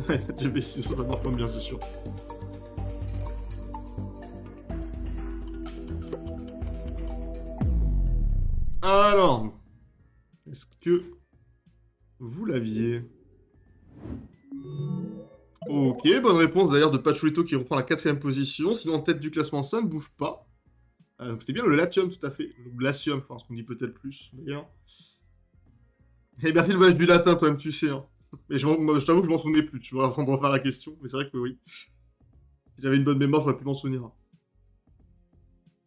Ouais, GB6, ça marche pas bien, c'est sûr. Alors, est-ce que vous l'aviez? Ok, bonne réponse d'ailleurs de Pachulito qui reprend la 4ème position. Sinon, en tête du classement, ça ne bouge pas. Donc c'était bien le Latium, tout à fait. Le Glacium, je pense qu'on dit peut-être plus, d'ailleurs. Et merci le voyage du latin, toi-même, tu sais. Hein. Mais je t'avoue que je m'en souvenais plus, tu vois, avant de refaire la question. Mais c'est vrai que oui. Si j'avais une bonne mémoire, j'aurais pu m'en souvenir.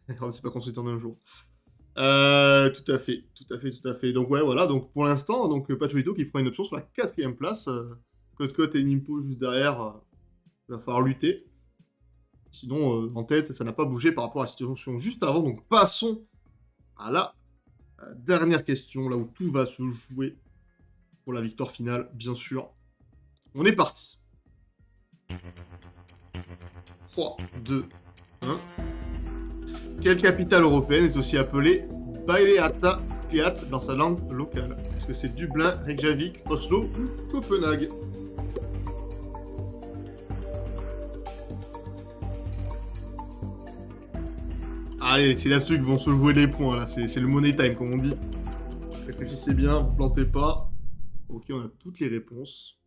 C'est pas construit en un jour. Tout à fait, tout à fait, tout à fait. Donc ouais, voilà. Donc pour l'instant, donc Pachulito qui prend une option sur la 4ème place. Cote et Nimpo juste derrière. Il va falloir lutter. Sinon, en tête, ça n'a pas bougé par rapport à la situation juste avant. Donc passons à la dernière question, là où tout va se jouer pour la victoire finale, bien sûr. On est parti. 3, 2, 1. Quelle capitale européenne est aussi appelée Baileata Fiat dans sa langue locale? Est-ce que c'est Dublin, Reykjavik, Oslo ou Copenhague? Allez, c'est là-dessus que vont se jouer les points, là. C'est le money time, comme on dit. Réfléchissez bien, vous plantez pas. Ok, on a toutes les réponses.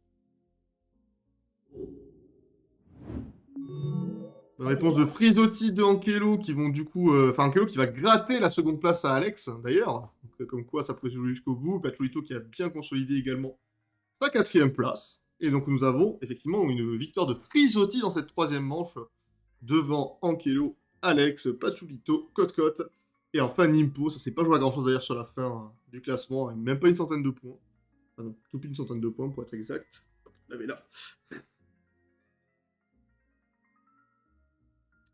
Bonne réponse de Frisotti, de Ankelo, qui vont du coup... Enfin, Ankelo qui va gratter la 2ème place à Alex, d'ailleurs. Comme quoi, ça pouvait se jouer jusqu'au bout. Pachulito qui a bien consolidé également sa 4ème place. Et donc, nous avons effectivement une victoire de Frisotti dans cette 3ème manche, devant Ankelo, Alex, Pachulito, Cote. Et enfin, Nimpo. Ça s'est pas joué à grand-chose d'ailleurs sur la fin du classement. Même pas une centaine de points. Enfin, non, tout pile une centaine de points pour être exact. Hop, on l'avait là.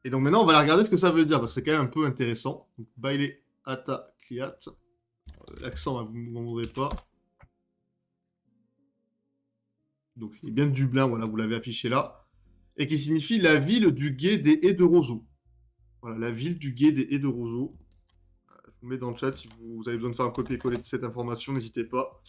Et donc maintenant, on va aller regarder ce que ça veut dire, parce que c'est quand même un peu intéressant. Donc, Baile Ata Kliat. L'accent, vous ne m'en voudrez pas. Donc, il est bien de Dublin, voilà, vous l'avez affiché là. Et qui signifie la ville du gué des haies de roseaux. Voilà, la ville du gué des haies de roseaux. Je vous mets dans le chat si vous avez besoin de faire un copier-coller de cette information, n'hésitez pas.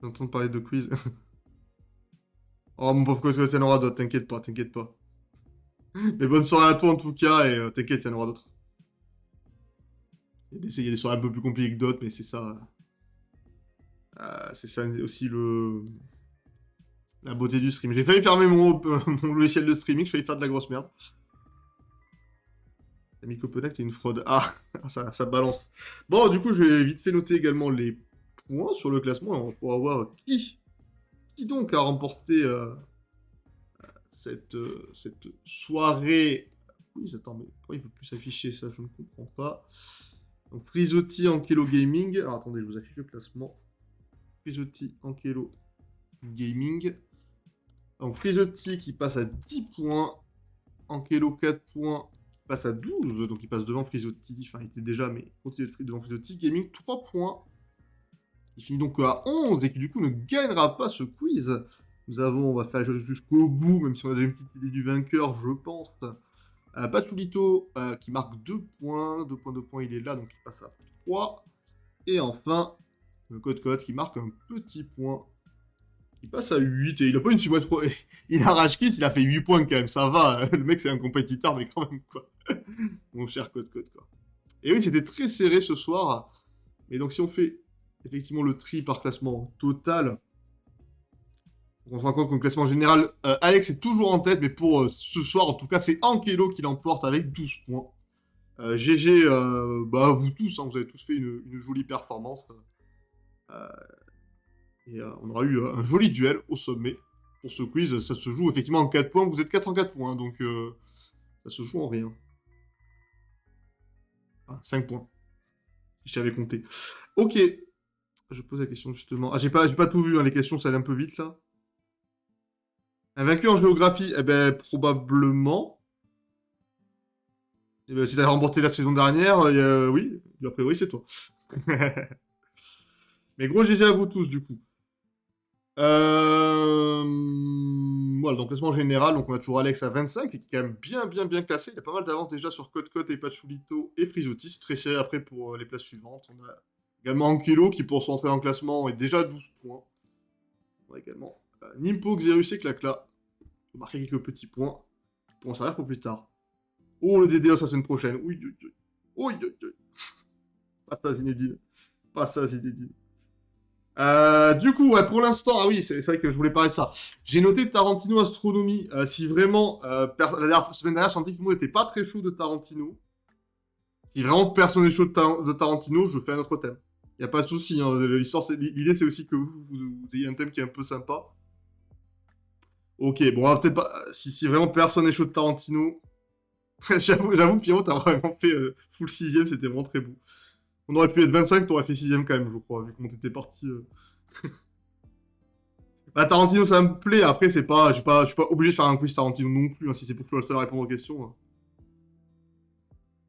J'entends parler de quiz. Oh mon pauvre Cosco, il y en aura d'autres, t'inquiète pas, t'inquiète pas. Mais bonne soirée à toi en tout cas, et t'inquiète, il y en aura d'autres. Il y a des soirées un peu plus compliquées que d'autres, mais c'est ça. C'est ça aussi la beauté du stream. J'ai failli fermer mon logiciel de streaming, j'ai failli faire de la grosse merde. L'ami Copenhague, c'est une fraude. Ah, ça balance. Bon, du coup, je vais vite fait noter également les points sur le classement, et on pourra voir qui donc a remporté cette soirée. Oui, attends, mais pourquoi il ne veut plus s'afficher ça? Je ne comprends pas. Donc, Frisotti, Ankelo Gaming. Alors, attendez, je vous affiche le classement. Frisotti, Ankelo Gaming. Donc Frisotti qui passe à 10 points. Ankelo 4 points. Qui passe à 12. Donc il passe devant Frisotti. Enfin, il était déjà, mais continue de devant Frisotti. Gaming 3 points. Il finit donc à 11 et qui du coup ne gagnera pas ce quiz. On va faire jusqu'au bout, même si on a déjà une petite idée du vainqueur, je pense. Patchoulito qui marque 2 points. 2 points, 2 points, il est là, donc il passe à 3. Et enfin, le Code qui marque un petit point. Il passe à 8 et il a pas une super trop. Il a rage kiss, il a fait 8 points quand même, ça va. Le mec c'est un compétiteur, mais quand même quoi. Mon cher Code quoi. Et oui, c'était très serré ce soir. Mais donc si on fait effectivement le tri par classement total, on se rend compte qu'au classement général, Alex est toujours en tête, mais pour ce soir, en tout cas, c'est Ankelo qui l'emporte avec 12 points. GG, vous tous, hein, vous avez tous fait une jolie performance. On aura eu un joli duel au sommet pour ce quiz. Ça se joue effectivement en 4 points. Vous êtes 4 en 4 points, donc ça se joue en rien. 5 points. Si j'avais compté. Ok. Je pose la question justement. J'ai pas tout vu, hein, les questions, ça allait un peu vite là. Un vainqueur en géographie, probablement. Si t'as remporté la saison dernière, oui, a priori c'est toi. Mais gros GG à vous tous du coup. Voilà, donc classement général, donc on a toujours Alex à 25, qui est quand même bien classé. Il y a pas mal d'avance déjà sur Code et Patchoulito et Frisotti. C'est très serré après pour les places suivantes. On a également Ankelo qui pour son entrée en classement est déjà à 12 points. On a également Nimpo, Xerus et Clacla. On va marquer quelques petits points pour en servir pour plus tard. Oh, le DDoS la semaine prochaine. Oui. Pas ça, Zinedine. Du coup, ouais, pour l'instant, ah oui, c'est vrai que je voulais parler de ça. J'ai noté Tarantino Astronomie. Si vraiment, la semaine dernière, je sentais que tout le monde n'était pas très chaud de Tarantino. Si vraiment personne n'est chaud de Tarantino, je fais un autre thème. Y a pas de souci. Hein. L'idée, c'est aussi que vous ayez un thème qui est un peu sympa. Ok, bon, peut-être pas. Si vraiment personne n'est chaud de Tarantino, j'avoue, Pierrot, t'as vraiment fait full 6ème, c'était vraiment très beau. On aurait pu être 25, t'aurais fait 6ème quand même, je crois, vu comment t'étais parti. Tarantino, ça me plaît. Après, je suis pas obligé de faire un quiz Tarantino non plus, hein, si c'est pour que je sois le seul à répondre aux questions. Hein.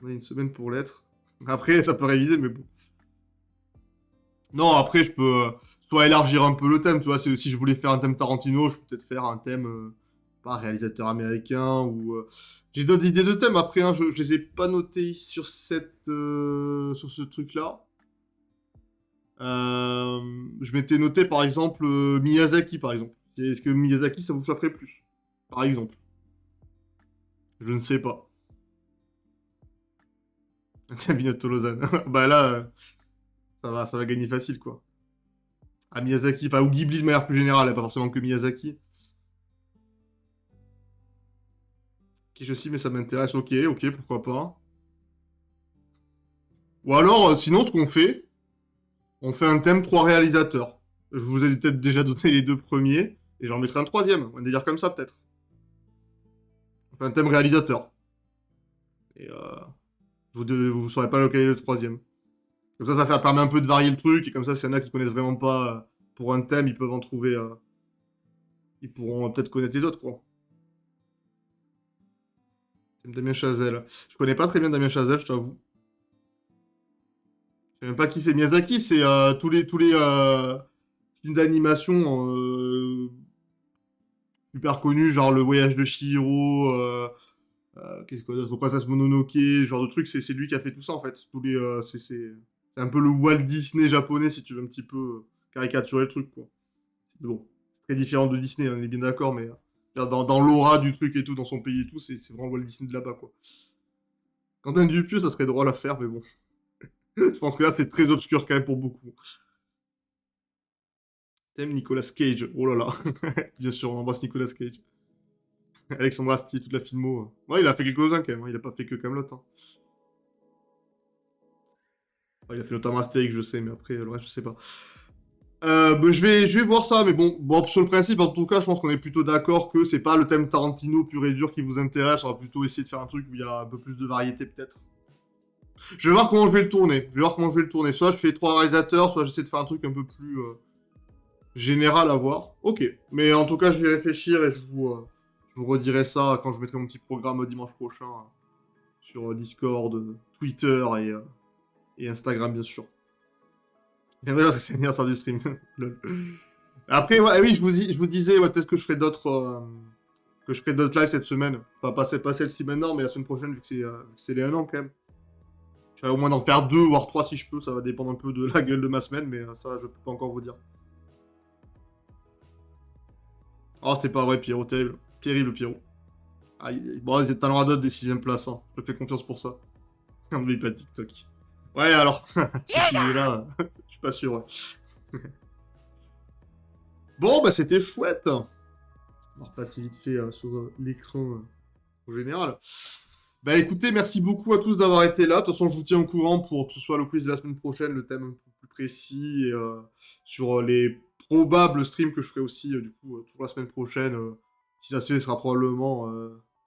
On a une semaine pour l'être. Après, ça peut réviser, mais bon. Non, après, je peux soit élargir un peu le thème, tu vois. Si je voulais faire un thème Tarantino, je peux peut-être faire un thème, pas réalisateur américain, ou... J'ai d'autres idées de thèmes, après, hein, je les ai pas notés sur ce truc-là. Je m'étais noté, par exemple, Miyazaki, par exemple. Est-ce que Miyazaki, ça vous ferait plus? Par exemple. Je ne sais pas. Tiens, Binotto Lausanne. Bah là, ça va gagner facile, quoi. Ah, Miyazaki, ou Ghibli de manière plus générale, pas forcément que Miyazaki. Kiyoshi, mais ça m'intéresse, ok, pourquoi pas. Ou alors, sinon, ce qu'on fait, on fait un thème 3 réalisateurs. Je vous ai peut-être déjà donné les 2 premiers, et j'en mettrai un 3ème. On va dire comme ça, peut-être. On fait un thème réalisateur. Et vous saurez pas lequel est le 3ème. Comme ça permet un peu de varier le truc, et comme ça, s'il y en a qui connaissent vraiment pas pour un thème, ils peuvent en trouver... ils pourront peut-être connaître les autres, quoi. Thème Damien Chazelle. Je connais pas très bien Damien Chazelle, je t'avoue. Je sais même pas qui c'est. Miyazaki, c'est tous les films d'animation super connus, genre Le Voyage de Chihiro, qu'est-ce qu'on a, Princesse Mononoke, ce genre de truc, c'est lui qui a fait tout ça en fait. C'est un peu le Walt Disney japonais, si tu veux un petit peu caricaturer le truc, quoi. Bon, c'est très différent de Disney, on est bien d'accord, mais dans l'aura du truc et tout, dans son pays et tout, c'est vraiment Walt Disney de là-bas, quoi. Quentin Dupieux, ça serait drôle à faire, mais bon. Je pense que là, c'est très obscur quand même pour beaucoup. Thème Nicolas Cage. Oh là là. Bien sûr, on embrasse Nicolas Cage. Alexandra Astier, toute la filmo. Ouais, il a fait quelques-uns quand même. Hein. Il a pas fait que Kaamelott. Hein. Ouais, il a fait notamment Astérix, je sais, mais après, le reste, je sais pas. Je vais voir ça, mais bon, sur le principe, en tout cas, je pense qu'on est plutôt d'accord que c'est pas le thème Tarantino pur et dur qui vous intéresse. On va plutôt essayer de faire un truc où il y a un peu plus de variété, peut-être. Je vais voir comment je vais le tourner. Soit je fais 3 réalisateurs, soit j'essaie de faire un truc un peu plus général à voir. Ok. Mais en tout cas, je vais réfléchir et je vous redirai ça quand je mettrai mon petit programme dimanche prochain sur Discord, Twitter et Instagram, bien sûr. Bien d'ailleurs, c'est l'anniversaire du stream. Lol. Après, ouais, oui, je vous disais, ouais, peut-être que je ferai d'autres lives cette semaine. Enfin, pas celle-ci maintenant, mais la semaine prochaine, vu que c'est les 1 an quand même. J'aurais au moins d'en faire 2, voire 3 si je peux. Ça va dépendre un peu de la gueule de ma semaine, mais ça, je peux pas encore vous dire. Oh, c'est pas vrai, Pierrot, terrible. Terrible, Pierrot. Aïe, bon, t'as le droit d'autres des 6ème places, hein. Je te fais confiance pour ça. N'oublie pas TikTok. Ouais, alors, si je suis là, je suis pas sûr, ouais. Bon, bah, c'était chouette. On va repasser vite fait sur l'écran en général. Bah, écoutez, merci beaucoup à tous d'avoir été là. De toute façon, je vous tiens au courant pour que ce soit le quiz de la semaine prochaine, le thème un peu plus précis, et sur les probables streams que je ferai aussi, du coup, toute la semaine prochaine. Si ça se fait, ce sera probablement...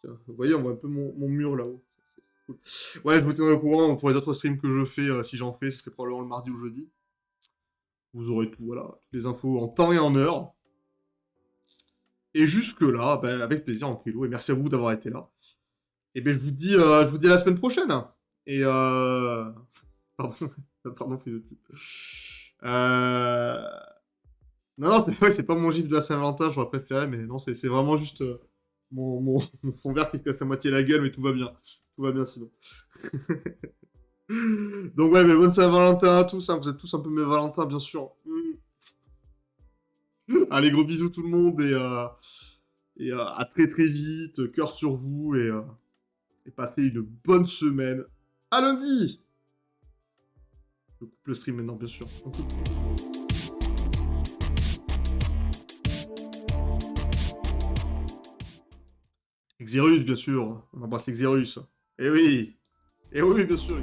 tiens, vous voyez, on voit un peu mon mur là-haut. C'est cool. Ouais, je vous tiendrai au courant pour les autres streams que je fais. Si j'en fais, ce serait probablement le mardi ou le jeudi. Vous aurez tout, voilà, toutes les infos en temps et en heure. Et jusque-là, bah, avec plaisir, en kilo. Et merci à vous d'avoir été là. Et bien, je vous dis à la semaine prochaine. Et pardon, pardon, Frisotti. Non, non, c'est vrai que c'est pas mon gif de la Saint-Valentin, j'aurais préféré, mais non, c'est vraiment juste mon fond vert qui se casse à moitié la gueule, mais tout va bien. Tout va bien sinon. Donc ouais, mais bonne Saint-Valentin à tous, hein. Vous êtes tous un peu mes Valentins, bien sûr. Allez, gros bisous tout le monde, et à très très vite, cœur sur vous, et passez une bonne semaine. À lundi! Je coupe le stream maintenant, bien sûr. On coupe. Xerus, bien sûr. On embrasse les Xerus. Eh oui! Eh oui, bien sûr.